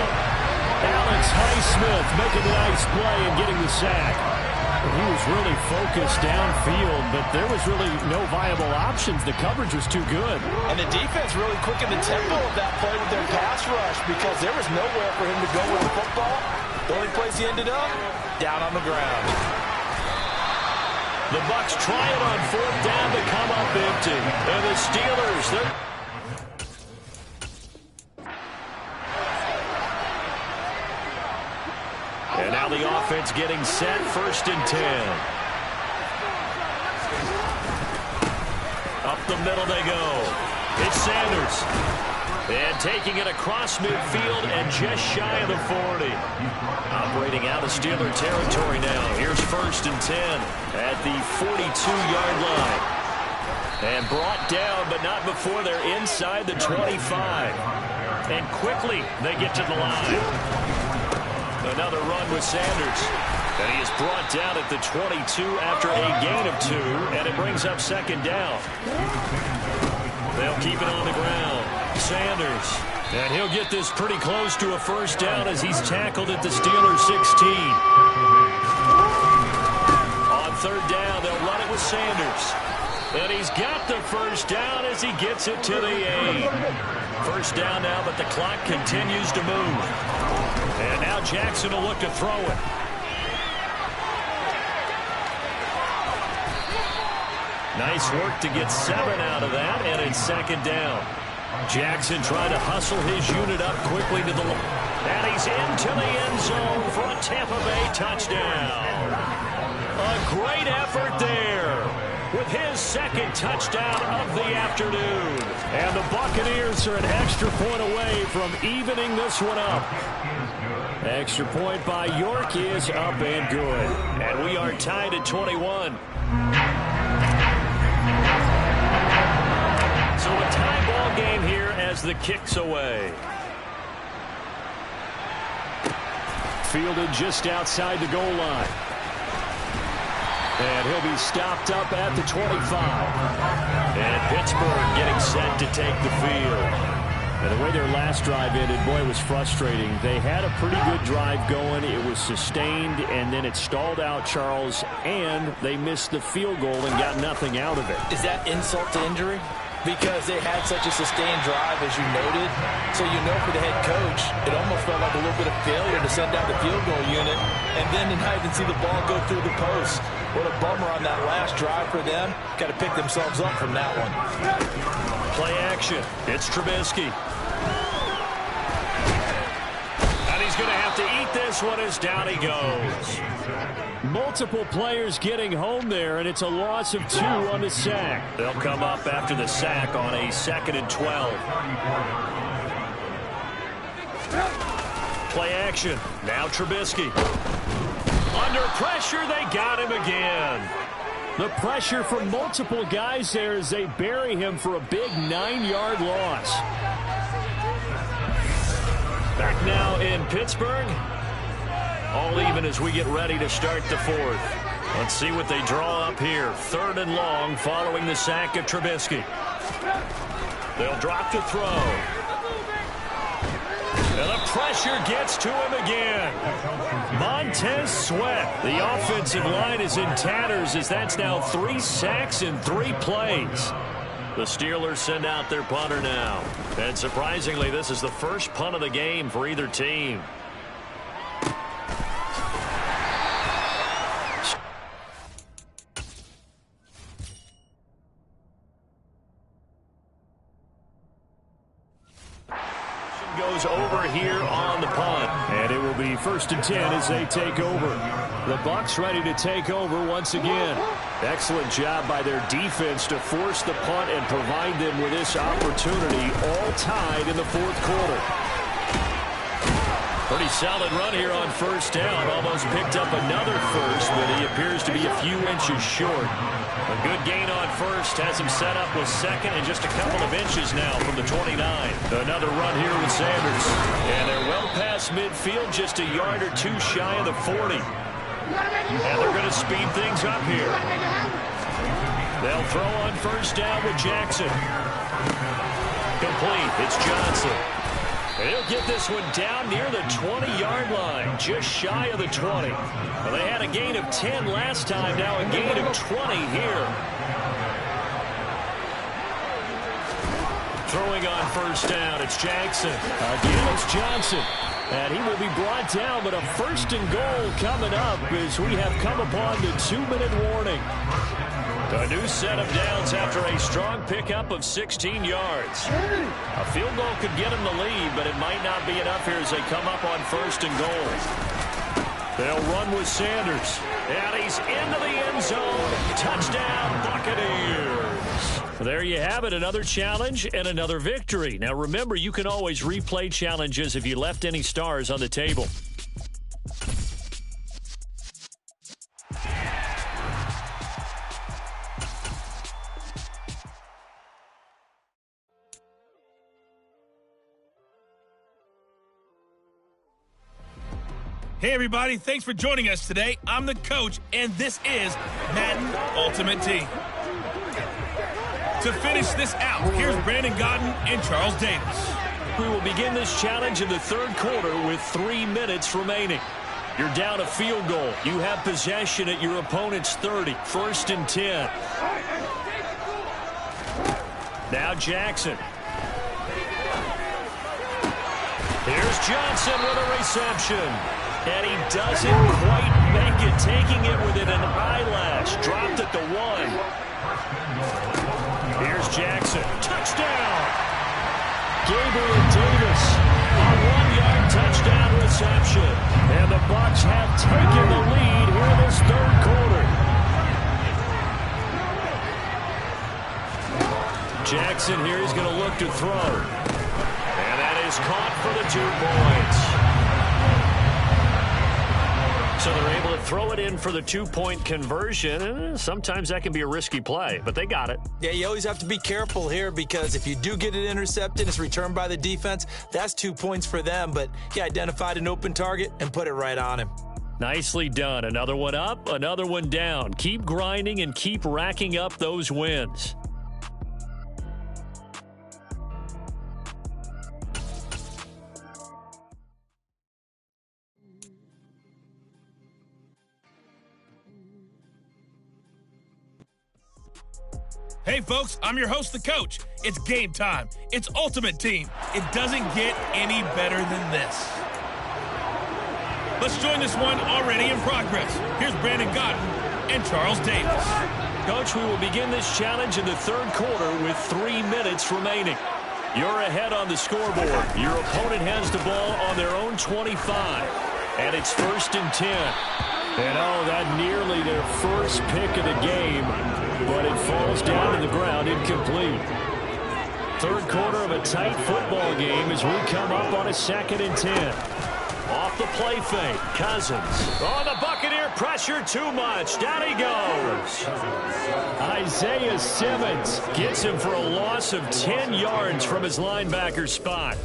Alex Highsmith making a nice play and getting the sack. He was really focused downfield, but there was really no viable options. The coverage was too good. And the defense really quickened the tempo of that play with their pass rush because there was nowhere for him to go with the football. The only place he ended up, down on the ground. The Bucs try it on 4th down to come up big safety. And the Steelers, they're... And now the offense getting set, 1st and 10. Up the middle they go. It's Sanders. And taking it across midfield and just shy of the 40. Operating out of Steeler territory now. Here's 1st and 10 at the 42-yard line. And brought down, but not before they're inside the 25. And quickly they get to the line. Another run with Sanders. And he is brought down at the 22 after a gain of 2, and it brings up 2nd down. They'll keep it on the ground. Sanders. And he'll get this pretty close to a 1st down as he's tackled at the Steelers 16. On 3rd down, they'll run it with Sanders. And he's got the 1st down as he gets it to the 8. 1st down now, but the clock continues to move. And now Jackson will look to throw it. Nice work to get 7 out of that, and it's 2nd down. Jackson trying to hustle his unit up quickly to the line. And he's into the end zone for a Tampa Bay touchdown. A great effort there with his 2nd touchdown of the afternoon. And the Buccaneers are an extra point away from evening this one up. Extra point by York is up and good. And we are tied at 21. So a tie ball game here as the kick's away. Fielded just outside the goal line. And he'll be stopped up at the 25. And Pittsburgh getting set to take the field. And the way their last drive ended, boy, it was frustrating. They had a pretty good drive going. It was sustained, and then it stalled out, Charles, and they missed the field goal and got nothing out of it. Is that insult to injury? Because they had such a sustained drive, as you noted. So you know for the head coach, it almost felt like a little bit of failure to send out the field goal unit, and then to not even see the ball go through the post. What a bummer on that last drive for them. Got to pick themselves up from that one. Play action. It's Trubisky. And he's going to have to eat this one as down he goes. Multiple players getting home there, and it's a loss of 2 on the sack. They'll come up after the sack on a 2nd and 12. Play action. Now Trubisky. Under pressure, they got him again. The pressure from multiple guys there as they bury him for a big 9-yard loss. Back now in Pittsburgh. All even as we get ready to start the 4th. Let's see what they draw up here. 3rd and long following the sack of Trubisky. They'll drop to throw. And the pressure gets to him again. Montez Sweat. The offensive line is in tatters as that's now 3 sacks in 3 plays. The Steelers send out their punter now. And surprisingly, this is the first punt of the game for either team. Goes over here on the punt. And it will be 1st and 10 as they take over. The Bucs ready to take over once again. Excellent job by their defense to force the punt and provide them with this opportunity, all tied in the 4th quarter. Pretty solid run here on 1st down. Almost picked up another first, but he appears to be a few inches short. A good gain on 1st has him set up with 2nd and just a couple of inches now from the 29. Another run here with Sanders. And they're well past midfield, just a yard or 2 shy of the 40. And they're going to speed things up here. They'll throw on 1st down with Jackson. Complete. It's Johnson. And he'll get this one down near the 20-yard line, just shy of the 20. Well, they had a gain of 10 last time, now a gain of 20 here. Throwing on 1st down, it's Jackson. Again, it's Johnson. And he will be brought down, but a 1st and goal coming up as we have come upon the 2-minute warning. A new set of downs after a strong pickup of 16 yards. A field goal could get them the lead, but it might not be enough here as they come up on 1st and goal. They'll run with Sanders. And he's into the end zone. Touchdown, Buccaneers. There you have it, another challenge and another victory. Now remember, you can always replay challenges if you left any stars on the table. Hey everybody, thanks for joining us today. I'm the coach, and this is Madden Ultimate Team. To finish this out, here's Brandon Godden and Charles Davis. We will begin this challenge in the 3rd quarter with 3 minutes remaining. You're down a field goal. You have possession at your opponent's 30, 1st and 10. Now Jackson. Here's Johnson with a reception. And he doesn't quite make it, taking it within an eyelash. Dropped at the 1. Here's Jackson. Touchdown! Gabriel Davis, a 1-yard touchdown reception. And the Bucs have taken the lead here in this 3rd quarter. Jackson here is going to look to throw. And that is caught for the 2 points. So they're able to throw it in for the 2-point conversion. Sometimes that can be a risky play, but they got it. Yeah, you always have to be careful here because if you do get it intercepted, it's returned by the defense. That's 2 points for them, but he identified an open target and put it right on him. Nicely done. Another one up, another one down. Keep grinding and keep racking up those wins. Hey folks, I'm your host, the coach. It's game time. It's Ultimate Team. It doesn't get any better than this. Let's join this one already in progress. Here's Brandon Godden and Charles Davis. Coach, we will begin this challenge in the 3rd quarter with 3 minutes remaining. You're ahead on the scoreboard. Your opponent has the ball on their own 25. And it's 1st and 10. And oh, that nearly their first pick of the game, but it falls down to the ground incomplete. 3rd quarter of a tight football game as we come up on a 2nd and 10. Off the play fake, Cousins. Oh, the Buccaneer pressure too much. Down he goes. Isaiah Simmons gets him for a loss of 10 yards from his linebacker spot.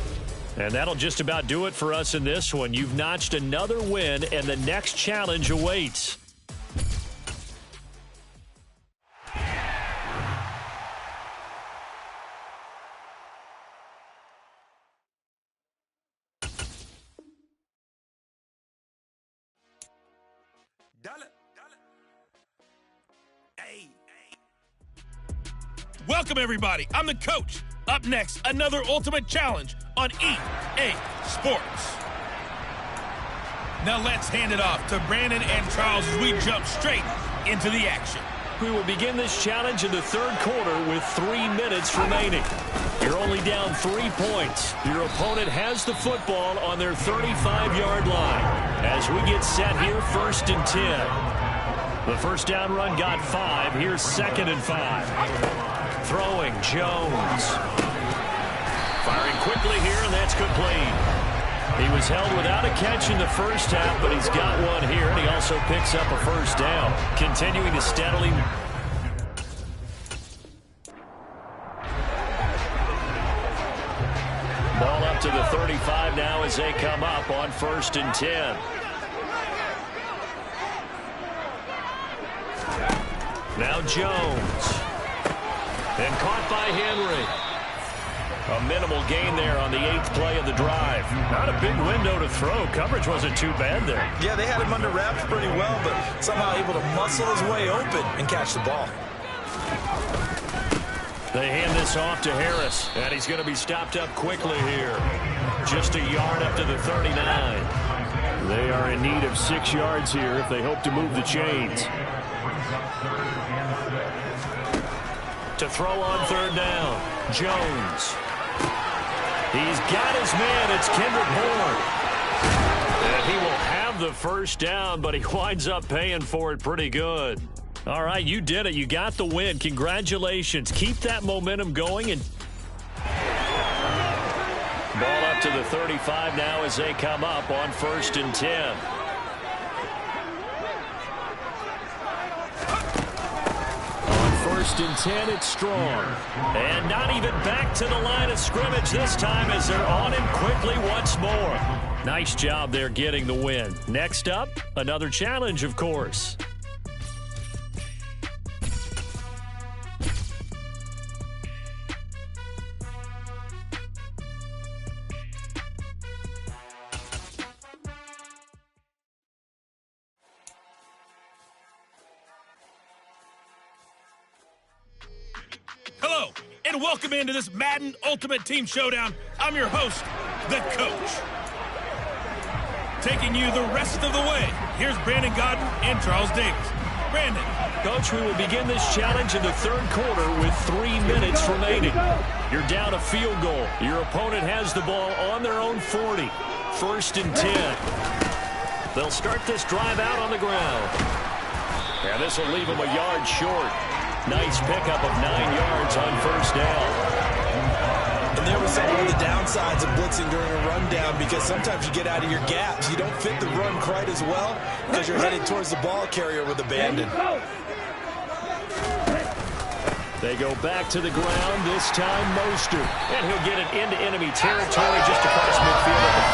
And that'll just about do it for us in this one. You've notched another win, and the next challenge awaits. Welcome, everybody. I'm the coach. Up next, another Ultimate Challenge on EA Sports. Now let's hand it off to Brandon and Charles as we jump straight into the action. We will begin this challenge in the 3rd quarter with 3 minutes remaining. You're only down 3 points. Your opponent has the football on their 35-yard line. As we get set here, 1st and 10. The first down run got 5. Here's 2nd and 5. Throwing, Jones. Firing quickly here, and that's complete. He was held without a catch in the first half, but he's got one here, and he also picks up a first down. Continuing to steadily... Ball up to the 35 now as they come up on 1st and 10. Now Jones. And caught by Henry. A minimal gain there on the 8th play of the drive. Not a big window to throw. Coverage wasn't too bad there. Yeah, they had him under wraps pretty well, but somehow able to muscle his way open and catch the ball. They hand this off to Harris, and he's going to be stopped up quickly here. Just a yard up to the 39. They are in need of 6 yards here if they hope to move the chains. To throw on third down, Jones. He's got his man. It's Kendrick Bourne. And he will have the first down, but he winds up paying for it pretty good. All right, you did it. You got the win. Congratulations. Keep that momentum going. And ball up to the 35 now as they come up on 1st and 10. On 1st and 10, it's Strong. And not even back to the line of scrimmage this time as they're on him quickly once more. Nice job there getting the win. Next up, another challenge, of course. Hello, and welcome into this Madden Ultimate Team Showdown. I'm your host, the Coach. Taking you the rest of the way, here's Brandon Godden and Charles Davis. Brandon. Coach, we will begin this challenge in the 3rd quarter with 3 minutes remaining. You're down a field goal. Your opponent has the ball on their own 40. 1st and 10. They'll start this drive out on the ground. And this will leave them a yard short. Nice pickup of 9 yards on 1st down. And there was some of the downsides of blitzing during a rundown because sometimes you get out of your gaps. You don't fit the run quite as well because you're headed towards the ball carrier with abandon. They go back to the ground, this time Mostert. And he'll get it into enemy territory just across midfield at the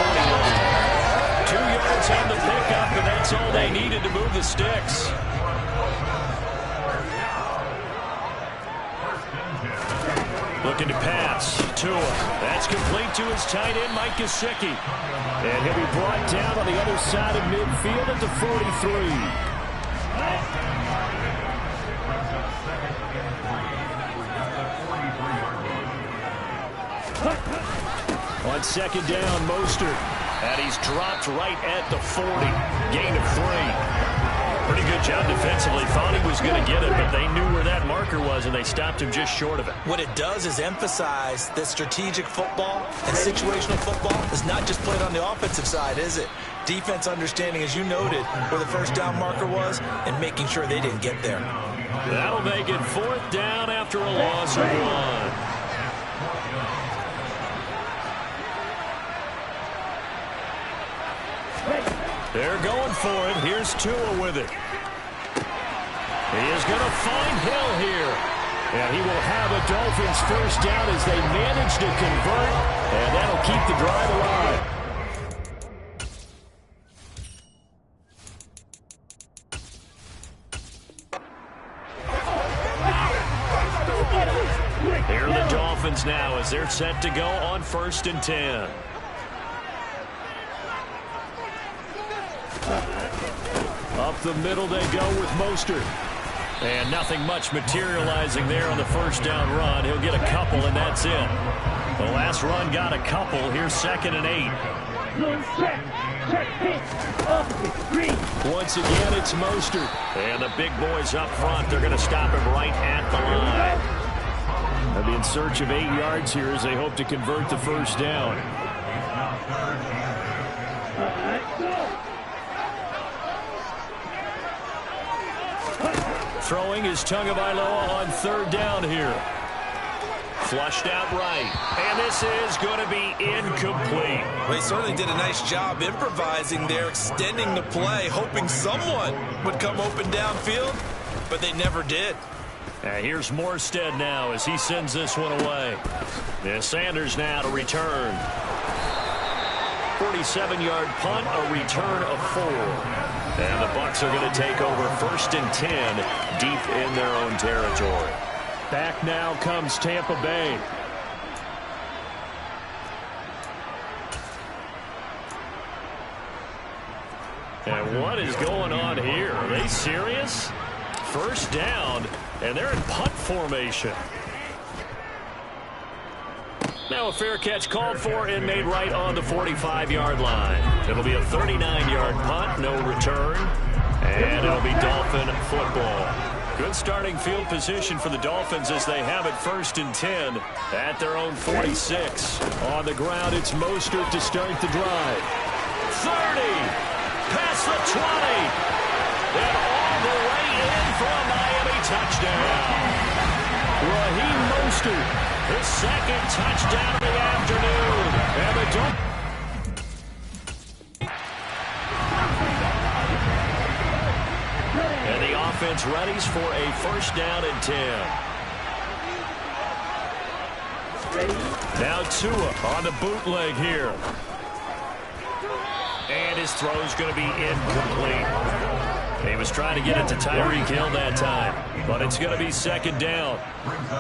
49. 2 yards on the pickup, and that's all they needed to move the sticks. Looking to pass. Tua. That's complete to his tight end, Mike Gesicki. And he'll be brought down on the other side of midfield at the 43. On 2nd down, Mostert. And he's dropped right at the 40. Gain of 3. Pretty good job defensively. Thought he was going to get it, but they knew where that marker was, and they stopped him just short of it. What it does is emphasize that strategic football and situational football is not just played on the offensive side, is it? Defense understanding, as you noted, where the 1st down marker was and making sure they didn't get there. That'll make it 4th down after a loss of 1. They're going for it. Here's Tua with it. He is going to find Hill here. And he will have a Dolphins 1st down as they manage to convert. And that'll keep the drive alive. Here are the Dolphins now as they're set to go on 1st and 10. Up the middle they go with Mostert. And nothing much materializing there on the 1st down run. He'll get a couple, and that's it. The last run got a couple. Here's 2nd and 8. Once again, it's Mostert. And the big boys up front, they're going to stop him right at the line. They'll be in search of 8 yards here as they hope to convert the 1st down. Throwing is Tagovailoa on 3rd down here. Flushed out right. And this is going to be incomplete. Well, he certainly did a nice job improvising there, extending the play, hoping someone would come open downfield, but they never did. And here's Morstead now as he sends this one away. And Sanders now to return. 47-yard punt, a return of 4. And the Bucs are going to take over 1st and 10 deep in their own territory. Back now comes Tampa Bay. And what is going on here? Are they serious? 1st down, and they're in punt formation. Now a fair catch called for and made right on the 45-yard line. It'll be a 39-yard punt, no return, and it'll be Dolphin football. Good starting field position for the Dolphins as they have it 1st and 10 at their own 46. On the ground, it's Mostert to start the drive. 30, past the 20, and all the way in for a Miami touchdown. Raheem Mostert, his 2nd touchdown of the afternoon. And the Dolphins. And the offense readies for a 1st down and 10. Now Tua on the bootleg here. And his throw is going to be incomplete. He was trying to get it to Tyreek Hill that time, but it's going to be 2nd down.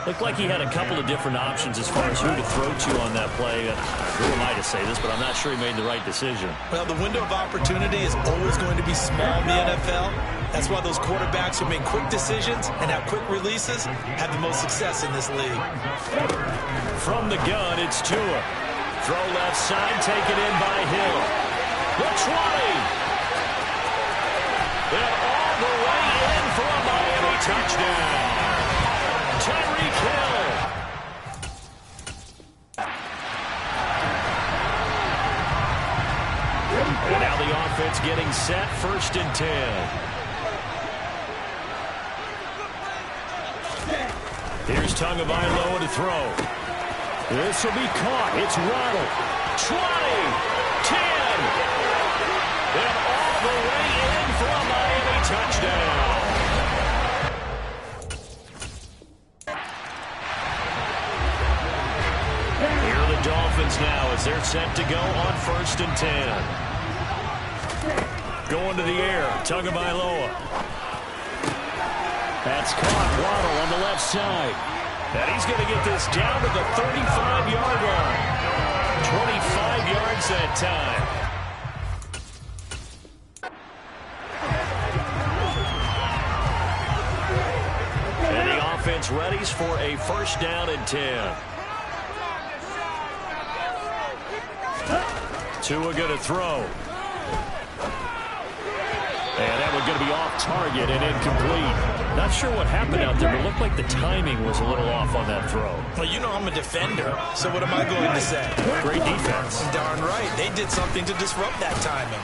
Looked like he had a couple of different options as far as who to throw to on that play. Who am I to say this, but I'm not sure he made the right decision. Well, the window of opportunity is always going to be small in the NFL. That's why those quarterbacks who make quick decisions and have quick releases have the most success in this league. From the gun, it's Tua. Throw left side, taken in by Hill. The 20. And all the way in for a Miami touchdown. Tyreek Hill. And now the offense getting set, 1st and 10. Here's Tagovailoa to throw. This will be caught. It's Waddle. 20, 10, and all the way in for a Miami touchdown. Here are the Dolphins now as they're set to go on 1st and 10. Going to the air, Tagovailoa. That's caught. Waddle on the left side. And he's going to get this down to the 35-yard line. 25 yards that time. And the offense readies for a 1st down and 10. Tua going to throw. And that one's going to be off target and incomplete. Not sure what happened out there, but it looked like the timing was a little off on that throw. Well, you know I'm a defender, so what am I going to say? Great defense. Darn right. They did something to disrupt that timing.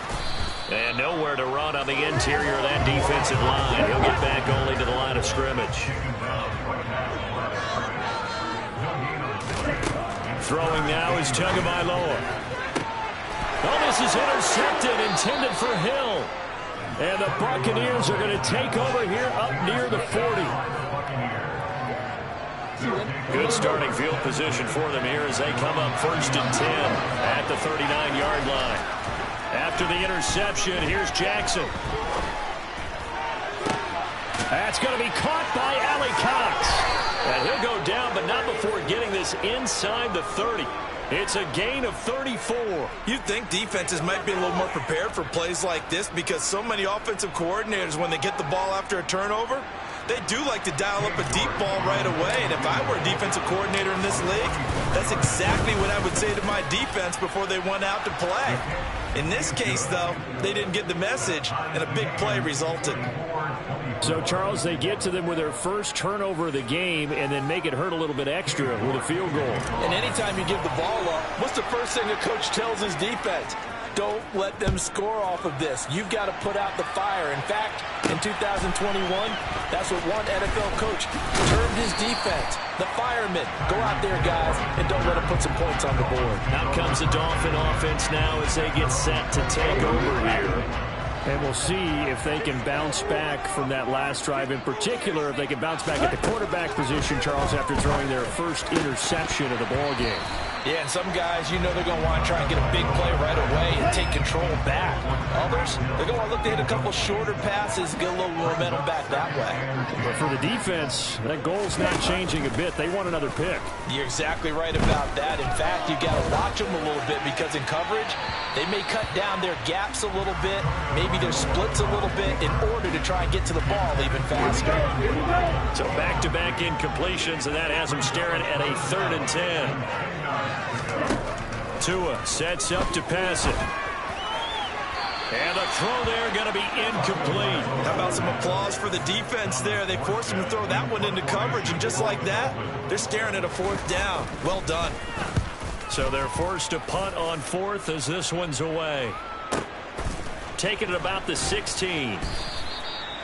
And nowhere to run on the interior of that defensive line. He'll get back only to the line of scrimmage. Throwing now is Tagovailoa. Oh, this is intercepted, intended for Hill. And the Buccaneers are going to take over here up near the 40. Good starting field position for them here as they come up 1st and 10 at the 39-yard line. After the interception, here's Jackson. That's going to be caught by Allie Cox. And he'll go down, but not before getting this inside the 30. It's a gain of 34. You'd think defenses might be a little more prepared for plays like this because so many offensive coordinators, when they get the ball after a turnover, they do like to dial up a deep ball right away. And if I were a defensive coordinator in this league, that's exactly what I would say to my defense before they went out to play. In this case, though, they didn't get the message, and a big play resulted. So, Charles, they get to them with their first turnover of the game and then make it hurt a little bit extra with a field goal. And anytime you give the ball up, what's the first thing a coach tells his defense? Don't let them score off of this. You've got to put out the fire. In fact, in 2021, that's what one NFL coach termed his defense. The firemen. Go out there, guys, and don't let them put some points on the board. Out comes the Dolphin offense now as they get set to take over here. And we'll see if they can bounce back from that last drive. In particular, if they can bounce back at the quarterback position, Charles, after throwing their first interception of the ball game. Yeah, and some guys, you know they're going to want to try and get a big play right away and take control back. Others, they're going to want to look to hit a couple shorter passes, get a little momentum back that way. But for the defense, that goal's not changing a bit. They want another pick. You're exactly right about that. In fact, you've got to watch them a little bit because in coverage, they may cut down their gaps a little bit, maybe their splits a little bit in order to try and get to the ball even faster. So back-to-back incompletions, and that has them staring at a 3rd and 10. Tua sets up to pass it. And the throw there going to be incomplete. How about some applause for the defense there? They forced him to throw that one into coverage, and just like that, they're staring at a 4th down. Well done. So they're forced to punt on 4th as this one's away. Taking it about the 16.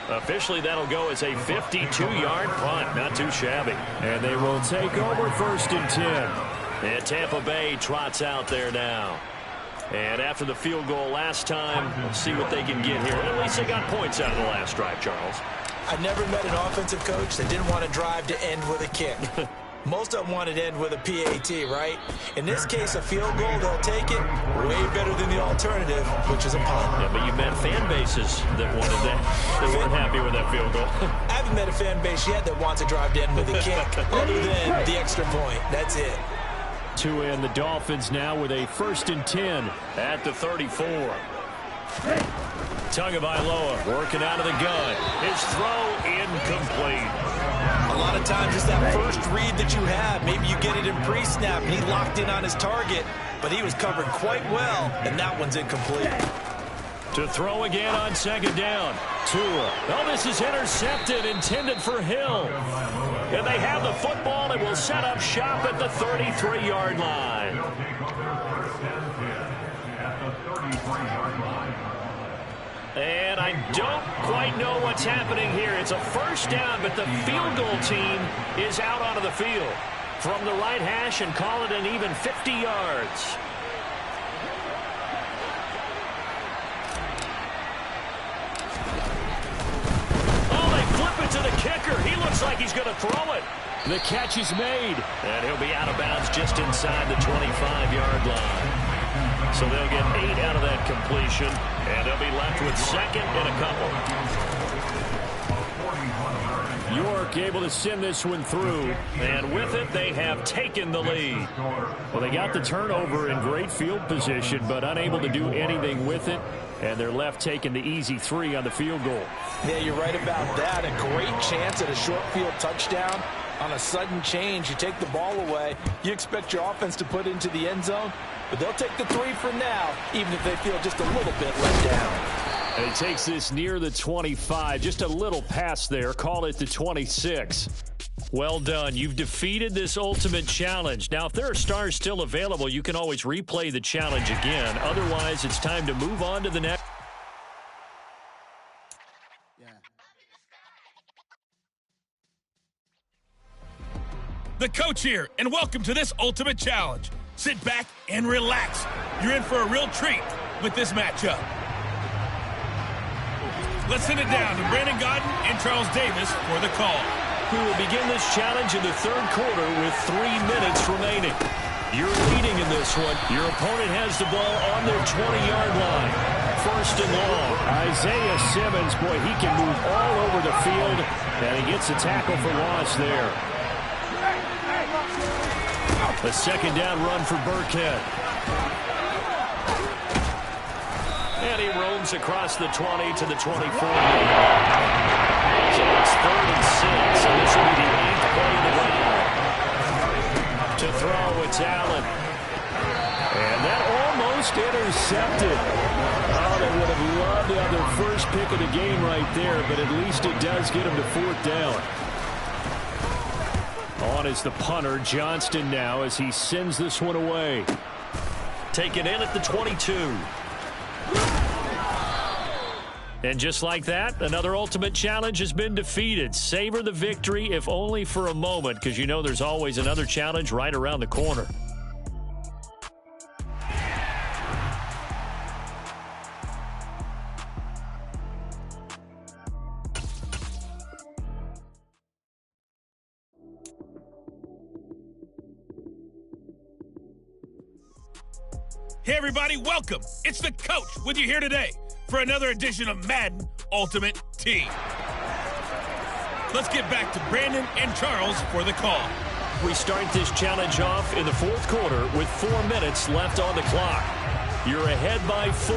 Officially, that'll go as a 52-yard punt. Not too shabby. And they will take over 1st and 10. And Tampa Bay trots out there now. And after the field goal last time, we'll see what they can get here. At least they got points out of the last drive, Charles. I never met an offensive coach that didn't want to drive to end with a kick. Most of them wanted to end with a PAT, right? In this case, a field goal, they'll take it way better than the alternative, which is a punt. Yeah, but you met fan bases that wanted that. They weren't happy with that field goal. I haven't met a fan base yet that wants to drive to end with a kick, other than the extra point. That's it. To end the Dolphins now with a 1st and 10 at the 34. Tagovailoa working out of the gun. His throw incomplete. A lot of times it's that first read that you have. Maybe you get it in pre-snap, and he locked in on his target, but he was covered quite well, and that one's incomplete. To throw again on 2nd down. Tua. Oh, this is intercepted, intended for Hill. And they have the football and will set up shop at the 33-yard line. And I don't quite know what's happening here. It's a 1st down, but the field goal team is out onto the field from the right hash and call it an even 50 yards. To the kicker. He looks like he's going to throw it. The catch is made. And he'll be out of bounds just inside the 25-yard line. So they'll get 8 out of that completion. And they'll be left with 2nd and a couple. York able to send this one through. And with it, they have taken the lead. Well, they got the turnover in great field position, but unable to do anything with it. And they're left taking the easy 3 on the field goal. Yeah, you're right about that. A great chance at a short field touchdown. On a sudden change, you take the ball away. You expect your offense to put it into the end zone, but they'll take the 3 for now, even if they feel just a little bit let down. And he takes this near the 25. Just a little pass there. Call it the 26. Well done. You've defeated this ultimate challenge. Now, if there are stars still available, you can always replay the challenge again. Otherwise, it's time to move on to the next. The coach here, and welcome to this ultimate challenge. Sit back and relax. You're in for a real treat with this matchup. Let's send it down to Brandon Godden and Charles Davis for the call. We will begin this challenge in the 3rd quarter with 3 minutes remaining. You're leading in this one. Your opponent has the ball on their 20-yard line. 1st and long. Isaiah Simmons, boy, he can move all over the field, and he gets a tackle for loss there. A 2nd down run for Burkhead. And he roams across the 20 to the 24. So it's 3rd and 6, and this will be the 8th play of the round. To throw, it's Allen. And that almost intercepted. Oh, they would have loved to have their first pick of the game right there, but at least it does get them to 4th down. On is the punter, Johnston now, as he sends this one away. Taken in at the 22. And just like that, another ultimate challenge has been defeated. Savor the victory, if only for a moment, because you know there's always another challenge right around the corner. Hey, everybody, welcome. It's the coach with you here today for another edition of Madden Ultimate Team. Let's get back to Brandon and Charles for the call. We start this challenge off in the 4th quarter with 4 minutes left on the clock. You're ahead by 4.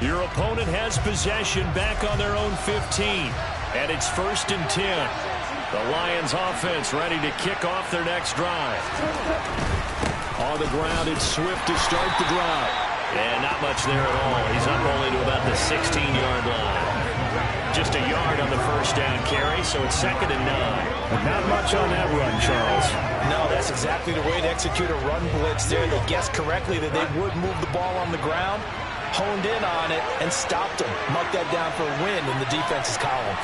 Your opponent has possession back on their own 15. And it's 1st and 10. The Lions offense ready to kick off their next drive. On the ground, it's Swift to start the drive. And not much there at all. He's up only to about the 16-yard line. Just a yard on the first down carry, so it's 2nd and 9. Not much on that run, Charles. No, that's exactly the way to execute a run blitz there. They guessed correctly that they would move the ball on the ground, honed in on it, and stopped him. Marked that down for a win in the defense's column.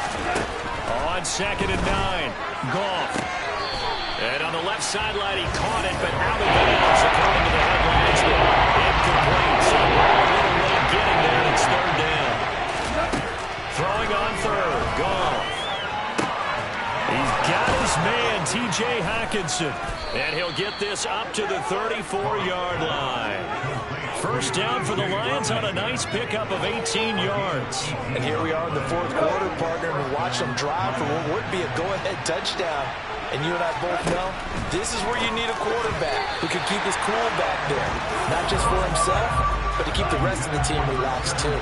On 2nd and 9, Goff. And on the left sideline, he caught it, but out of bounds, according to the headlines. Incomplete. So a little late getting there, and it's 3rd down. Throwing on 3rd, Goff. He's got his man, T.J. Hockenson. And he'll get this up to the 34-yard line. First down for the Lions on a nice pickup of 18 yards. And here we are in the 4th quarter, partner, and watch them drive for what would be a go-ahead touchdown. And you and I both know this is where you need a quarterback who can keep his cool back there. Not just for himself, but to keep the rest of the team relaxed, too.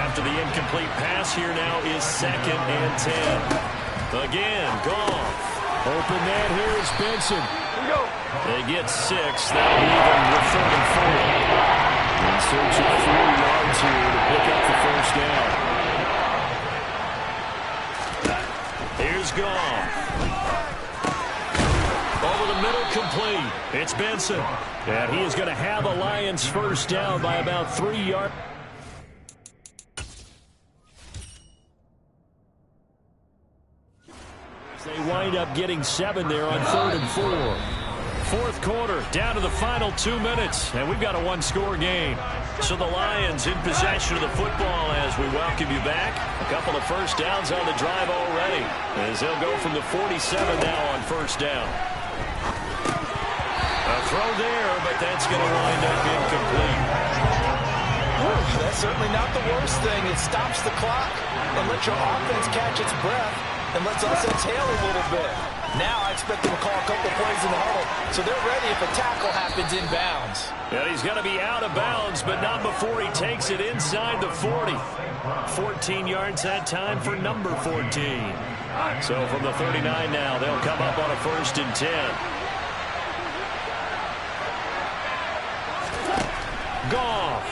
After the incomplete pass, here now is 2nd and 10. Again, Goff. Open man here is Benson. Here we go. They get 6. That'll leave them with 3rd and 4. In search of 4 yards here to pick up the first down. Here's Goff. Over the middle, complete. It's Benson. And he is going to have a Lions first down by about 3 yards. They wind up getting 7 there on 3rd and 4. 4th quarter, down to the final 2 minutes, and we've got a one-score game. So the Lions in possession of the football as we welcome you back. A couple of first downs on the drive already, as they'll go from the 47 now on first down. A throw there, but that's going to wind up incomplete. That's certainly not the worst thing. It stops the clock and lets your offense catch its breath and lets us exhale a little bit. Now I expect them to call a couple plays in the huddle, so they're ready if a tackle happens inbounds. And he's going to be out of bounds, but not before he takes it inside the 40. 14 yards that time for number 14. So from the 39 now, they'll come up on a 1st and 10. Goff.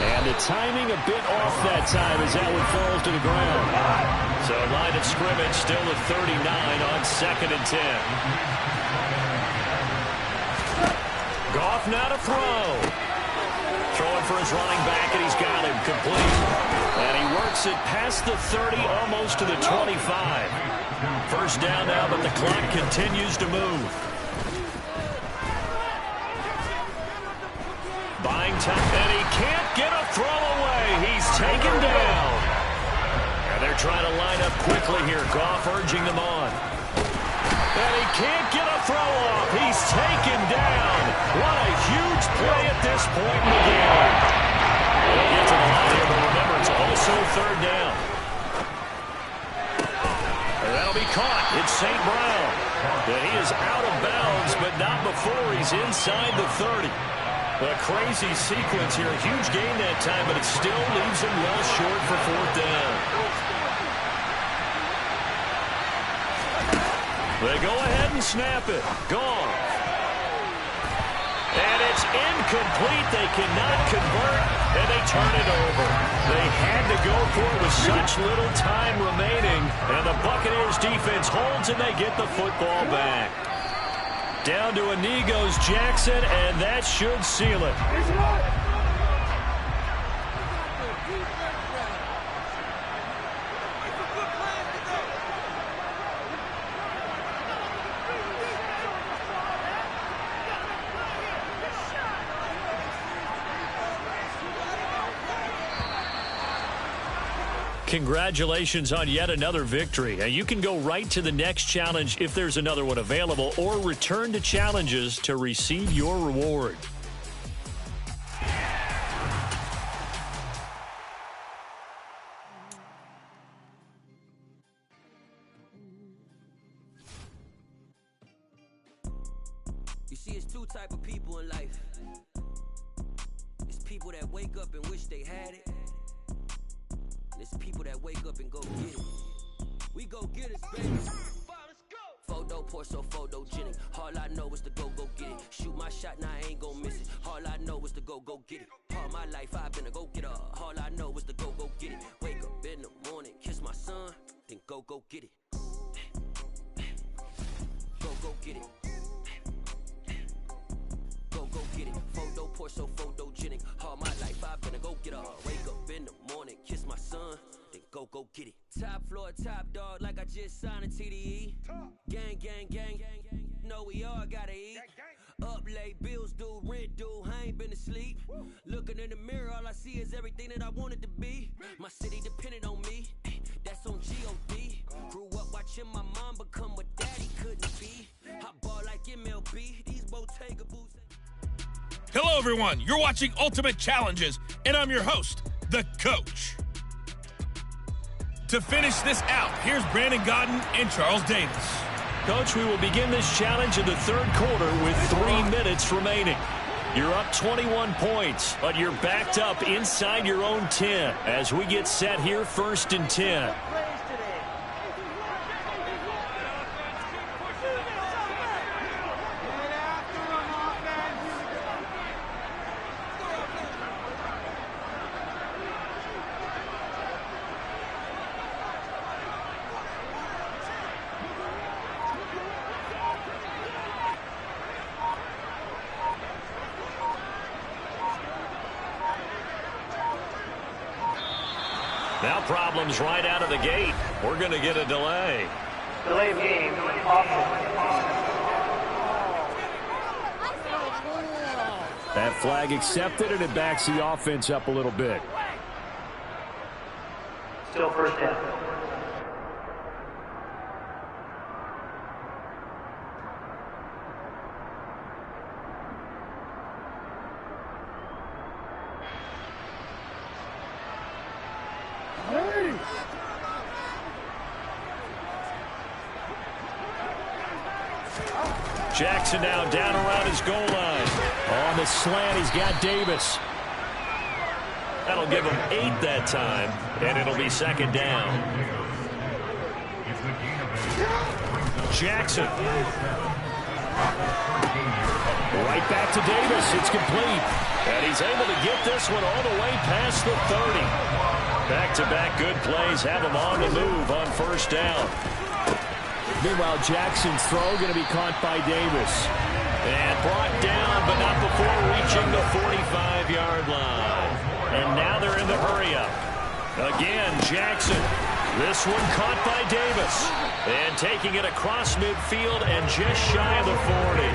And the timing a bit off that time as that one falls to the ground. So line of scrimmage still at 39 on 2nd and 10. Goff now to throw. Throwing for his running back, and he's got him complete. And he works it past the 30, almost to the 25. First down now, but the clock continues to move. Buying time, and he can't get a throw away. He's taken down. And they're trying to line up quickly here. Goff urging them on. And he can't get a throw off. He's taken down. What a huge play at this point in the game. They'll get to the line here, but remember, it's also 3rd down. And that'll be caught. It's St. Brown. And he is out of bounds, but not before he's inside the 30. A crazy sequence here. A huge gain that time, but it still leaves him well short for 4th down. They go ahead and snap it. Gone. And it's incomplete. They cannot convert, and they turn it over. They had to go for it with such little time remaining, and the Buccaneers defense holds, and they get the football back. Down to a knee goes Jackson, and that should seal it. Congratulations on yet another victory. Now you can go right to the next challenge if there's another one available, or return to challenges to receive your reward. You see, it's two type of people in life. It's people that wake up and wish they had it. There's people that wake up and go get it. We go get it, baby. Let's go. Photo pour so photogenic. All I know is to go get it. Shoot my shot, now I ain't gon' miss it. All I know is to go get it. All my life I've been a go-getter. All I know is to go get it. Wake up in the morning, kiss my son, then go get it. Go get it. Go get it. Photo pour so photogenic. All my life I've been a go-getter. Wake up in the morning, kiss my son, then go get it. Top floor, top dog, like I just signed a TDE. Gang, gang, gang. Know we all gotta eat. Up late, bills due, rent due, I ain't been asleep. Looking in the mirror, all I see is everything that I wanted to be. My city depended on me, that's on G.O.D. Grew up watching my mom become what daddy couldn't be. I ball like MLB, these Bottega boots. Hello, everyone. You're watching Ultimate Challenges, and I'm your host, The Coach. To finish this out, here's Brandon Gaudin and Charles Davis. Coach, we will begin this challenge in the third quarter with 3 minutes remaining. You're up 21 points, but you're backed up inside your own 10 as we get set here, 1st and 10. Now problems right out of the gate. We're going to get a delay. Delay of game. That flag accepted, and it backs the offense up a little bit. Still first down. Jackson now down around his goal line. On the slant, he's got Davis. That'll give him 8 that time, and it'll be 2nd down. Jackson. Right back to Davis. It's complete. And he's able to get this one all the way past the 30. Back-to-back good plays have him on the move on 1st down. Meanwhile, Jackson's throw going to be caught by Davis. And brought down, but not before reaching the 45-yard line. And now they're in the hurry-up. Again, Jackson. This one caught by Davis. And taking it across midfield and just shy of the 40.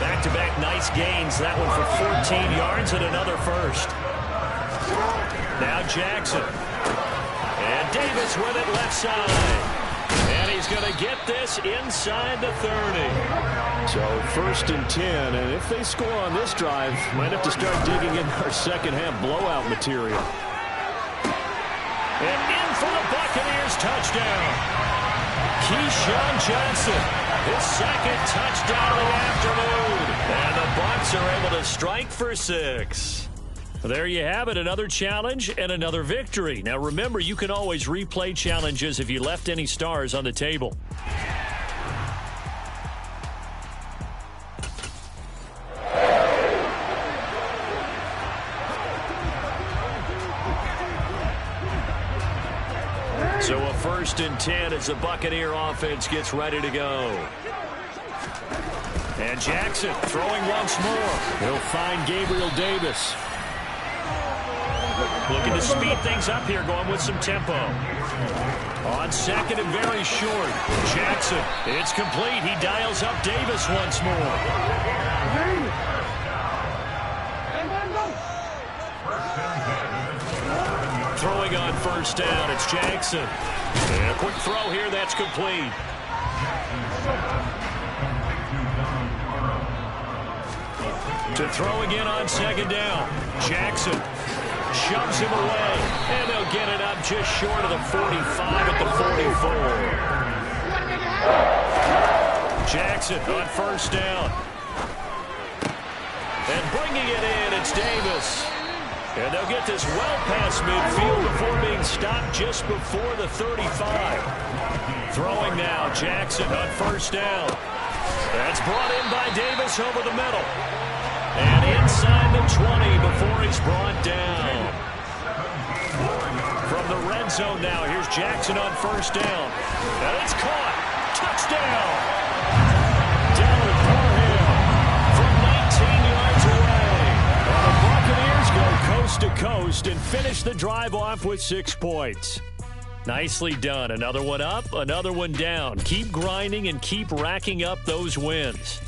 Back-to-back nice gains. That one for 14 yards and another first. Now Jackson. And Davis with it left side. And he's going to get this inside the 30. So 1st and 10, and if they score on this drive, might have to start digging in our second-half blowout material. And in for the Buccaneers touchdown. Keyshawn Johnson, his 2nd touchdown of the afternoon. And the Bucs are able to strike for 6. There you have it, another challenge and another victory. Now remember, you can always replay challenges if you left any stars on the table. So a 1st and 10 as the Buccaneer offense gets ready to go. And Jackson throwing once more. He'll find Gabriel Davis. Looking to speed things up here, going with some tempo. On 2nd and very short. Jackson, it's complete. He dials up Davis once more. Throwing on 1st down, it's Jackson. And a quick throw here, that's complete. To throw again on 2nd down. Jackson shoves him away, and they'll get it up just short of the 45 at the 44. Jackson on 1st down. And bringing it in, it's Davis. And they'll get this well past midfield before being stopped just before the 35. Throwing now, Jackson on first down. That's brought in by Davis over the middle. And inside the 20 before he's brought down. From the red zone now, here's Jackson on first down. And it's caught. Touchdown. Dalvin Parham from 19 yards away. And the Buccaneers go coast to coast and finish the drive off with 6 points. Nicely done. Another one up, another one down. Keep grinding and keep racking up those wins.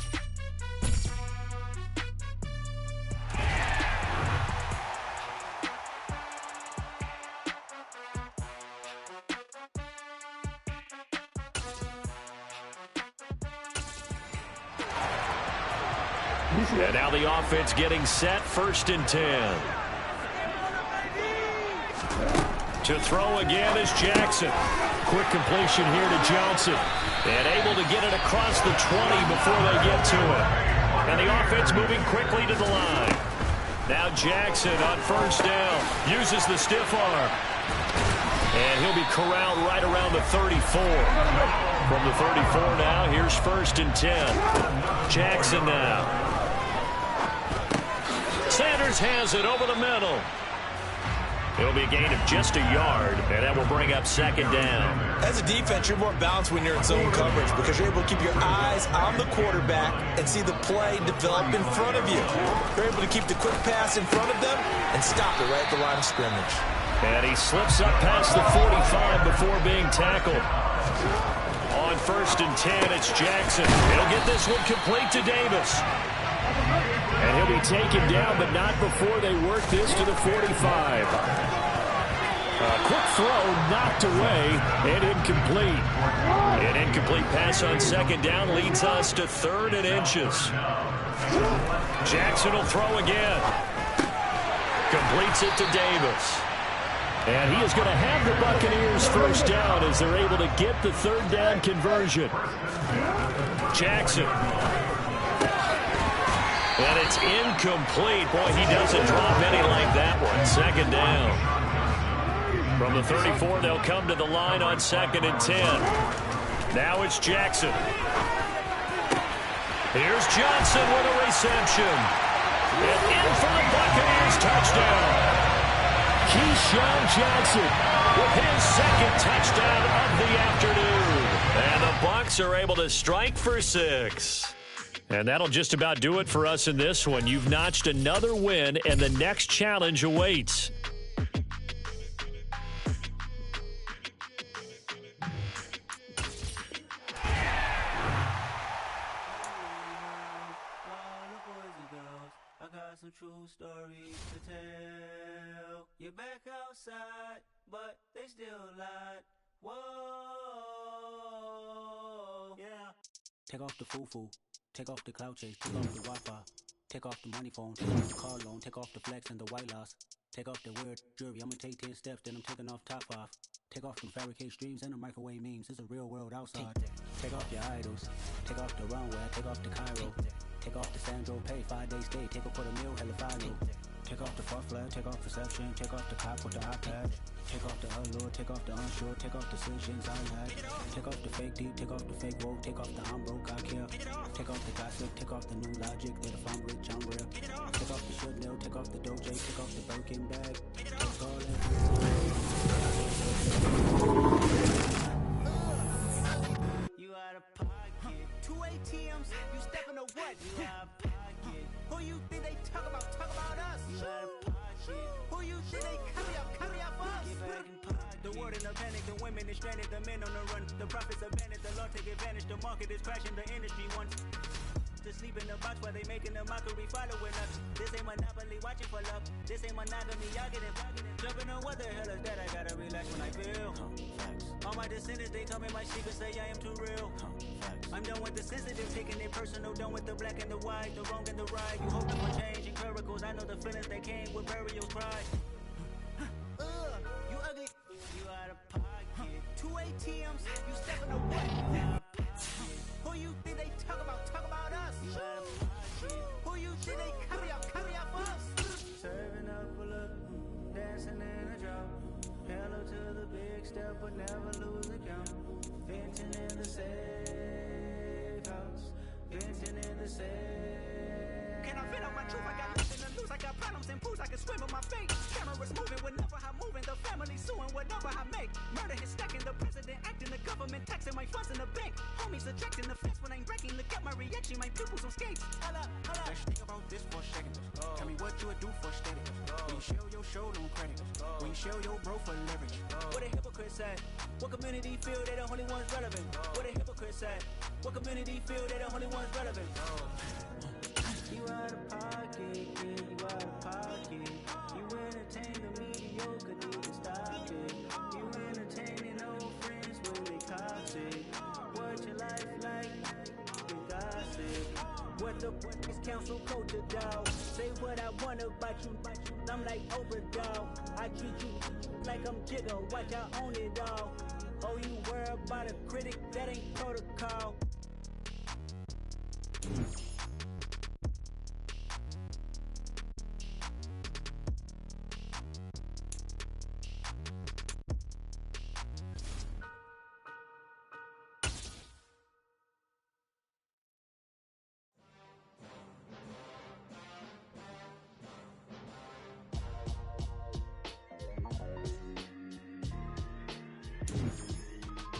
And now the offense getting set, 1st and 10. To throw again is Jackson. Quick completion here to Johnson. And able to get it across the 20 before they get to it. And the offense moving quickly to the line. Now Jackson on first down. Uses the stiff arm. And he'll be corralled right around the 34. From the 34 now, here's 1st and 10. Jackson now. Sanders has it over the middle. It'll be a gain of just a yard, and that will bring up 2nd down. As a defense, you're more balanced when you're in zone coverage because you're able to keep your eyes on the quarterback and see the play develop in front of you. You're able to keep the quick pass in front of them and stop it right at the line of scrimmage. And he slips up past the 45 before being tackled. On 1st and 10, it's Jackson. He'll get this one complete to Davis. And he'll be taken down, but not before they work this to the 45. A quick throw knocked away and incomplete. An incomplete pass on 2nd down leads us to 3rd and inches. Jackson will throw again. Completes it to Davis. And he is going to have the Buccaneers 1st down as they're able to get the 3rd down conversion. Jackson. And it's incomplete. Boy, he doesn't drop any like that one. 2nd down. From the 34, they'll come to the line on 2nd and 10. Now it's Jackson. Here's Johnson with a reception. And in for the Buccaneers touchdown. Keyshawn Johnson with his 2nd touchdown of the afternoon. And the Bucs are able to strike for 6. And that'll just about do it for us in this one. You've notched another win, and the next challenge awaits. I got some true stories to tell. You're back outside, but they still lied. Whoa, yeah. Take off the foo-foo. Take off the cloud chase, take off the Wi-Fi. Take off the money phone, take off the car loan. Take off the flex and the white loss. Take off the weird jewelry, I'ma take 10 steps, then I'm taking off top 5. Take off them fabricated streams and the microwave memes. It's a real world outside. Take off your idols, take off the runway, take off the Cairo. Take off the Sandro pay, 5-day stay, take a $250,000, hella final. Take off the far flag, take off perception, take off the cop with the iPad. Take off the allure, take off the unsure, take off decisions I had. Take off the fake deep, take off the fake woke, take off the I'm broke, I care. Take off the gossip, take off the new logic, that if I'm rich, I'm real. Take off the should know, take off the Doja, take off the Birkin bag. Take all that. You out of pocket. 2 ATMs, you stepping to what? You out of pocket. Who you think they talk about us? You out of pocket. Who you think they carry up us? Get back in pocket. The world in a panic, the women is stranded, the men on the run. The profits abandoned, the law take advantage. The market is crashing, the industry wants to sleep in the box while they making a mockery following us. This ain't monopoly, watching for love. This ain't monogamy, y'all getting jumping on what the hell is that? I gotta relax when I feel. All my descendants, they come in my secret, say I am too real. I'm done with the sensitive, taking it personal, done with the black and the white, the wrong and the right. You hoping for change and miracles, I know the feelings that came with burial cry. You ugly, you out of pocket. 2 ATMs, you stepping away. Who you think they talk about us? Who you think they carry up us? Serving up full of up but never lose account. Venting in the safe house. Venting in the safe. Can I vent out my truth? I got nothing to lose. I got problems and booze. I can swim with my fate. Cameras moving whenever I'm moving. The family suing whatever I make. Murder is stacking. The president acting. The government taxing my funds in the bank. Homies attracting the fence when I'm breaking. Look at my reaction. My pupils on skates. Holla, holla. Let's think about this for a second. Tell me what you would do for steady. When you show your show, no credit. When you show your bro for leverage. What a hypocrite said. What community feel they the only ones relevant? What a hypocrite said. What community feel they the only ones relevant? You out of pocket, yeah, you out of pocket. You entertain the mediocre, need to stop it. You entertaining old friends when they toxic. What your life like? You gossip. What the is council culture, dog? Say what I want about you. I'm like Oprah, dog. I treat you like I'm Jigga. Watch I own it, dog. Oh, you worry about a critic? That ain't protocol.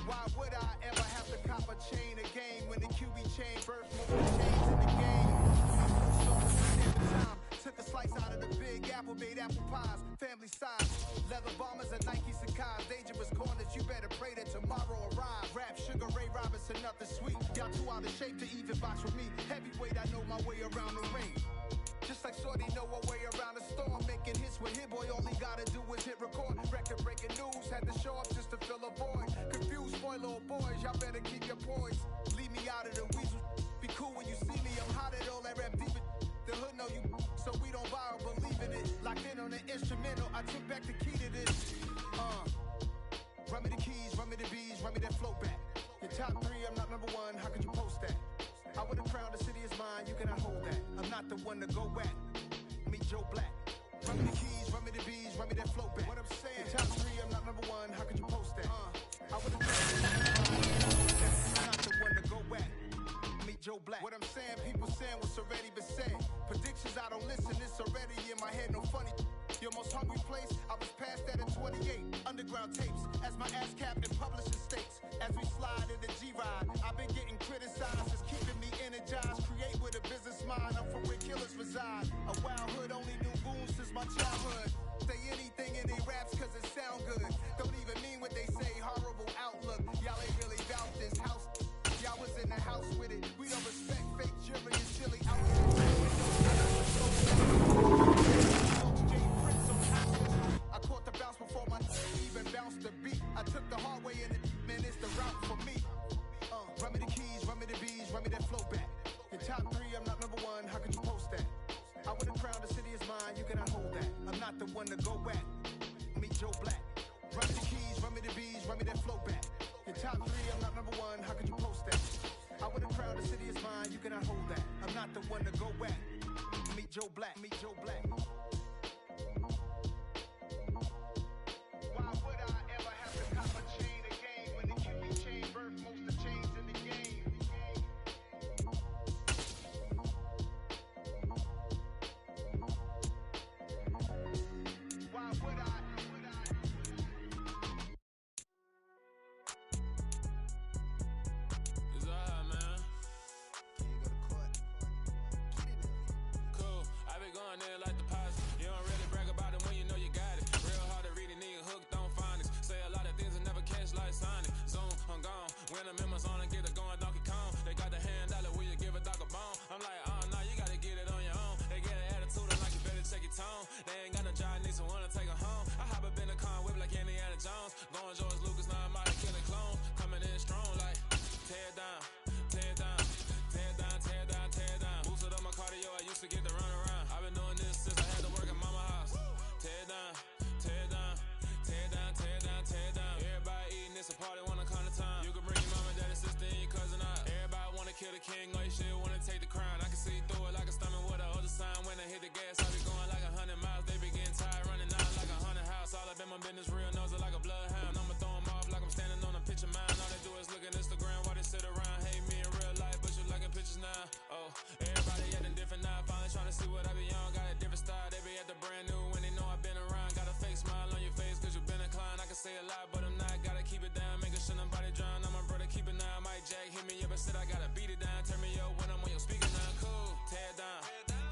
Why would I ever have to cop a chain a game when the QB chain birth most of the chains in the game? Took a slice out of the big apple, made apple pies, family size. Leather bombers and Nike Sacai's, dangerous corners, you better pray that tomorrow arrives. Rap Sugar Ray Robinson, nothing sweet. Y'all too out of shape to even box with me. Heavyweight, I know my way around the ring. Just like Shorty know her way around the storm. Making hits with Hit Boy, all he gotta do is hit record. Record breaking news, had to show up just to fill a void. Confused boy, little boys, y'all better keep your poise. Leave me out of the weasel. Be cool when you see me, I'm hot at all that rap deep. The hood know you, so we don't borrow, believe in it. Locked in on the instrumental, I took back the key to this. Run me the keys, run me the bees, run me that flow back. Your top three, I'm not number one, how could you post that? I would've crowned the city is mine, you cannot hold that. I'm not the one to go back. Meet Joe Black. Run me the keys, run me the bees, run me that flow back. What I'm saying, your top three, I'm not number one, how could you post that? I would've crowned the city is mine, I'm not the one to go back. Meet Joe Black. What I'm saying, people saying what's already been said. Predictions, I don't listen, it's already in my head, no funny. Your most hungry place, I was past that in 28. Underground tapes, as my ass capped in publishing states. As we slide in the G-Ride, I've been getting criticized, it's keeping me energized. Create with a business mind, I'm from where killers reside. A wild hood, only knew goons since my childhood. Say anything in they raps cause it sound good. Don't even mean what they say, horrible outlook. Y'all ain't really about this house. Y'all was in the house with it. We don't respect fake jury and silly I caught the bounce before my even bounced the beat. I took the hard way in it, man, it's the route for me. Run me the keys, run me the bees, run me that flow back. Your top three, I'm not number one, how could you post that? I would've crowned the city is mine, you cannot hold that. I'm not the one to go back. Meet Joe Black. Run me the keys, run me the bees, run me that flow back. Your top three, I'm not number one, how could you post that? I would've crowned the city is mine, you cannot hold that. I'm not the one to go back. Meet Joe Black, meet Joe Black. Why would I ever have to cop a chain a game when the QB chain birth most of the chains in the game? Why would I? It's alright, man. Cool. I been going there like the positive. You don't really brag about it when you know you got it. Real hard to read a nigga hooked on phonics. Say a lot of things and never catch like Sonic. Zoom, I'm gone. When I'm in my zone and get it going Donkey Kong. They got the hand dollar, will you give a dog a bone? I'm like, nah, you gotta get it on your own. They get an attitude and like you better check your tone. They ain't got no job, need someone to take her home. I hop up in the car, whip like Indiana Jones. Going George Lucas, now I'm out here killing clones. Coming in strong like, tear down, tear down, tear down, tear down, tear down. Boosted up my cardio, I used to get to run around. I've been doing this since I had to work at mama house. Tear down, tear down, tear down, tear down, tear down. Everybody eating, it's a party, wanna come to time. You can bring your mama, daddy, sister, and your cousin out. But said I gotta beat it down. Turn me up when I'm on your speaker now. Cool. Tear down.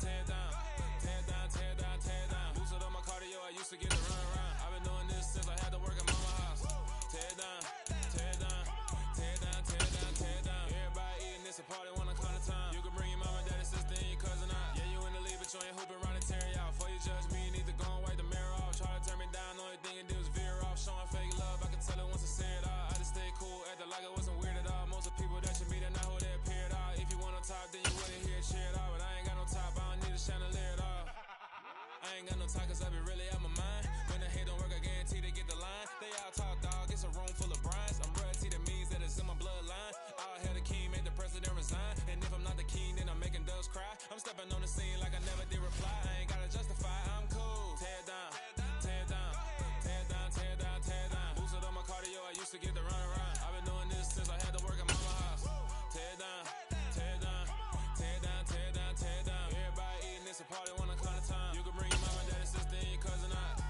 Tear down. Tear down. Tear down. Tear down. Lose it on my cardio. I used to get to run around. I've been doing this since I had to work at mama house. Tear down. Tear down. Tear down. Tear down. Tear down. Everybody eating this a party one o'clock of time. You can bring your mama, daddy, sister, and your cousin out. Yeah, you in the lead, but you ain't hooping around and tearing out. Before you judge me, you need to go and wipe the mirror off. Try to turn me down, only thing it did was veer off. Showing fake love, I can tell it once I say it all. I just stay cool, acting like it wasn't weird at all. Most of the people that you meet are not who they appear at all. If you want on top, then you wouldn't hear it cheer at all. But I ain't got no top, I don't need a chandelier at all. I ain't got no time, cause I be really out my mind. When the head don't work, I guarantee they get the line. They all talk, dog, it's a room full of brinds. I'm royalty, that means that it's in my bloodline. All hail the king, make the president resign. And if I'm not the king, then I'm making doves cry. I'm stepping on the scene like I never did reply. I ain't gotta justify, I'm cool. Tear down, tear down, tear down, tear down, tear down. Boost it on my cardio, I used to get to run around. I've been doing this since I had to work at mama house. Tear down, tear down, tear down, tear down, tear down. Everybody eating this a party one o'clock of time. You can bring your mama, daddy, sister, and your cousin out.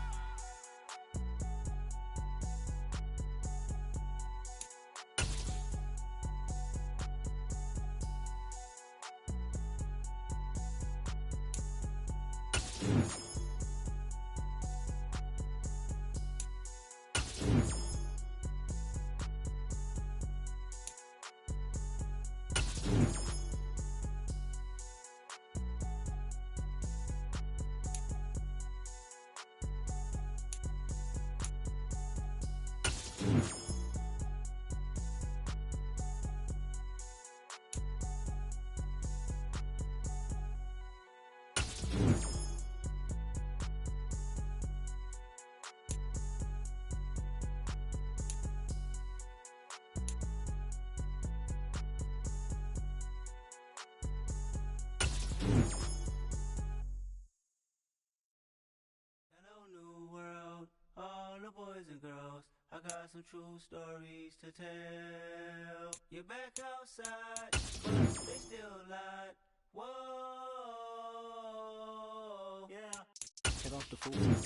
Hello, new world, all the boys and girls. I got some true stories to tell. You're back outside, but they still lied. Whoa, yeah. Take off the food,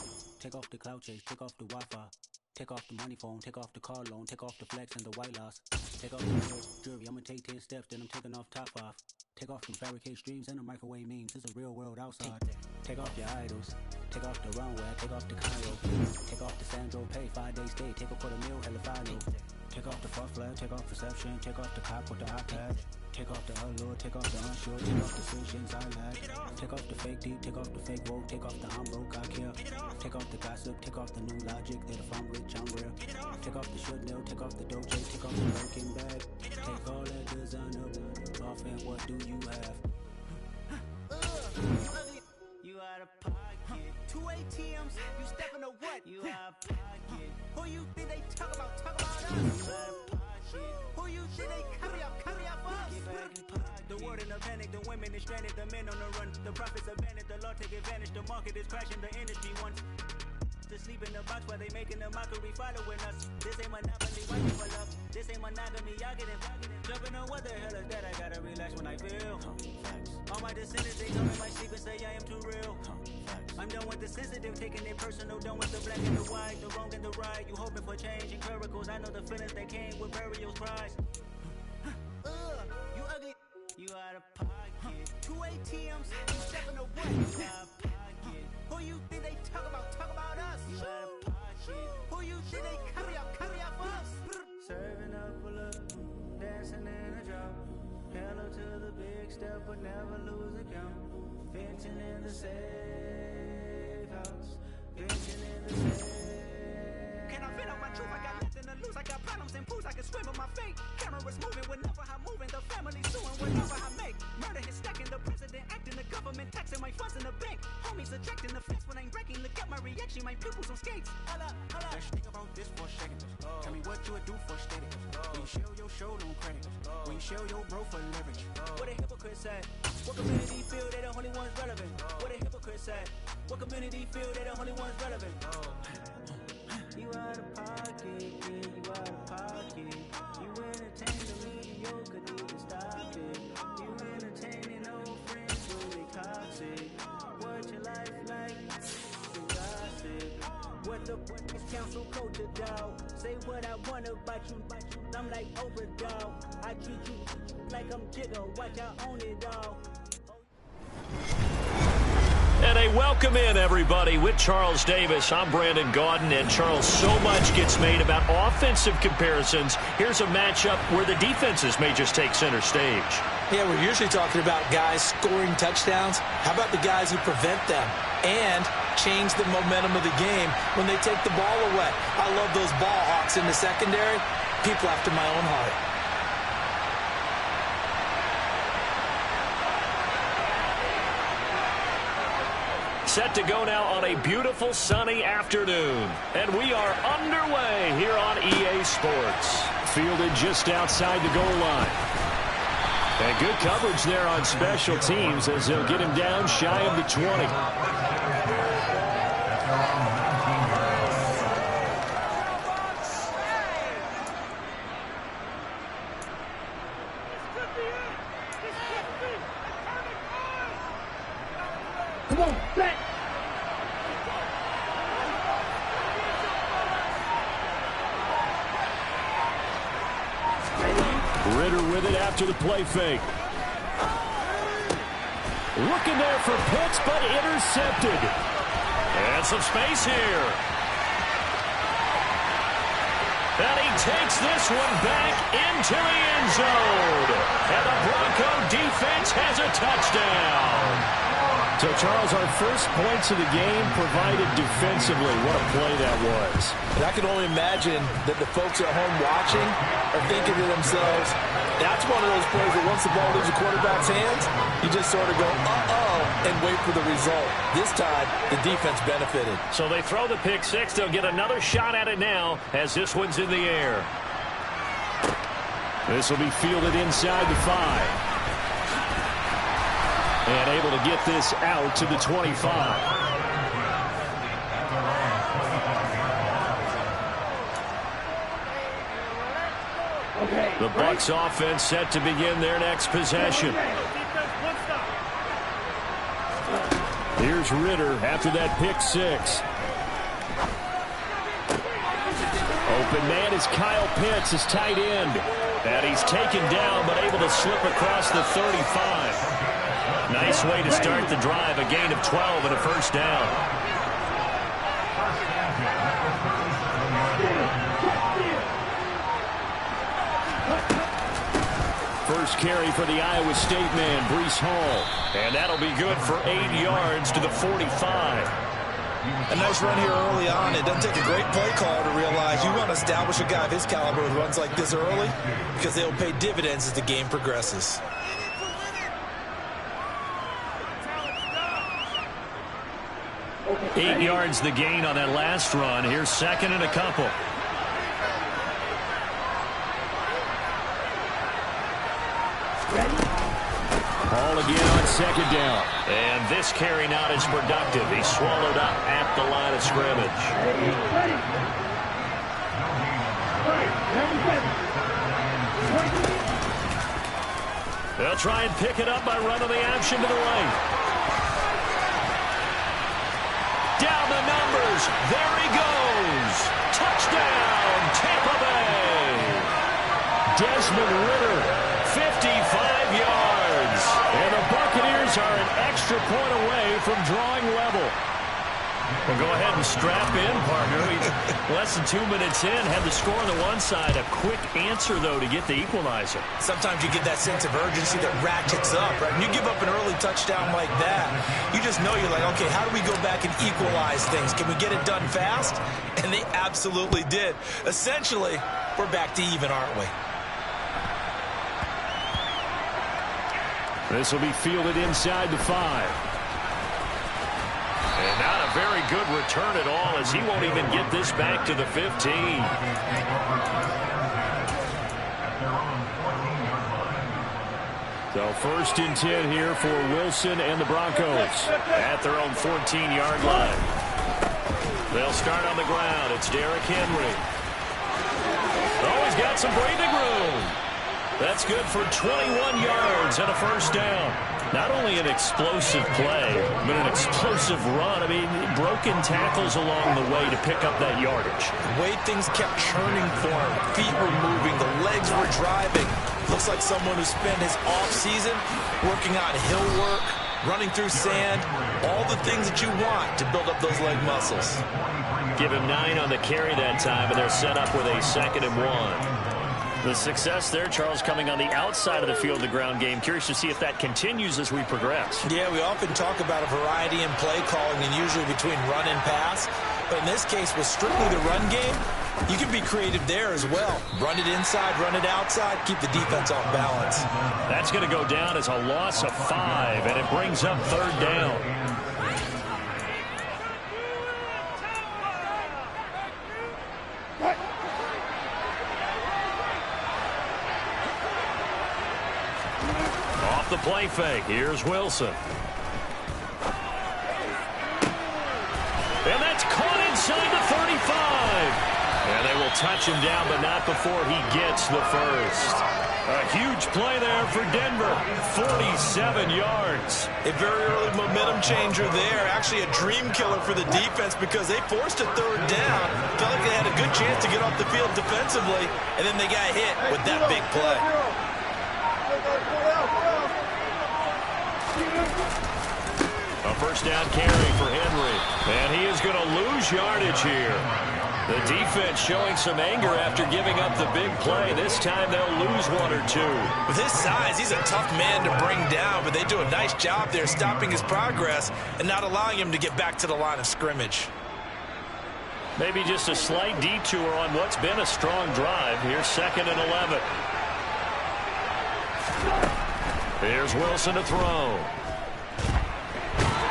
take off the cloud chase, take off the Wi-Fi. Take off the money phone, take off the car loan, take off the flex and the white loss. Take off the jewelry, I'ma take 10 steps, then I'm taking off top off. Take off them fabricate streams and the microwave memes, it's a real world outside. Take off your idols, take off the runway, take off the Cairo. Take off the Sandro pay, 5-day stay, take a quarter meal, hella final. Take off the fuck flag, take off perception, take off the cop with the iPad. Take off the allure, take off the unsure, take off decisions I lack. Take off the fake deep, take off the fake woke, take off the I'm broke, I care. Take off the gossip, take off the new logic, that if I'm rich, I'm real. Take off the should know, take off the doje, take off the broken bag. Take all that designer off and what do you have? You out of pocket. 2 ATMs, you stepping to what? You out of pocket. Who you think they talk about us? You out of pocket. Who you think they carry up for us? Get back in pocket. The world in a panic, the women is stranded, the men on the run. The profits abandoned, the law take advantage, the market is crashing, the industry wants to sleep in the box while they making a mockery following us. This ain't monopoly, why you for love? This ain't monogamy, y'all get it. Jumping on what the hell is that? I gotta relax when I feel. All my descendants, they tell me my secrets, say I am too real. I'm done with the sensitive, taking it personal, done with the black and the white, the wrong and the right. You hoping for change and miracles, I know the feelings that came with burial cries. You ugly. You out of pocket. 2 ATMs, you stepping to what? You out of pocket. Who you think they talk about us? You out of pocket. Who you think they carry up for us? Serving up a look, dancing in a drop. Hello to the big step, but never lose a count. Venting in the safe house. Venting in the safe. Can I vent out my truth? I got nothing to lose. I got problems and pools. I can swim with my fate. Cameras moving whenever I'm moving. The family suing whenever I make. Murder is stacking. The president acting. The government taxing my funds in the bank. Homies ejecting the fence when I'm breaking. Look at my reaction. My pupils on skates. Holla, holla. Let's think about this for a second. Tell me what you would do for steady. When you show your show, don't credit. When you show your bro for leverage. What a hypocrite said. What community feel they the only ones relevant? What a hypocrite said. What community feel they the only ones relevant? You out of pocket, yeah, you out of pocket. You entertain the mediocre, need to stop it. You entertaining old friends, really toxic. What your life like? You gossip. What the is council culture, dog? Say what I want about you. I'm like overdog. I treat you like I'm Jigga. Watch I own it all. And a welcome in, everybody, with Charles Davis. I'm Brandon Gaudin, and Charles, so much gets made about offensive comparisons. Here's a matchup where the defenses may just take center stage. Yeah, we're usually talking about guys scoring touchdowns. How about the guys who prevent them and change the momentum of the game when they take the ball away? I love those ball hawks in the secondary. People after my own heart. Set to go now on a beautiful sunny afternoon. And we are underway here on EA Sports. Fielded just outside the goal line. And good coverage there on special teams as they'll get him down shy of the 20. To the play fake. Looking there for Pitts, but intercepted. And some space here. And he takes this one back into the end zone. And the Bronco defense has a touchdown. So, Charles, our first points of the game provided defensively. What a play that was. And I can only imagine that the folks at home watching are thinking to themselves, that's one of those plays that once the ball leaves the quarterback's hands, you just sort of go, uh-oh, and wait for the result. This time, the defense benefited. So they throw the pick six. They'll get another shot at it now as this one's in the air. This will be fielded inside the 5. And able to get this out to the 25. The Bucs offense set to begin their next possession. Here's Ritter after that pick six. Open man is Kyle Pitts, his tight end. And he's taken down but able to slip across the 35. Nice way to start the drive, a gain of 12 and a first down. First carry for the Iowa State man, Breece Hall. And that'll be good for 8 yards to the 45. A nice run here early on. It doesn't take a great play caller to realize you want to establish a guy of his caliber who runs like this early because they'll pay dividends as the game progresses. Okay. 8 yards the gain on that last run. Here's second and a couple. Ball again on second down. And this carry not as productive. He's swallowed up at the line of scrimmage. They'll try and pick it up by running the action to the right. Down the numbers. There he goes. Touchdown, Tampa Bay. Desmond Ritter, 55 yards. And the Buccaneers are an extra point away from drawing level. Well, go ahead and strap in, partner. Less than 2 minutes in, had the score on the one side. A quick answer, though, to get the equalizer. Sometimes you get that sense of urgency that ratchets up, right? When you give up an early touchdown like that, you just know you're like, okay, how do we go back and equalize things? Can we get it done fast? And they absolutely did. Essentially, we're back to even, aren't we? This will be fielded inside the 5. And not a very good return at all, as he won't even get this back to the 15. So first and 10 here for Wilson and the Broncos at their own 14-yard line. They'll start on the ground. It's Derrick Henry. Oh, he's got some breathing room. That's good for 21 yards and a first down. Not only an explosive play, but an explosive run. I mean, broken tackles along the way to pick up that yardage. The way things kept churning for him. Feet were moving. The legs were driving. Looks like someone who spent his off-season working on hill work, running through sand, all the things that you want to build up those leg muscles. Give him 9 on the carry that time, and they're set up with a 2nd and 1. The success there, Charles, coming on the outside of the field, the ground game. Curious to see if that continues as we progress. Yeah, we often talk about a variety in play calling and usually between run and pass. But in this case, with strictly the run game, you can be creative there as well. Run it inside, run it outside, keep the defense off balance. That's going to go down as a loss of 5, and it brings up 3rd down. Off the play fake, here's Wilson. And that's caught inside the 35. And they will touch him down, but not before he gets the first. A huge play there for Denver. 47 yards. A very early momentum changer there. Actually a dream killer for the defense because they forced a 3rd down. Felt like they had a good chance to get off the field defensively, and then they got hit with that big play. A 1st down carry for Henry. And he is going to lose yardage here. The defense showing some anger after giving up the big play. This time they'll lose 1 or 2. With his size, he's a tough man to bring down, but they do a nice job there stopping his progress and not allowing him to get back to the line of scrimmage. Maybe just a slight detour on what's been a strong drive. Here's 2nd and 11. Here's Wilson to throw.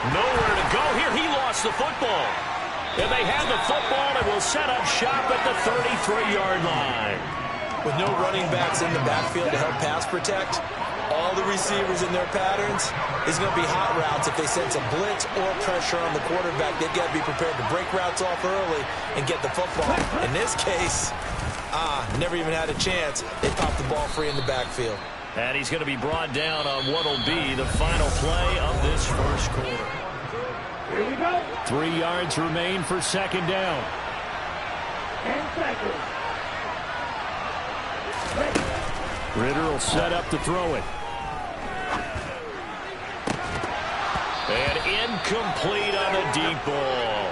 Nowhere to go here. He lost the football. And they have the football and will set up shop at the 33-yard line. With no running backs in the backfield to help pass protect, all the receivers in their patterns is going to be hot routes. If they sense a blitz or pressure on the quarterback, they've got to be prepared to break routes off early and get the football. In this case, never even had a chance. They popped the ball free in the backfield. And he's going to be brought down on what will be the final play of this first quarter. Here we go. 3 yards remain for 2nd down. 10 seconds. Ritter will set up to throw it. And incomplete on the deep ball.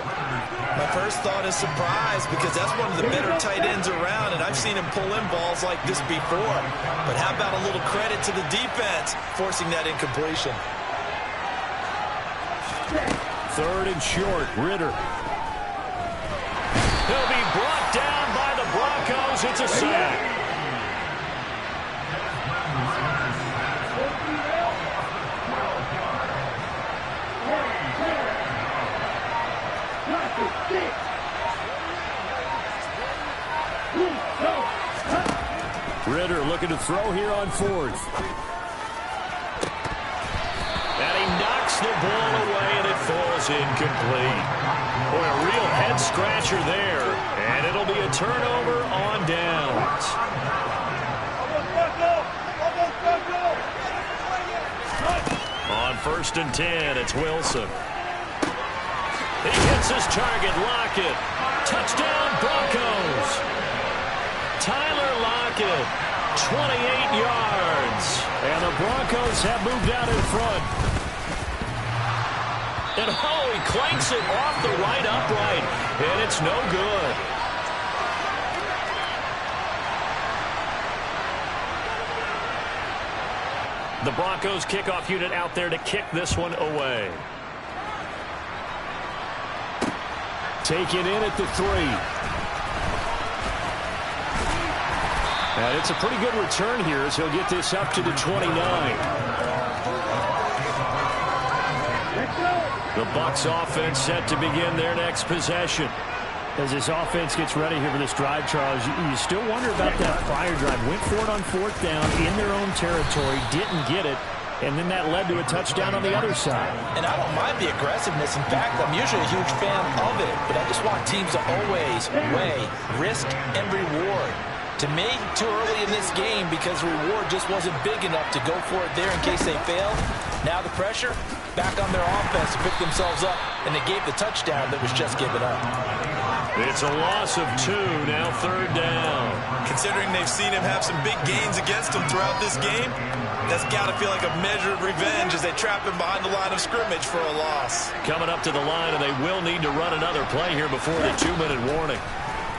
My first thought is surprise because that's one of the better tight ends around, and I've seen him pull in balls like this before. But how about a little credit to the defense forcing that incompletion? 3rd and short, Ritter. He'll be brought down by the Broncos. It's a sack. Ritter looking to throw here on 4th. And he knocks the ball away, and it falls incomplete. Boy, a real head-scratcher there. And it'll be a turnover on downs. On 1st and 10, it's Wilson. He hits his target, Lockett. Touchdown, Broncos. Tyler Lockett, 28 yards. And the Broncos have moved out in front. And he clanks it off the right upright. And it's no good. The Broncos kickoff unit out there to kick this one away. Taken in at the 3. And it's a pretty good return here as he'll get this up to the 29. The Bucs offense set to begin their next possession. As this offense gets ready here for this drive, Charles, you still wonder about that prior drive. Went for it on 4th down in their own territory, didn't get it, and then that led to a touchdown on the other side. And I don't mind the aggressiveness. In fact, I'm usually a huge fan of it, but I just want teams to always weigh risk and reward. To me, too early in this game because reward just wasn't big enough to go for it there in case they failed. Now the pressure back on their offense to pick themselves up, and they gave the touchdown that was just given up. It's a loss of 2, now 3rd down. Considering they've seen him have some big gains against them throughout this game, that's got to feel like a measure of revenge as they trap him behind the line of scrimmage for a loss. Coming up to the line, and they will need to run another play here before the 2-minute warning.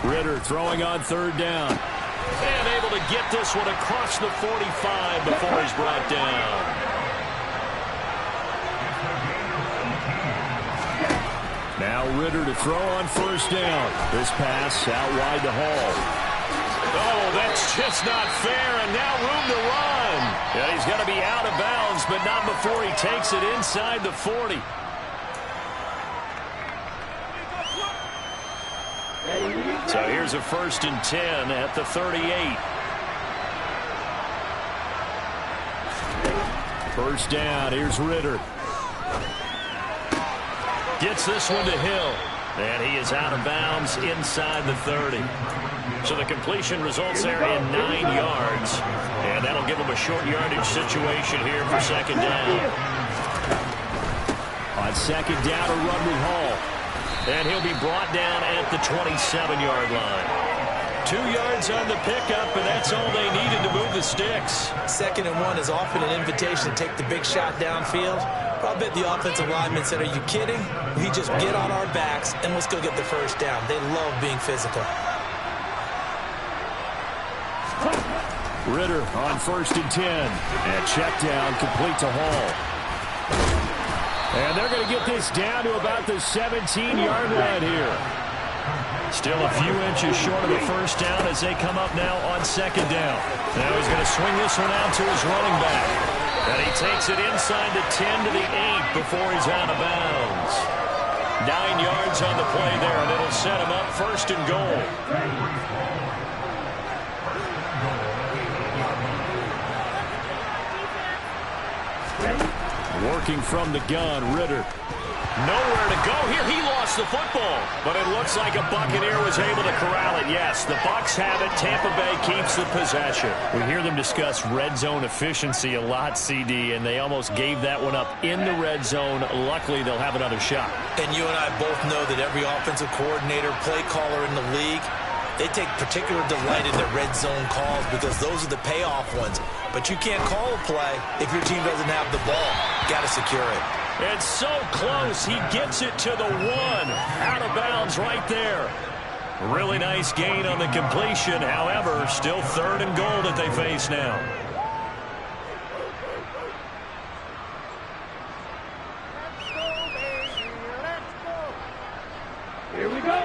Ritter throwing on 3rd down. And able to get this one across the 45 before he's brought down. Now Ritter to throw on 1st down. This pass out wide to Hall. Oh, that's just not fair, and now room to run. Yeah, he's got to be out of bounds, but not before he takes it inside the 40. So here's a 1st and 10 at the 38. 1st down, here's Ritter. Gets this one to Hill. And he is out of bounds inside the 30. So the completion results there in 9 yards. And that'll give him a short yardage situation here for 2nd down. On 2nd down, a run with Hall. And he'll be brought down at the 27-yard line. 2 yards on the pickup, and that's all they needed to move the sticks. 2nd and 1 is often an invitation to take the big shot downfield. I bet the offensive lineman said, are you kidding? We just get on our backs, and let's go get the 1st down. They love being physical. Ritter on 1st and 10. And check down complete to Hall. And they're going to get this down to about the 17-yard line here. Still a few inches short of the 1st down as they come up now on 2nd down. Now he's going to swing this one out to his running back. And he takes it inside the 10 to the 8 before he's out of bounds. 9 yards on the play there, and it'll set him up 1st and goal. Working from the gun, Ritter. Nowhere to go here. He lost the football, but it looks like a Buccaneer was able to corral it. Yes, the Bucs have it. Tampa Bay keeps the possession. We hear them discuss red zone efficiency a lot, CD, and they almost gave that one up in the red zone. Luckily, they'll have another shot. And you and I both know that every offensive coordinator, play caller in the league, they take particular delight in their red zone calls because those are the payoff ones. But you can't call a play if your team doesn't have the ball. Got to secure it. It's so close. He gets it to the 1. Out of bounds right there. Really nice gain on the completion. However, still 3rd and goal that they face now. Here we go.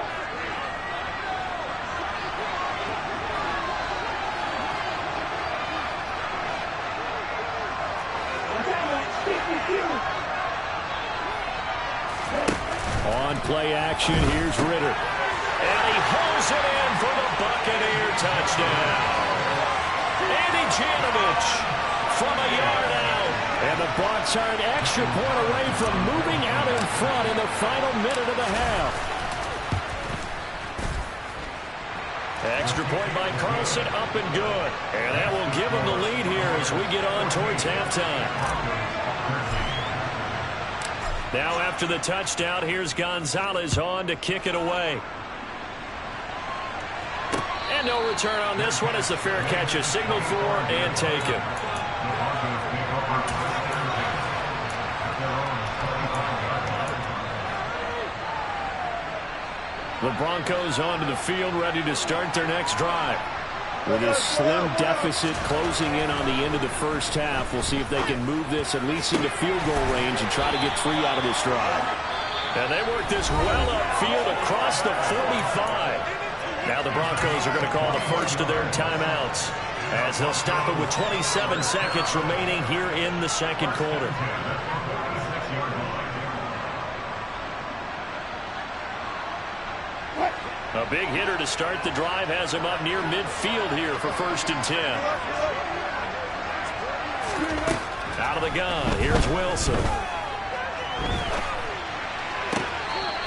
On play action, here's Ritter. And he hauls it in for the Buccaneer touchdown. Andy Janovich from a yard out. And the Bucs are an extra point away from moving out in front in the final minute of the half. Extra point by Carlson, up and good. And that will give him the lead here as we get on towards halftime. Now after the touchdown, here's Gonzalez on to kick it away. And no return on this one as the fair catch is signaled for and taken. The Broncos onto the field, ready to start their next drive. With a slim deficit closing in on the end of the first half, we'll see if they can move this at least into field goal range and try to get 3 out of this drive. And they work this well upfield across the 45. Now the Broncos are going to call the first of their timeouts as they'll stop it with 27 seconds remaining here in the second quarter. A big hitter to start the drive has him up near midfield here for 1st and 10. Out of the gun, here's Wilson.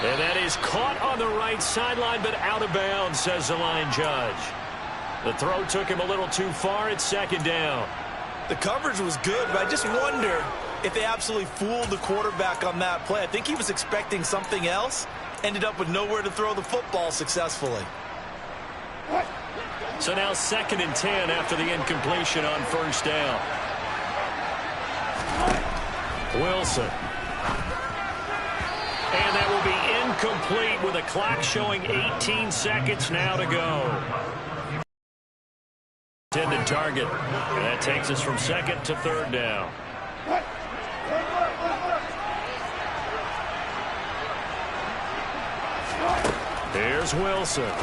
And that is caught on the right sideline, but out of bounds, says the line judge. The throw took him a little too far. It's 2nd down. The coverage was good, but I just wonder if they absolutely fooled the quarterback on that play. I think he was expecting something else. Ended up with nowhere to throw the football successfully. So now 2nd and 10 after the incompletion on first down. Wilson. And that will be incomplete with a clock showing 18 seconds now to go. Intended target. And that takes us from 2nd to 3rd down. Here's Wilson.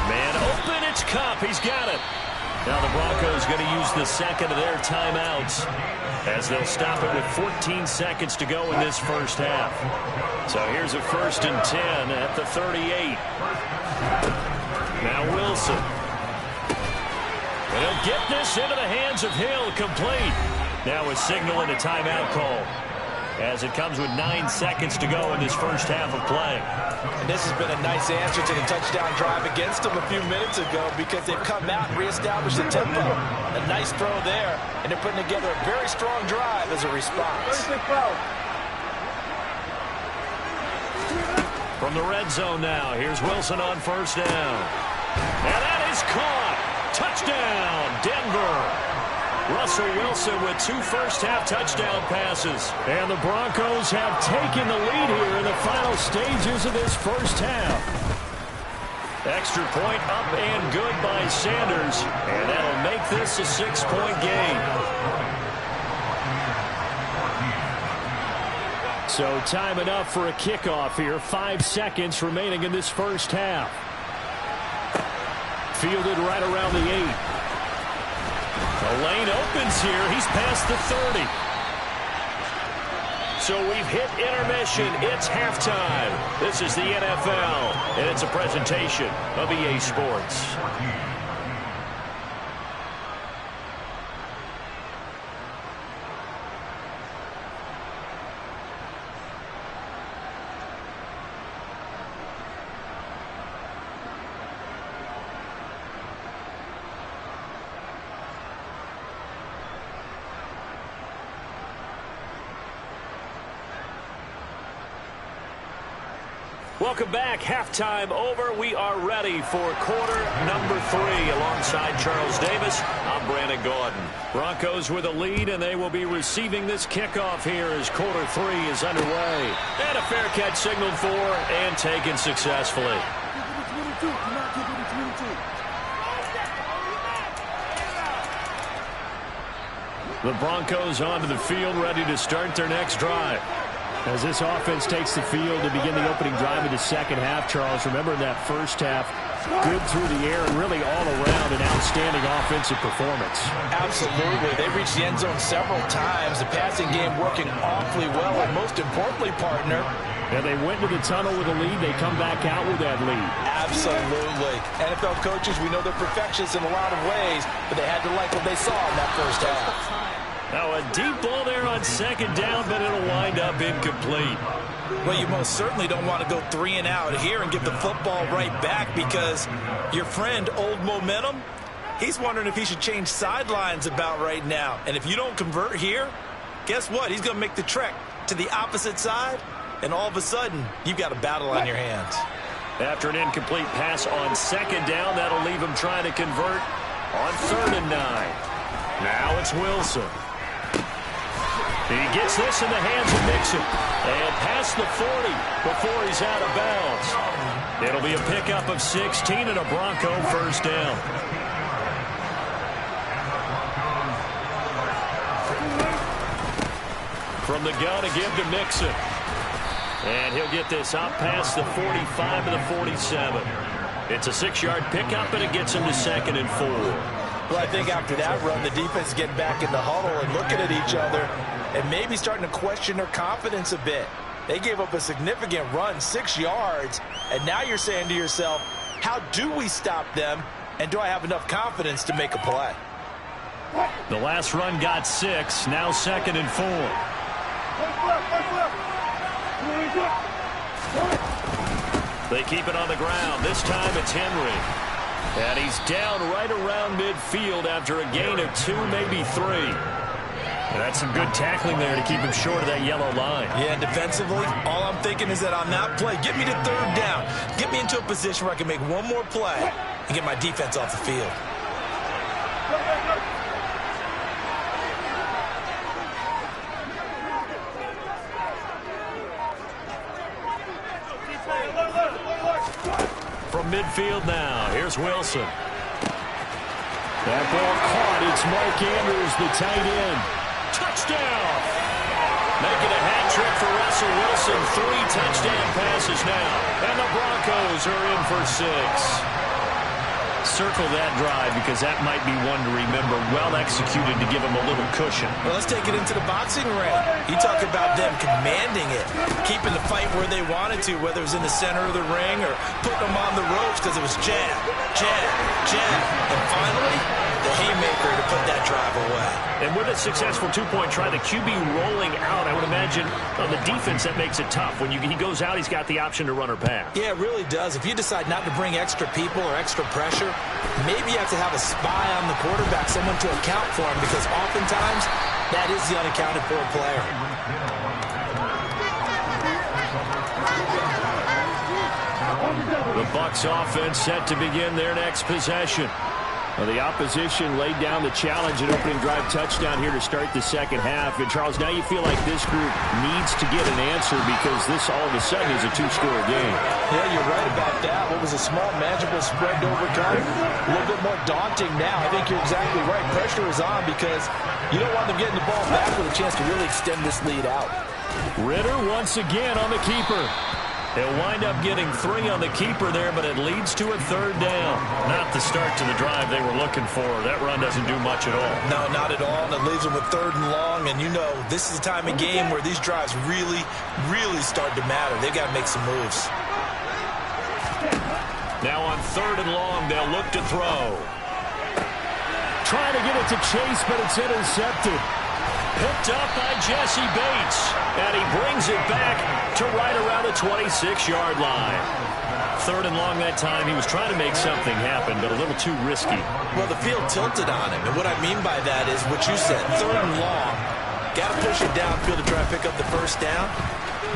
Man open, it's Cup. He's got it. Now the Broncos going to use the 2nd of their timeouts as they'll stop it with 14 seconds to go in this first half. So here's a 1st and 10 at the 38. Now Wilson. And he'll get this into the hands of Hill, complete. Now a signal and a timeout call as it comes with 9 seconds to go in this first half of play. And this has been a nice answer to the touchdown drive against them a few minutes ago because they've come out and reestablished the tempo. A nice throw there, and they're putting together a very strong drive as a response. From the red zone now, here's Wilson on first down. And that is caught. Touchdown, Denver. Russell Wilson with 2 first-half touchdown passes. And the Broncos have taken the lead here in the final stages of this first half. Extra point up and good by Sanders. And that'll make this a 6-point game. So time enough for a kickoff here. 5 seconds remaining in this first half. Fielded right around the 8. The lane opens here. He's past the 30. So we've hit intermission. It's halftime. This is the NFL, and it's a presentation of EA Sports. Welcome back. Halftime over. We are ready for quarter number 3. Alongside Charles Davis, I'm Brandon Gordon. Broncos with a lead, and they will be receiving this kickoff here as quarter 3 is underway. And a fair catch signaled for and taken successfully. The Broncos onto the field, ready to start their next drive. As this offense takes the field to begin the opening drive of the second half, Charles, remember in that first half, good through the air and really all around an outstanding offensive performance. Absolutely. They reached the end zone several times. The passing game working awfully well, and most importantly, partner, and they went to the tunnel with a lead. They come back out with that lead. Absolutely. NFL coaches, we know they're perfectionists in a lot of ways, but they had to like what they saw in that first half. Now a deep ball there on second down, but it'll wind up incomplete. Well, you most certainly don't want to go 3 and out here and give the football right back because your friend, Old Momentum, he's wondering if he should change sidelines about right now. And if you don't convert here, guess what? He's going to make the trek to the opposite side, and all of a sudden, you've got a battle on your hands. After an incomplete pass on second down, that'll leave him trying to convert on 3rd and 9. Now it's Wilson. He gets this in the hands of Mixon. And past the 40 before he's out of bounds. It'll be a pickup of 16 and a Bronco first down. From the gun to give to Mixon. And he'll get this out past the 45 to the 47. It's a 6-yard pickup, and it gets him to 2nd and 4. Well, I think after that run, the defense is getting back in the huddle and looking at each other and maybe starting to question their confidence a bit. They gave up a significant run, 6 yards, and now you're saying to yourself, how do we stop them, and do I have enough confidence to make a play? The last run got 6, now 2nd and 4. They keep it on the ground. This time it's Henry. And he's down right around midfield after a gain of 2, maybe 3. And that's some good tackling there to keep him short of that yellow line. Yeah, defensively, all I'm thinking is that on that play, get me to 3rd down. Get me into a position where I can make one more play. and get my defense off the field. From midfield now, here's Wilson. That ball caught. It's Mark Andrews, the tight end. Touchdown! Making a hat trick for Russell Wilson. 3 touchdown passes now. And the Broncos are in for 6. Circle that drive because that might be one to remember. Well executed to give them a little cushion. Well, let's take it into the boxing ring. You talk about them commanding it, keeping the fight where they wanted to, whether it was in the center of the ring or putting them on the ropes because it was jab, jab, jab. And finally, the haymaker to put that drive away. And with a successful 2-point try, the QB rolling out, I would imagine on the defense that makes it tough. When he goes out, he's got the option to run or pass. Yeah, it really does. If you decide not to bring extra people or extra pressure, maybe you have to have a spy on the quarterback, someone to account for him, because oftentimes that is the unaccounted for player. The Bucs offense set to begin their next possession. Well, the opposition laid down the challenge and opening drive touchdown here to start the second half. And, Charles, now you feel like this group needs to get an answer because this all of a sudden is a 2-score game. Yeah, you're right about that. What was a small, manageable spread to overcome, a little bit more daunting now. I think you're exactly right. Pressure is on because you don't want them getting the ball back with a chance to really extend this lead out. Ritter once again on the keeper. They'll wind up getting 3 on the keeper there, but it leads to a 3rd down. Not the start to the drive they were looking for. That run doesn't do much at all. No, not at all, and it leaves them with 3rd and long. And you know, this is the time of game where these drives really, really start to matter. They've got to make some moves. Now on 3rd and long, they'll look to throw. Trying to get it to Chase, but it's intercepted. Picked up by Jesse Bates. And he brings it back to right around the 26-yard line. 3rd and long that time. He was trying to make something happen, but a little too risky. Well, the field tilted on him. And what I mean by that is what you said. 3rd and long. Got to push it downfield to try to pick up the 1st down.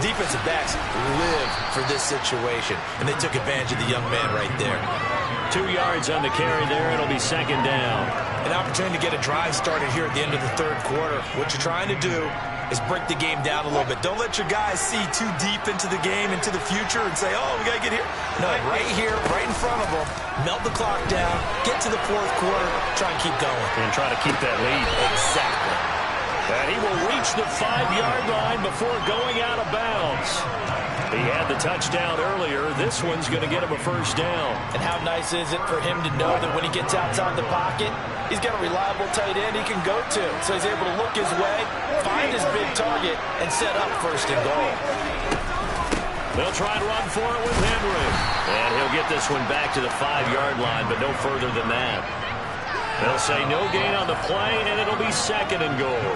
Defensive backs live for this situation. And they took advantage of the young man right there. 2 yards on the carry there. It'll be 2nd down. An opportunity to get a drive started here at the end of the 3rd quarter. What you're trying to do is break the game down a little bit. Don't let your guys see too deep into the game, into the future, and say, oh, we got to get here. No, right here, right in front of them, melt the clock down, get to the 4th quarter, try and keep going. And try to keep that lead. Exactly. And he will reach the 5-yard line before going out of bounds. He had the touchdown earlier. This one's going to get him a 1st down. And how nice is it for him to know that when he gets outside the pocket, he's got a reliable tight end he can go to. So he's able to look his way, find his big target, and set up 1st and goal. They'll try and run for it with Henry. And he'll get this one back to the 5-yard line, but no further than that. They'll say no gain on the play, and it'll be 2nd and goal.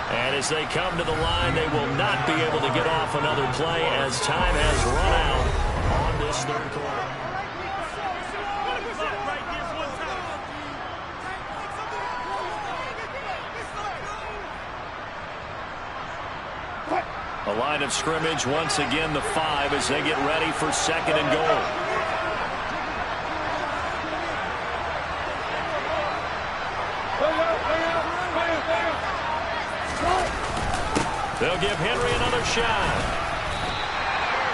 And as they come to the line, they will not be able to get off another play as time has run out on this 3rd quarter. A line of scrimmage, once again the 5 as they get ready for 2nd and goal. They'll give Henry another shot.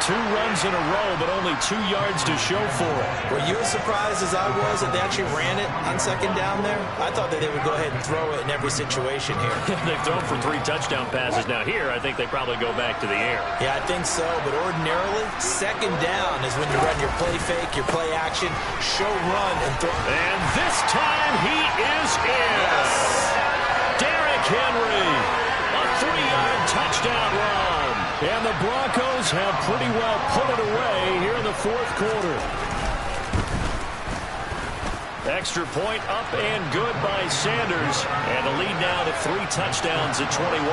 2 runs in a row, but only 2 yards to show for it. Were you as surprised as I was that they actually ran it on 2nd down there? I thought that they would go ahead and throw it in every situation here. They've thrown for 3 touchdown passes. Now here, I think they probably go back to the air. Yeah, I think so, but ordinarily, 2nd down is when you run your play fake, your play action, show run, and throw. And this time he is in. Yes. Derrick Henry, a 3-yard touchdown run. And the Broncos have pretty well put it away here in the 4th quarter. Extra point up and good by Sanders. And the lead now to 3 touchdowns at 21.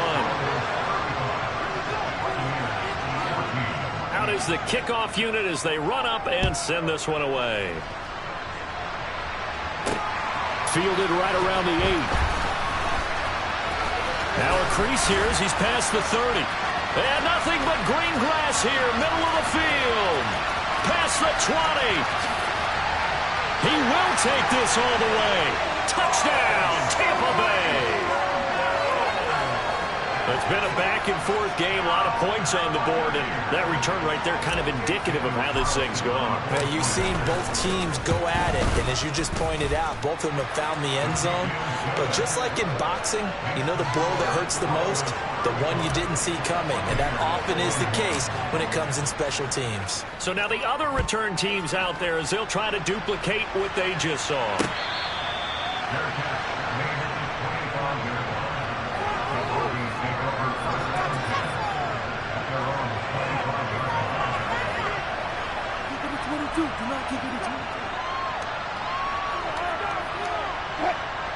Out is the kickoff unit as they run up and send this one away. Fielded right around the 8. Now a crease here as he's past the 30. And nothing but green grass here, middle of the field. Past the 20. He will take this all the way. Touchdown, Tampa Bay. It's been a back-and-forth game, a lot of points on the board, and that return right there kind of indicative of how this thing's gone. Now, you've seen both teams go at it, and as you just pointed out, both of them have found the end zone. But just like in boxing, you know the blow that hurts the most? The one you didn't see coming, and that often is the case when it comes in special teams. So now the other return teams out there, as they'll try to duplicate what they just saw.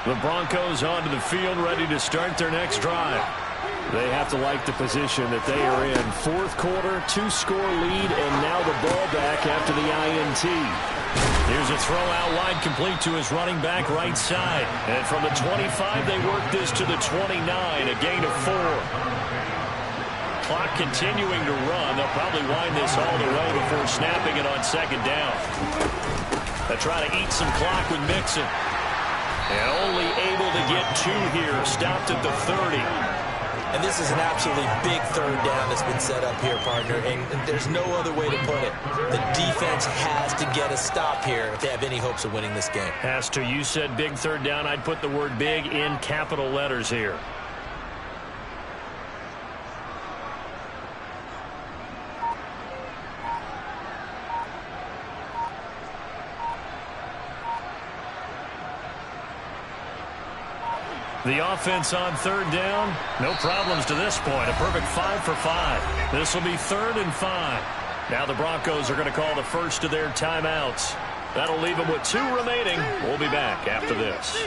The Broncos onto the field, ready to start their next drive. They have to like the position that they are in. Fourth quarter, 2-score lead, and now the ball back after the INT. Here's a throw out wide, complete to his running back right side. And from the 25, they work this to the 29, a gain of 4. Clock continuing to run. They'll probably wind this all the way before snapping it on second down. They try to eat some clock with Mixon. And only able to get 2 here. Stopped at the 30. And this is an absolutely big third down that's been set up here, partner. And there's no other way to put it. The defense has to get a stop here if they have any hopes of winning this game. Has to. You said big third down. I'd put the word big in capital letters here. The offense on third down, no problems to this point. A perfect 5 for 5. This will be 3rd and 5. Now the Broncos are going to call the first of their timeouts. That'll leave them with 2 remaining. We'll be back after this.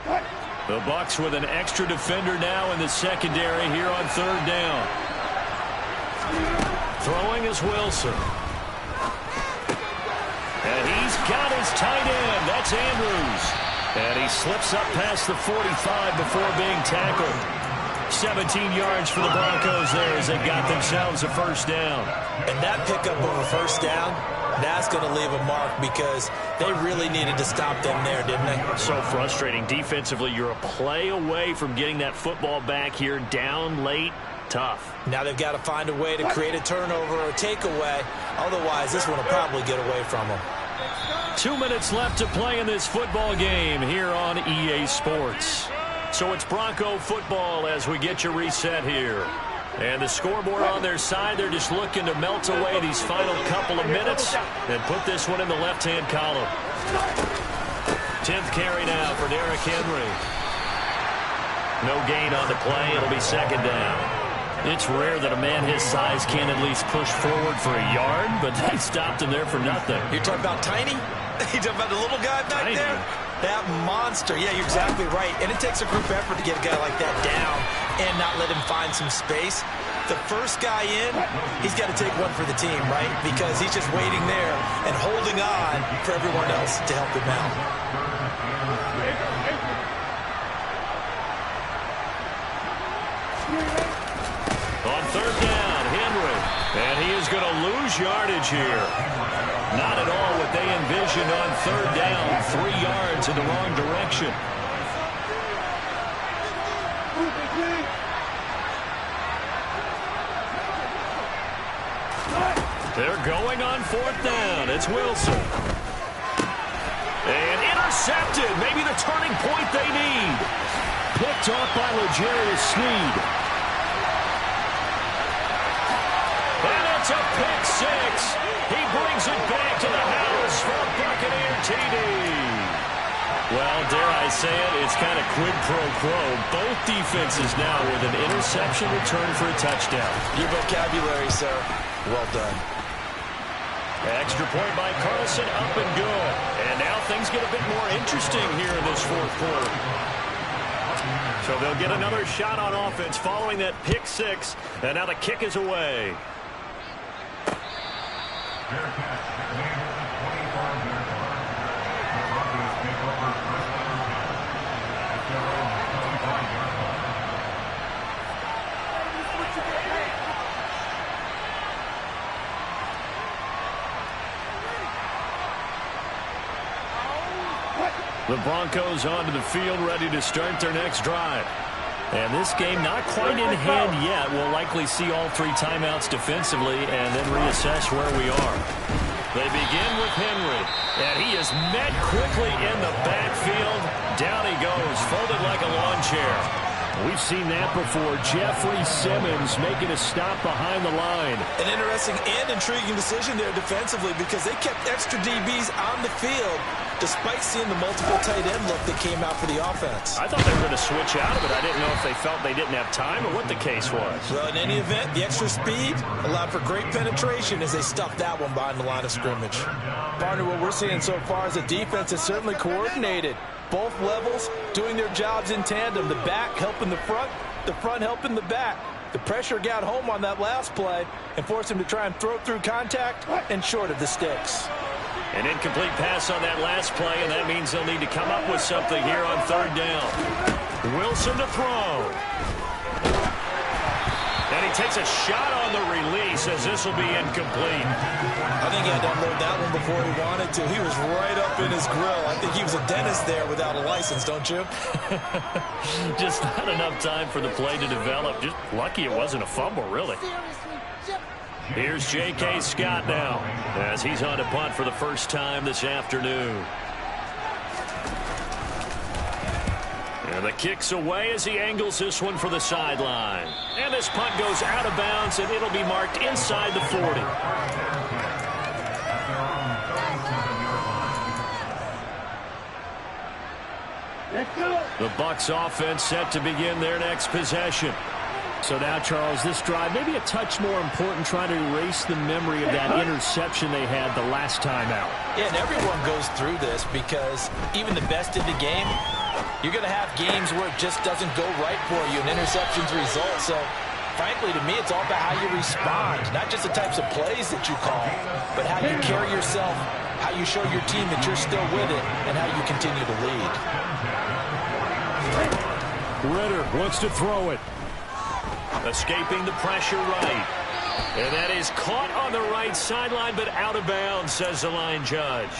The Bucs with an extra defender now in the secondary here on third down. Throwing is Wilson. And he's got his tight end. That's Andrews. And he slips up past the 45 before being tackled. 17 yards for the Broncos there as they got themselves a first down. And that pickup of a first down, that's going to leave a mark because they really needed to stop them there, didn't they? So frustrating. Defensively, you're a play away from getting that football back here down late. Tough. Now they've got to find a way to create a turnover or a takeaway. Otherwise, this one will probably get away from them. 2 minutes left to play in this football game here on EA Sports. So it's Bronco football as we get you reset here. And the scoreboard on their side, they're just looking to melt away these final couple of minutes and put this one in the left-hand column. 10th carry now for Derrick Henry. No gain on the play. It'll be second down. It's rare that a man his size can't at least push forward for a yard, but they stopped him there for nothing. You're talking about tiny? You're talking about the little guy back there? That monster. Yeah, you're exactly right. And it takes a group effort to get a guy like that down and not let him find some space. The first guy in, he's got to take one for the team, right? Because he's just waiting there and holding on for everyone else to help him out. On third down, Henry. And he is going to lose yardage here. Not at all what they envisioned on third down. 3 yards in the wrong direction. They're going on fourth down. It's Wilson. And intercepted. Maybe the turning point they need. Picked off by L'Jarius Sneed. And it's a pick 6. He brings it back to the house for a Buccaneer TD. Well, dare I say it, it's kind of quid pro quo. Both defenses now with an interception return for a touchdown. Your vocabulary, sir. Well done. Extra point by Carlson, up and good. And now things get a bit more interesting here in this fourth quarter. So they'll get another shot on offense following that pick 6. And now the kick is away. The Broncos onto the field, ready to start their next drive. And this game not quite in hand yet. We'll likely see all 3 timeouts defensively and then reassess where we are. They begin with Henry, and he is met quickly in the backfield. Down he goes, folded like a lawn chair. We've seen that before. Jeffrey Simmons making a stop behind the line. An interesting and intriguing decision there defensively because they kept extra DBs on the field despite seeing the multiple tight end look that came out for the offense. I thought they were going to switch out of it. I didn't know if they felt they didn't have time or what the case was. Well, in any event, the extra speed allowed for great penetration as they stuffed that one behind the line of scrimmage. Partner, what we're seeing so far is the defense is certainly coordinated. Both levels doing their jobs in tandem. The back helping the front helping the back. The pressure got home on that last play and forced him to try and throw through contact and short of the sticks. An incomplete pass on that last play, and that means they'll need to come up with something here on 3rd down. Wilson to throw. And he takes a shot on the release as this will be incomplete. I think he had to unload that one before he wanted to. He was right up in his grill. I think he was a dentist there without a license, don't you? Just not enough time for the play to develop. Just lucky it wasn't a fumble, really. Here's J.K. Scott now as he's on to punt for the first time this afternoon. And the kick's away as he angles this one for the sideline. And this punt goes out of bounds, and it'll be marked inside the 40. The Bucs offense set to begin their next possession. So now, Charles, this drive maybe a touch more important, trying to erase the memory of that interception they had the last time out. Yeah, and everyone goes through this because even the best in the game, you're going to have games where it just doesn't go right for you, and interceptions result. So, frankly, to me, it's all about how you respond, not just the types of plays that you call, but how you carry yourself, how you show your team that you're still with it, and how you continue to lead. Ritter wants to throw it. Escaping the pressure right. And that is caught on the right sideline, but out of bounds, says the line judge.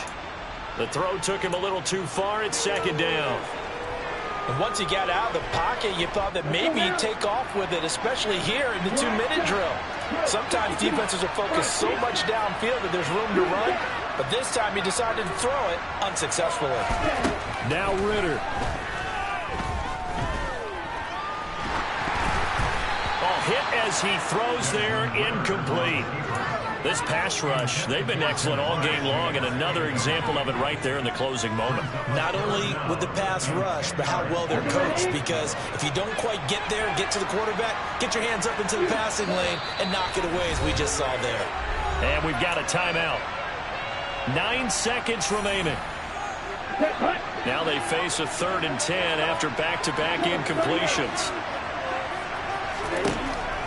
The throw took him a little too far. It's 2nd down. And once he got out of the pocket, you thought that maybe he'd take off with it, especially here in the 2-minute drill. Sometimes defenses are focused so much downfield that there's room to run, but this time he decided to throw it unsuccessfully. Now Ritter. Hit as he throws there, incomplete. This pass rush, they've been excellent all game long, and another example of it right there in the closing moment. Not only with the pass rush, but how well they're coached, because if you don't quite get there, get to the quarterback, get your hands up into the passing lane and knock it away as we just saw there. And we've got a timeout. 9 seconds remaining. Now they face a 3rd and 10 after back-to-back incompletions.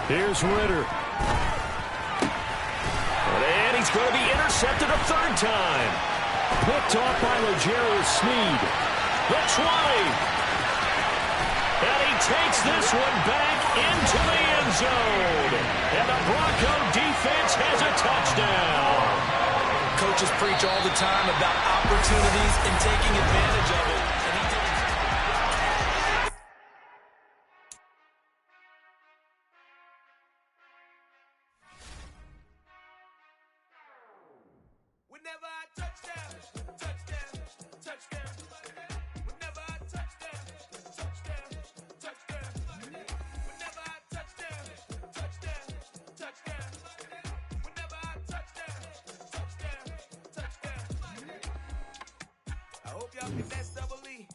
Here's Ritter. And he's going to be intercepted a 3rd time. Picked off by L'Jarius Sneed. The 20. And he takes this one back into the end zone. And the Bronco defense has a touchdown. Coaches preach all the time about opportunities and taking advantage of it. And he did it. Whenever I touchdown, touchdown, touchdown. Whenever I touchdown, touchdown, touchdown. Whenever I touchdown, touchdown, touchdown. Whenever I touchdown, touchdown, touchdown. I hope y'all can dance double E,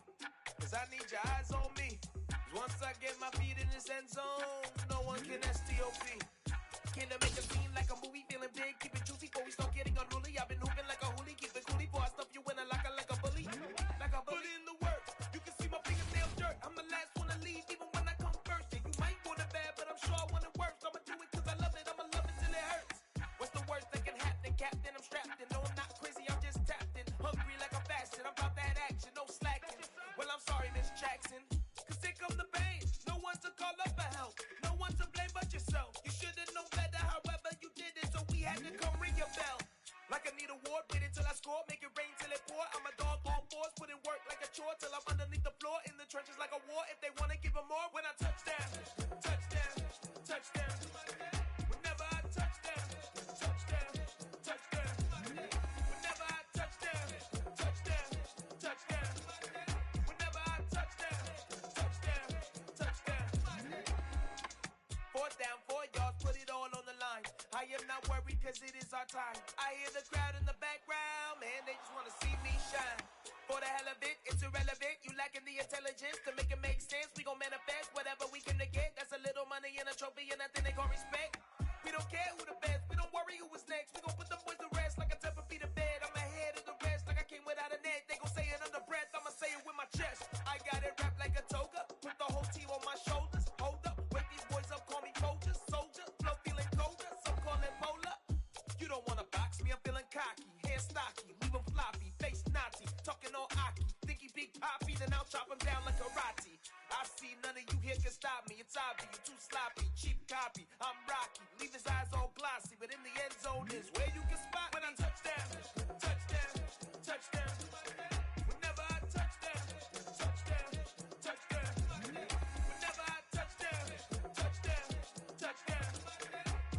'cause I need your eyes on me. 'Cause once I get my feet in this end zone, no one can STOP. Can I make a scene like a movie, feeling big, keep it juicy before we start getting unruly. I've been hooping like a hoolie, keep it coolie before I stuff you in a locker like a bully. Like a bully in the work, you can see my fingernails dirt. I'm the last one to leave, even when I come first. Yeah, you might want it bad, but I'm sure I want it worse. I'ma do it 'cause I love it, I'ma love it till it hurts. What's the worst that can happen, Captain? I'm strapped in, no I'm not crazy, I'm just tapped in. Hungry like a fashion, I'm about that action, no slacking. Well, I'm sorry, Miss Jackson, 'cause here come the pain. No one to call up for help, no one to blame but yourself. cause it is our time. I hear the crowd in the background, man, they just wanna see me shine. For the hell of it, it's irrelevant. You lacking the intelligence to make it make sense. We gon' manifest whatever we came to get. That's a little money and a trophy and nothing they gon' respect. We don't care who the best, we don't worry who was next. We gon' put them boys to rest like a temper feet of bed. I'm ahead of the rest like I came without a net. They gon' say it under breath, I'ma say it with my chest. I got it wrapped like a toga, put the whole team on my shoulders. Hold up, wake these boys up, call me Folger, soldier. Flow feeling colder, some call it polar. You don't wanna box me, I'm feeling cocky. Hair stocky, leave him floppy, face Nazi. Talking all Aki, think he big poppy, then I'll chop him down like karate. I see none of you here can stop me. It's obvious, you too sloppy, cheap copy. I'm Rocky, leave his eyes all glossy, but in the end zone is where you can spot when I touch down, touchdown, touchdown. Whenever I touch down, touchdown, touchdown. Whenever I touch down, touchdown, touchdown.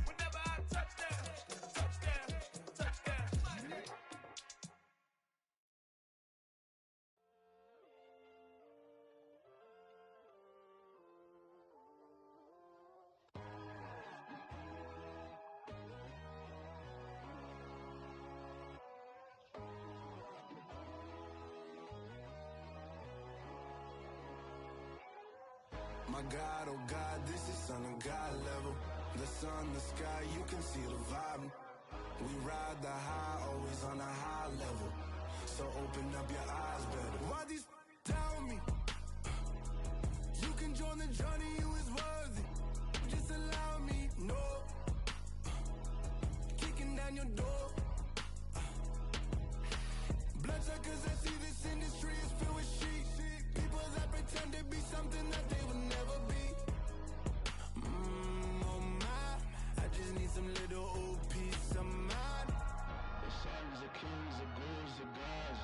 Whenever I touch down, touchdown, touchdown. My God, oh God, this is Son of God level. The sun, the sky, you can see the vibe. We ride the high, always on a high level. So open up your eyes better. Why these tell me? You can join the journey, you is worthy. Just allow me, no. Kicking down your door. Bloodshot cause I see this industry is filled with shit. People that pretend to be something that they will never be. Oh my, I just need some little old peace of mind. The sons, the kings, the ghouls, the gods.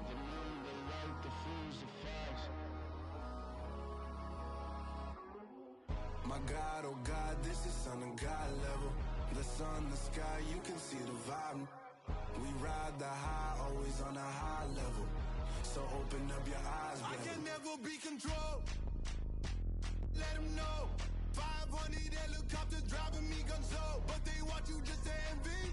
The moon, the light, the fools, the facts. My God, oh God, this is Son of God level. The sun, the sky, you can see the vibe. We ride the high, always on a high level. So open up your eyes, baby. I can never be controlled. Let them know. 500 helicopters driving me gonzo. But they want you just to envy.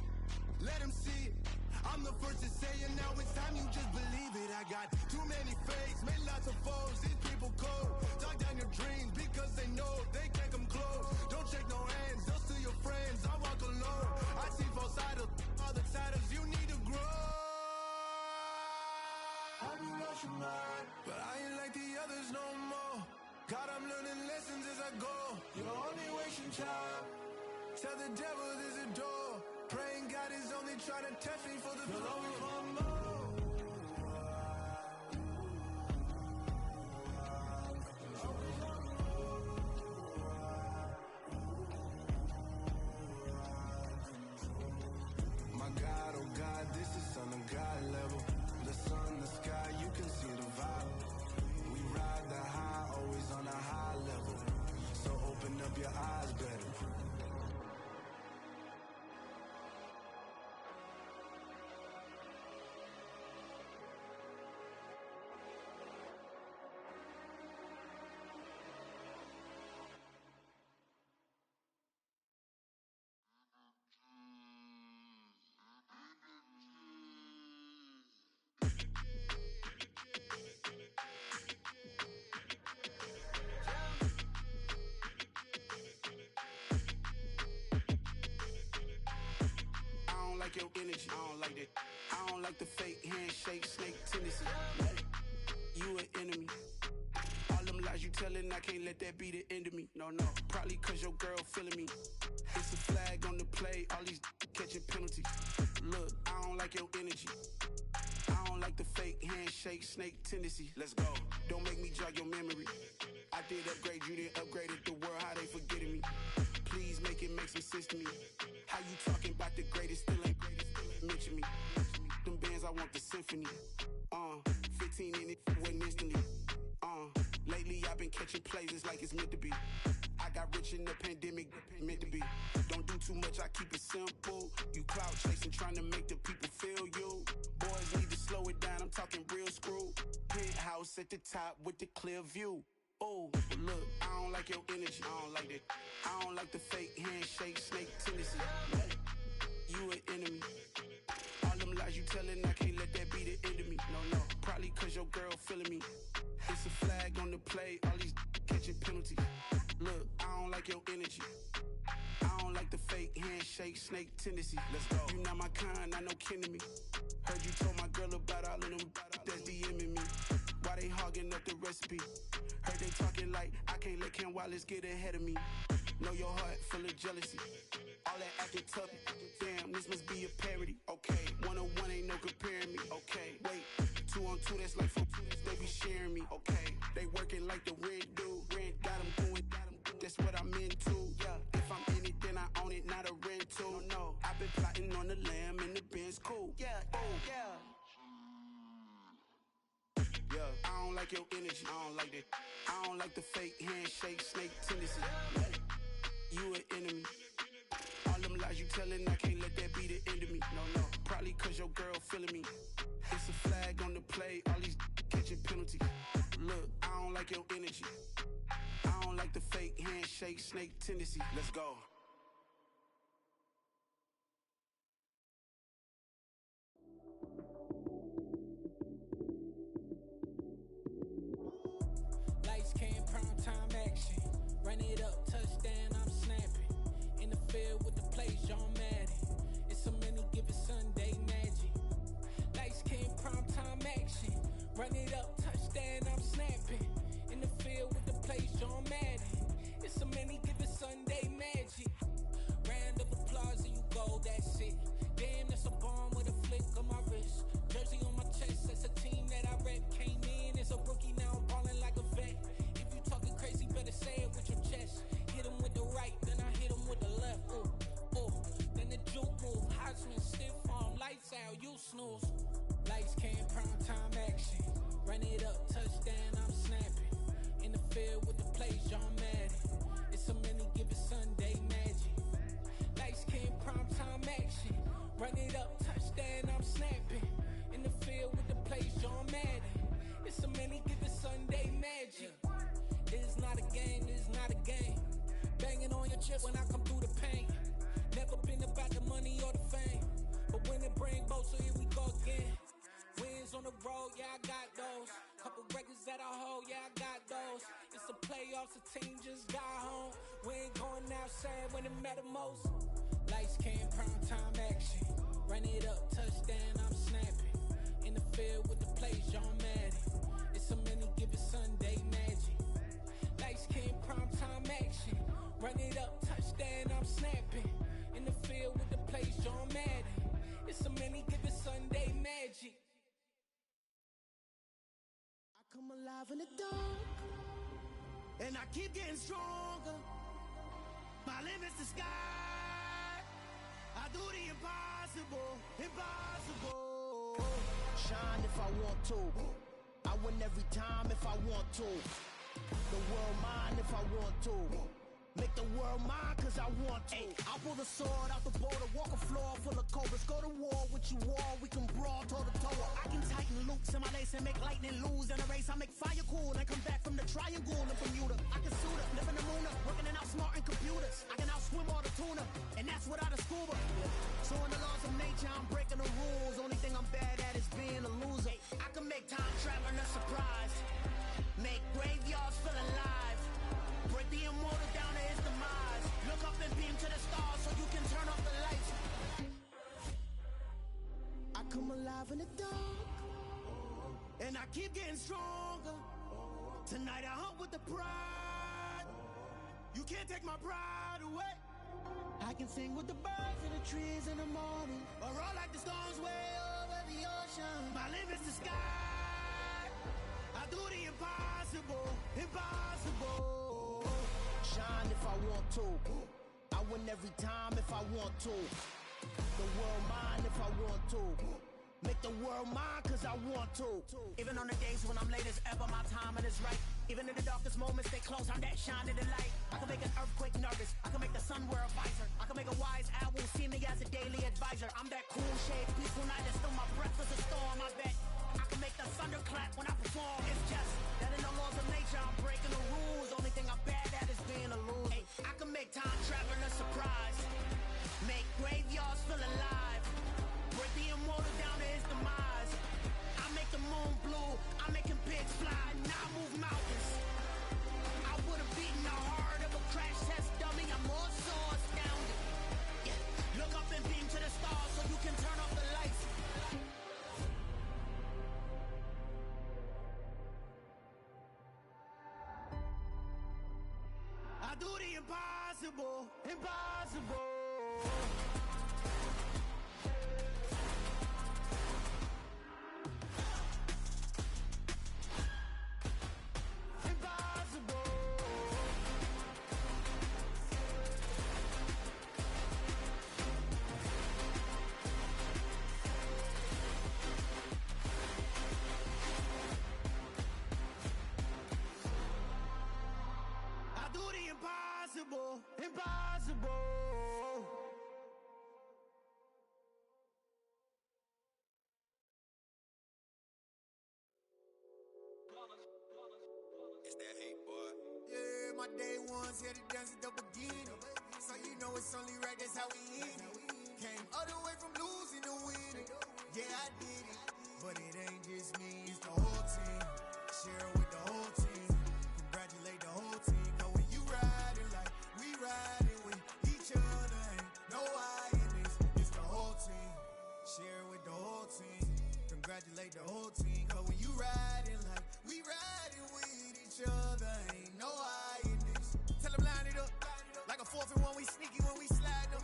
Let them see it. I'm the first to say it, now it's time you just believe it. I got too many fakes, made lots of foes. These people cold. Talk down your dreams because they know they can't come close. Don't shake no hands, those to your friends. I walk alone. I see false idols, other titles. You need to grow. Have you lost your mind? But I ain't like the others no more. God, I'm learning lessons as I go. You're only wasting time. Tell the devil there's a door. Praying God is only trying to test me for the flow of more. My God, oh God, this is Son of God level. The sun, the sky, you can see the vibe. We ride the high, always on a high level. So open up your eyes better. I don't like your energy. I don't like that. I don't like the fake handshake, snake tendency. You an enemy. All them lies you telling, I can't let that be the end of me. No, no. Probably cause your girl feeling me. It's a flag on the play, all these catching penalties. Look, I don't like your energy. I don't like the fake handshake, snake tendency. Let's go. Don't make me jog your memory. I did upgrade, you didn't upgrade it. The world, how they forgetting me. Please make it make some sense to me. How you talking about the greatest, still ain't greatest, still ain't mention me. Them bands, I want the symphony. 15 in it, wasn't instantly. Lately I've been catching plays, it's like it's meant to be. I got rich in the pandemic, meant to be. Don't do too much, I keep it simple. You clout chasing, trying to make the people feel you. Boys need to slow it down, I'm talking real screw. Penthouse at the top with the clear view. Oh, look, I don't like your energy. I don't like that. I don't like the fake handshake, snake tendency. You an enemy. All them lies you telling, I can't let that be the end of me. No, probably cause your girl feeling me. It's a flag on the play, all these catching penalties. Look, I don't like your energy. I don't like the fake handshake, snake tendency. Let's go. You not my kind, not no kin to me. Heard you told my girl about all of them that's DMing me. Why they hogging up the recipe? Heard they talking like I can't let Ken Wallace get ahead of me. Know your heart full of jealousy. All that acting tough. Damn, this must be a parody. Okay, 1-on-1 ain't no comparing me. Okay, wait, 2-on-2 that's like 4. They be sharing me. Okay, they working like the rent dude. Rent got them doing. That's what I'm into. Yeah, if I'm in it, then I own it, not a rental. No, I've been plotting on the lamb and the Benz cool. Yeah, oh yeah. Yeah, I don't like your energy. I don't like that. I don't like the fake handshake, snake tendency. You an enemy. All them lies you telling, I can't let that be the end of me. No, probably cause your girl feeling me. It's a flag on the play, all these catching penalties. Look, I don't like your energy. I don't like the fake handshake, snake tendency. Let's go. Lights, cam, prime time action. Run it up, touchdown, I'm snapping. In the field with the plays, John Madden. It's a many given Sunday magic. Lights, cam, prime time action. Run it up, touchdown, I'm snapping. In the field with the plays, John Madden. It's a many given Sunday magic. Round of applause and you go, that's it. Damn, that's a bomb with a flick on my wrist. Jersey on my chest, that's a team that I rep. Came in as a rookie, now I'm ballin' like a vet. If you talking crazy, better say it with your chest. Hit him with the right, then I hit him with the left. Ooh, then the juke move. Heisman, stiff arm, lights out, you snooze. Lights, cam, prime time action. Run it up, touchdown, I'm snapping. In the field with the plays, John Madden. It's a many given Sunday magic. Lights, cam, prime time action. Run it up, touchdown, I'm snapping. In the field with the plays, John Madden. It's a many given Sunday magic. It's not a game, it's not a game. Banging on your chest when I come through the pain. Never been about the money or the fame. But when it bring both, so here we go again. Wins on the road, yeah, I got those. Couple records that I hold, yeah, I got those. It's the playoffs, the team just got home. We ain't going outside when it matter most. Lights, cam, prime time action. Run it up, touchdown, I'm snapping. In the field with the plays, John Madden. It's a many given Sunday magic. Lights, cam, prime time action. Run it up, touchdown, I'm snapping. In the field with the plays, John Madden. It's a many given Sunday magic. I come alive in the dark, and I keep getting stronger. My limit's the sky. I do the impossible, impossible. Shine if I want to. I win every time if I want to. The world mine if I want to. Make the world mine cause I want to. I'll pull the sword out the border, walk a floor full of cobras. Go to war with you all, we can brawl toe to toe. I can tighten loops in my lace and make lightning lose in a race. I make fire cool and come back from the triangle in Bermuda. I can suit up, live in the moon up, working and outsmarting computers. I can outswim all the tuna, and that's without a scuba. So in the laws of nature, I'm breaking the rules. Only thing I'm bad at is being a loser. I can make time traveling a surprise, make graveyards feel alive, break the immortal down to his demise. Look up and beam to the stars so you can turn off the lights. I come alive in the dark, and I keep getting stronger. Tonight I hunt with the pride. You can't take my pride away. I can sing with the birds in the trees in the morning, or roll like the storms way over the ocean. My limit's the sky. I do the impossible, impossible. Shine if I want to. I win every time if I want to. The world mine if I want to. Make the world mine cause I want to. Even on the days when I'm late as ever, my timing is right. Even in the darkest moments, stay close, I'm that shine in the light. I can make an earthquake nervous, I can make the sun wear a visor. I can make a wise owl see me as a daily advisor. I'm that cool shade, peaceful night, and still my breath is a storm, I bet. I can make the thunder clap when I perform. It's just that in the laws of nature, I'm breaking the rules. graveyards still alive. Break the immortal down to his demise. I make the moon blue, I'm making pigs fly. Now I move mountains. I would have beaten the heart of a crash test dummy. I'm more so astounded. Yeah. Look up and beam to the stars so you can turn off the lights. I do the impossible, impossible. I do the impossible, impossible. It's that hate, boy. Yeah, my day ones here to dance at the beginning. So you know it's only right, that's how we end it. Came all the way from losing to winning. Yeah, I did it. But it ain't just me, it's the whole team. Share with the whole team. Congratulate the whole team. Cause when you riding like we riding with each other, ain't no I in this. It's the whole team. Share with the whole team. Congratulate the whole team. Cause when you riding like we riding with each other, ain't no I in this. Tell them line it up. Like a 4th and 1, we sneaky when we slide up.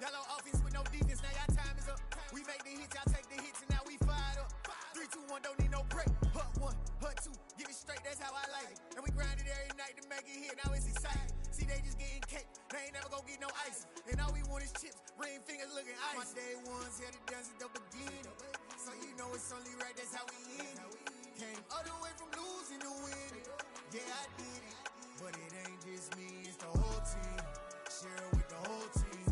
Y'all on offense with no defense, now y'all time is up. We make the hits, y'all take the hits, and now we fired up. 3, 2, 1, don't need no break. Hut 1, hut 2, give it straight, that's how I like it. And we grind it every night to make it hit, now it's exciting. See, they just getting cake, they ain't never gonna get no ice. And all we want is chips, ring fingers looking ice. My day ones here to dance at the beginning. So you know it's only right, that's how we end it. Came all the way from losing to winning. Yeah, I did it. But it ain't just me, it's the whole team. Share with the whole team.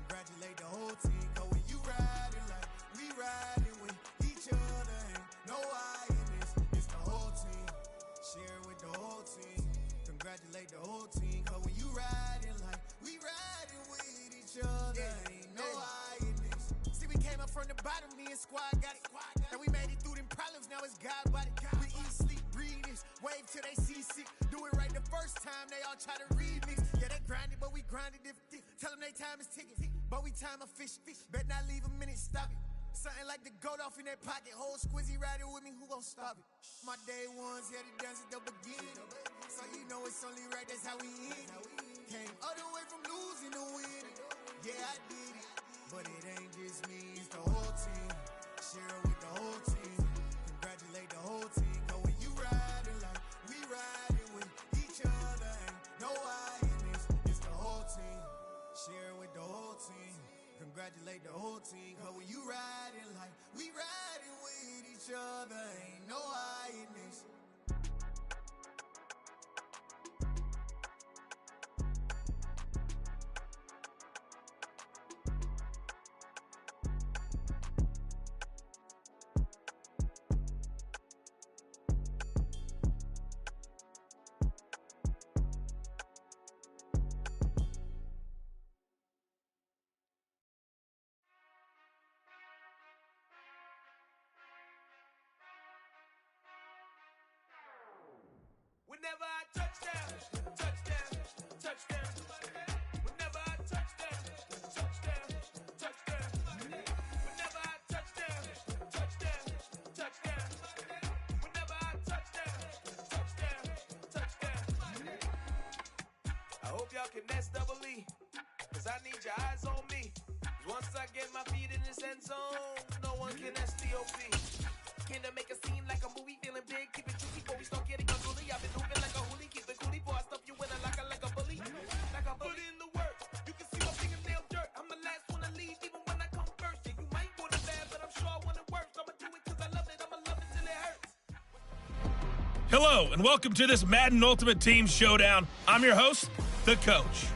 Congratulate the whole team. Cause when you riding like we riding with each other, ain't no I in this. It's the whole team. Share with the whole team. Congratulate the whole team. Cause when you riding like we riding with each other, ain't no I in this. See, we came up from the bottom, me and squad got it. And we made it through them problems, now it's God body. We eat, sleep, breathe this. Wave till they see sick. Do it right the first time, they all try to remix. Yeah, they grinded, but we grinded different. Tell them they time is ticking, but we time a fish. Bet not leave a minute, stop it. Something like the goat off in that pocket. Whole squizzy riding with me, who gon' stop it? My day ones here to dance at the beginning. So you know it's only right, that's how we end it. Came all the way from losing to winning. Yeah, I did it. But it ain't just me, it's the whole team. Share with the whole team. Congratulate the whole team. Cause when you riding like we riding with each other, ain't no I in this. It's the whole team. Share with the whole team. Congratulate the whole team. Cause when you riding like we riding with each other, ain't no I in this. Whenever I touchdown, touchdown, touchdown. Whenever I touchdown, touchdown, touchdown. Whenever I touchdown, touchdown, touchdown. Whenever I touchdown, touchdown, touchdown. I hope y'all can nest double E, cause I need your eyes on me. Cause once I get my feet in this end zone, no one can STOP. Can I make a scene like a movie, feeling big, keep it juicy before we start getting unruly. I've been moving like a hoolie, keep it coolie before I stuff you in a like a bully. Like I put in the work, you can see my fingernail dirt. I'm the last one to leave, even when I come first. Yeah, you might want it bad, but I'm sure I want it worse. I'ma do it cause I love it, I'ma love it till it hurts. Hello, and welcome to this Madden Ultimate Team Showdown. I'm your host, The Coach.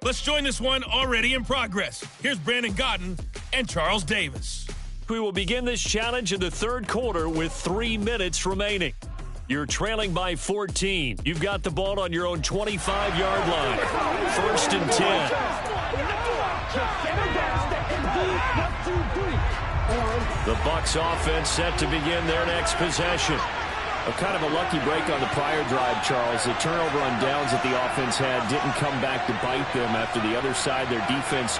Let's join this one already in progress. Here's Brandon Godden and Charles Davis. We will begin this challenge in the third quarter with 3 minutes remaining. You're trailing by 14. You've got the ball on your own 25-yard line. 1st and 10. The Bucs offense set to begin their next possession. A kind of a lucky break on the prior drive, Charles. The turnover on downs that the offense had didn't come back to bite them after the other side. Their defense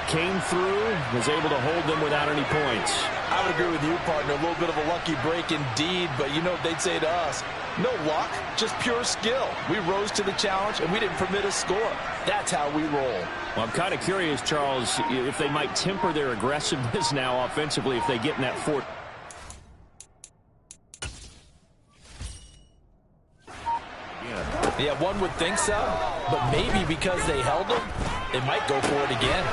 came through, was able to hold them without any points. I would agree with you, partner. A little bit of a lucky break indeed, but you know what they'd say to us? No luck, just pure skill. We rose to the challenge, and we didn't permit a score. That's how we roll. Well, I'm kind of curious, Charles, if they might temper their aggressiveness now offensively if they get in that fourth. Yeah, one would think so, but maybe because they held them, they might go for it again.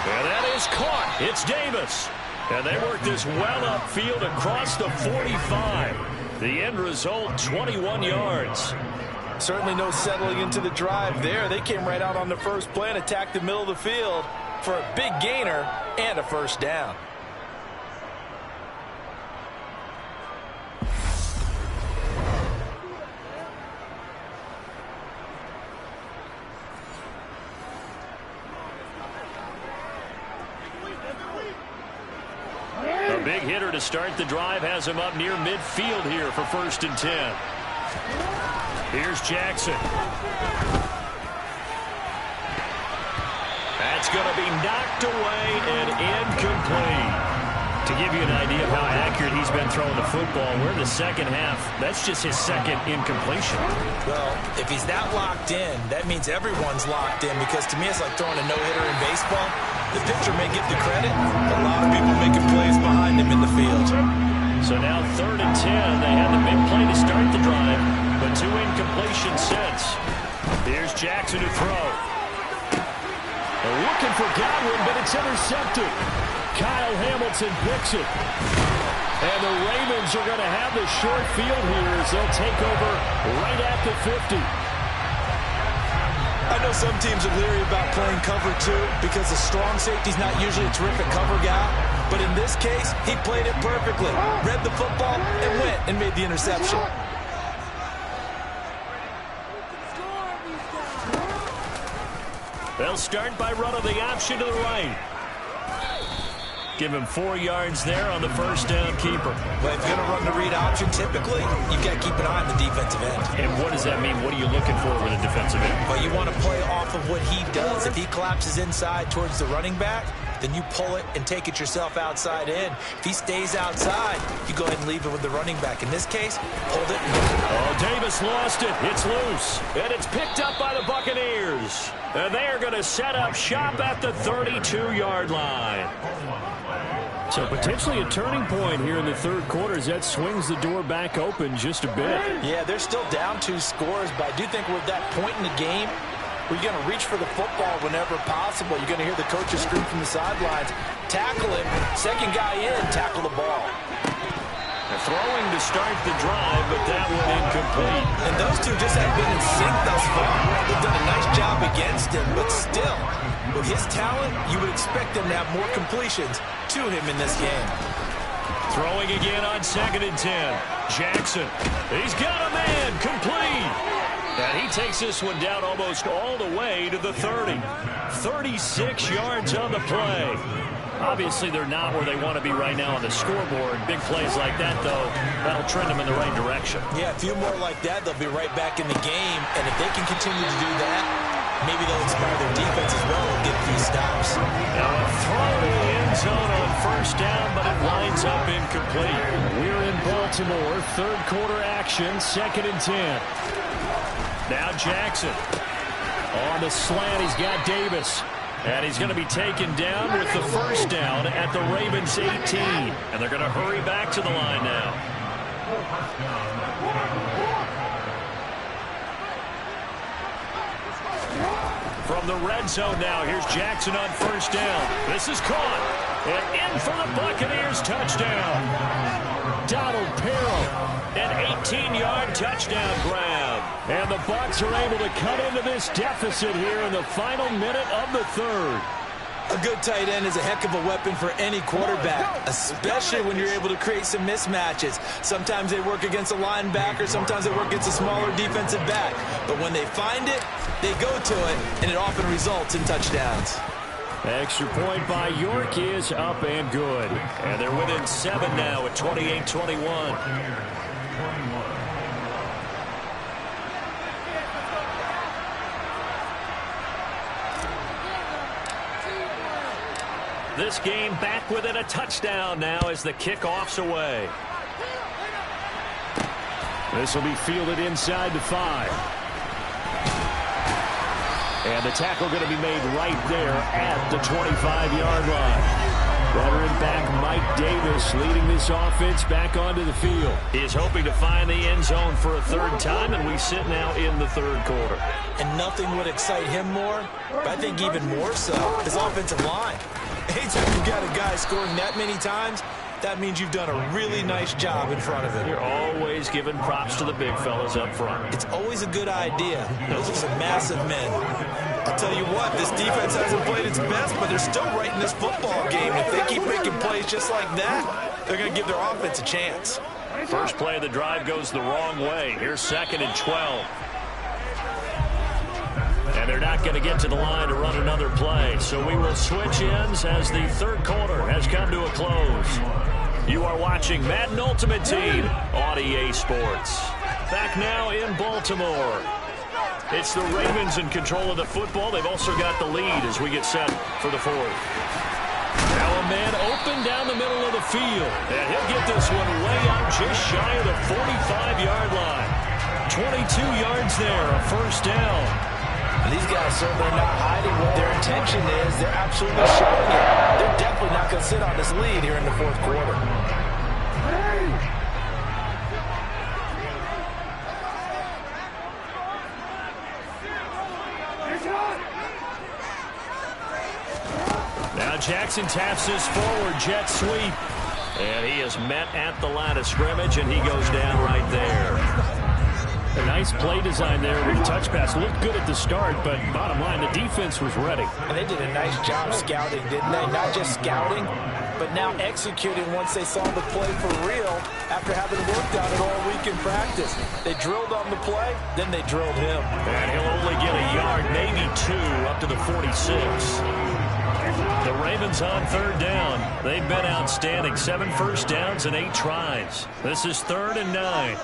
And that is caught. It's Davis. And they work this well upfield across the 45. The end result, 21 yards. Certainly no settling into the drive there. They came right out on the first play and attacked the middle of the field for a big gainer and a first down. A big hitter to start the drive has him up near midfield here for 1st and 10. Here's Jackson. That's going to be knocked away and incomplete. To give you an idea of how accurate he's been throwing the football, we're in the second half. That's just his second incompletion. Well, if he's that locked in, that means everyone's locked in, because to me it's like throwing a no-hitter in baseball. The pitcher may get the credit, but a lot of people making plays behind him in the field. So now 3rd and 10. They had the big play to start the drive, but 2 incompletions since. Here's Jackson to throw. They're looking for Godwin, but it's intercepted. Kyle Hamilton picks it. And the Ravens are going to have the short field here as they'll take over right at the 50. I know some teams are leery about playing cover 2 because the strong safety's not usually a terrific cover guy. But in this case, he played it perfectly. Read the football and went and made the interception. They'll start by running the option to the right. Give him 4 yards there on the first down keeper. Well, if you're going to run the read option, typically, you've got to keep an eye on the defensive end. And what does that mean? What are you looking for with a defensive end? Well, you want to play off of what he does. If he collapses inside towards the running back, then you pull it and take it yourself outside in. If he stays outside, you go ahead and leave it with the running back. In this case, hold it. Oh, Davis lost it. It's loose. And it's picked up by the Buccaneers. And they are going to set up shop at the 32-yard line. So potentially a turning point here in the third quarter as that swings the door back open just a bit. Yeah, they're still down 2 scores, but I do think we're at that point in the game where you're going to reach for the football whenever possible. You're going to hear the coaches scream from the sidelines. Tackle him. Second guy in, tackle the ball. They're throwing to start the drive, but that one incomplete. And those two just haven't been in sync thus far. They've done a nice job against him, but still, with his talent, you would expect them to have more completions to him in this game. Throwing again on 2nd and 10. Jackson, he's got a man, complete. And he takes this one down almost all the way to the 30. 36 yards on the play. Obviously, they're not where they want to be right now on the scoreboard. Big plays like that, though, that'll trend them in the right direction. Yeah, a few more like that, they'll be right back in the game. And if they can continue to do that, maybe they'll inspire their defense as well and get a few stops. Now a throw to the end zone on first down, but it winds up incomplete. We're in Baltimore, third quarter action, 2nd and 10. Now Jackson. On the slant, he's got Davis. And he's going to be taken down with the first down at the Ravens 18. And they're going to hurry back to the line now. From the red zone now, here's Jackson on first down. This is caught. And in for the Buccaneers touchdown. Donald Perro. An 18-yard touchdown grab. And the Bucs are able to cut into this deficit here in the final minute of the third. A good tight end is a heck of a weapon for any quarterback, especially when you're able to create some mismatches. Sometimes they work against a linebacker, sometimes they work against a smaller defensive back. But when they find it, they go to it, and it often results in touchdowns. Extra point by York is up and good. And they're within 7 now at 28-21. This game back within a touchdown now as the kickoff's away. This will be fielded inside the 5. And the tackle going to be made right there at the 25-yard line. Veteran back Mike Davis leading this offense back onto the field. He is hoping to find the end zone for a third time, and we sit now in the third quarter. And nothing would excite him more, but I think even more so, his offensive line. Anytime you've got a guy scoring that many times, that means you've done a really nice job in front of him. You're always giving props to the big fellas up front. It's always a good idea. Those are some massive men. I'll tell you what, this defense hasn't played its best, but they're still right in this football game. If they keep making plays just like that, they're going to give their offense a chance. First play of the drive goes the wrong way. Here's 2nd and 12. And they're not going to get to the line to run another play. So we will switch ends as the third quarter has come to a close. You are watching Madden Ultimate Team on EA Sports. Back now in Baltimore. It's the Ravens in control of the football. They've also got the lead as we get set for the 4th. Now a man open down the middle of the field. And he'll get this one way out just shy of the 45-yard line. 22 yards there, a first down. And these guys certainly are not hiding what their intention is. They're absolutely showing it. They're definitely not going to sit on this lead here in the fourth quarter. Now Jackson taps his forward jet sweep. And he is met at the line of scrimmage, and he goes down right there. A nice play design there with the touch pass. Looked good at the start, but bottom line, the defense was ready. And they did a nice job scouting, didn't they? Not just scouting, but now executing once they saw the play for real after having worked on it all week in practice. They drilled on the play, then they drilled him. And he'll only get a yard, maybe 2, up to the 46. The Ravens on third down. They've been outstanding. 7 first downs and 8 tries. This is 3rd and 9.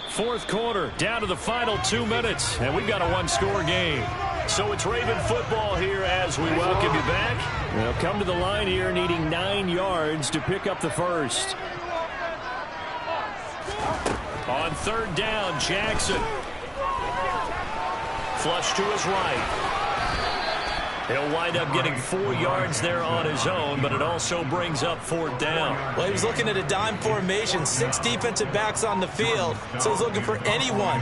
Fourth quarter, down to the final 2 minutes, and we've got a one-score game. So it's Raven football here as we welcome you back. They'll come to the line here needing 9 yards to pick up the first. On third down, Jackson. Flush to his right. He'll wind up getting 4 yards there on his own, but it also brings up 4th down. Well, he was looking at a dime formation, 6 defensive backs on the field, so he's looking for anyone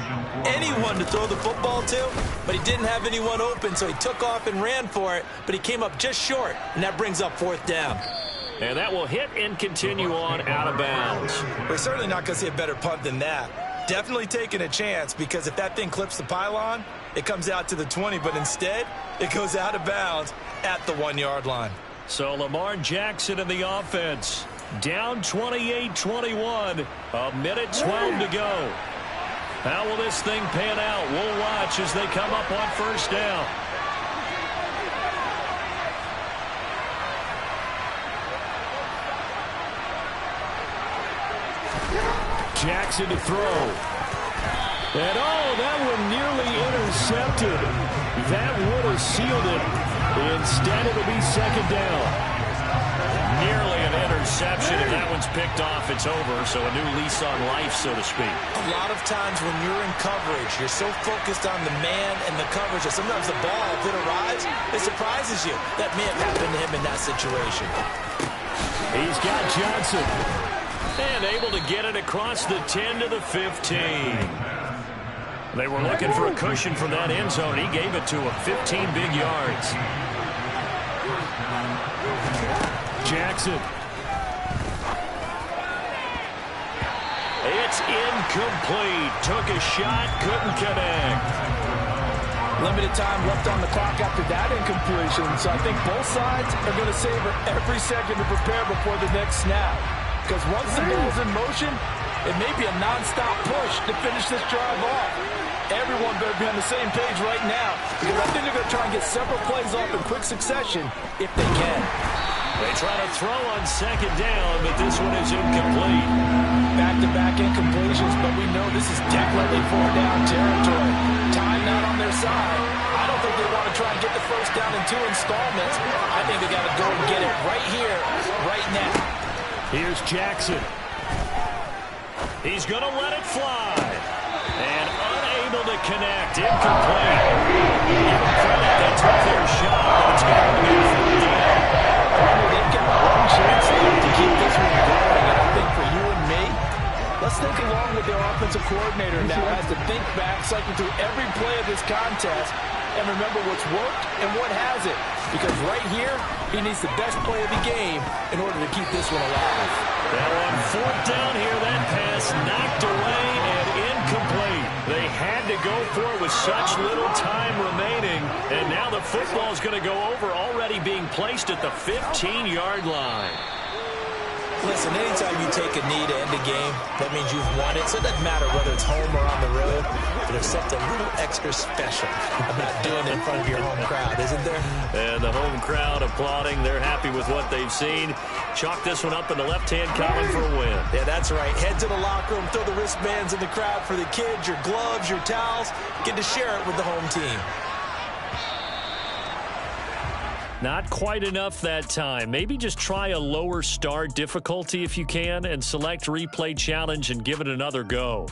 to throw the football to, but he didn't have anyone open, so he took off and ran for it, but he came up just short, and that brings up 4th down. And that will hit and continue on out of bounds. We're certainly not going to see a better punt than that. Definitely taking a chance, because if that thing clips the pylon, it comes out to the 20, but instead, it goes out of bounds at the 1-yard line. So Lamar Jackson in the offense. Down 28-21. A minute 12 to go. How will this thing pan out? We'll watch as they come up on first down. Jackson to throw. And that one nearly intercepted. That would have sealed it. Instead, it'll be 2nd down. Nearly an interception. If that one's picked off, it's over. So a new lease on life, so to speak. A lot of times when you're in coverage, you're so focused on the man and the coverage that sometimes the ball, if it arrives, it surprises you. That may have happened to him in that situation. He's got Johnson. And able to get it across the 10 to the 15. They were looking for a cushion from that end zone. He gave it to him. 15 big yards. Jackson. It's incomplete. Took a shot, couldn't connect. Limited time left on the clock after that incompletion, so I think both sides are going to savor every second to prepare before the next snap. Because once the ball's in motion, it may be a non-stop push to finish this drive off. everyone better be on the same page right now, because I think they're going to try and get several plays off in quick succession if they can. They try to throw on second down, but this one is incomplete. Back-to-back incompletions, but we know this is definitely four-down territory. Time not on their side. I don't think they want to try and get the first down in 2 installments. I think they got to go and get it right here, right now. Here's Jackson. He's going to let it fly. And unable to connect. Incomplete. Give him credit. They took their shot, but it's going to be third down. They've got one chance to keep this one going, and I think for you and me, let's think along with their offensive coordinator now as to think back, cycle through every play of this contest, and remember what's worked and what hasn't. Because right here, he needs the best play of the game in order to keep this one alive. Now on fourth down here, that pass knocked away and incomplete. They had to go for it with such little time remaining, and now the football's going to go over, already being placed at the 15-yard line. Listen, anytime you take a knee to end a game, that means you've won it. So it doesn't matter whether it's home or on the road, but there's something a little extra special about doing it in front of your home crowd, isn't there? And the home crowd applauding. They're happy with what they've seen. Chalk this one up in the left-hand column for a win. Yeah, that's right. Head to the locker room, throw the wristbands in the crowd for the kids, your gloves, your towels. Get to share it with the home team. Not quite enough that time. Maybe just try a lower start difficulty if you can and select replay challenge and give it another go.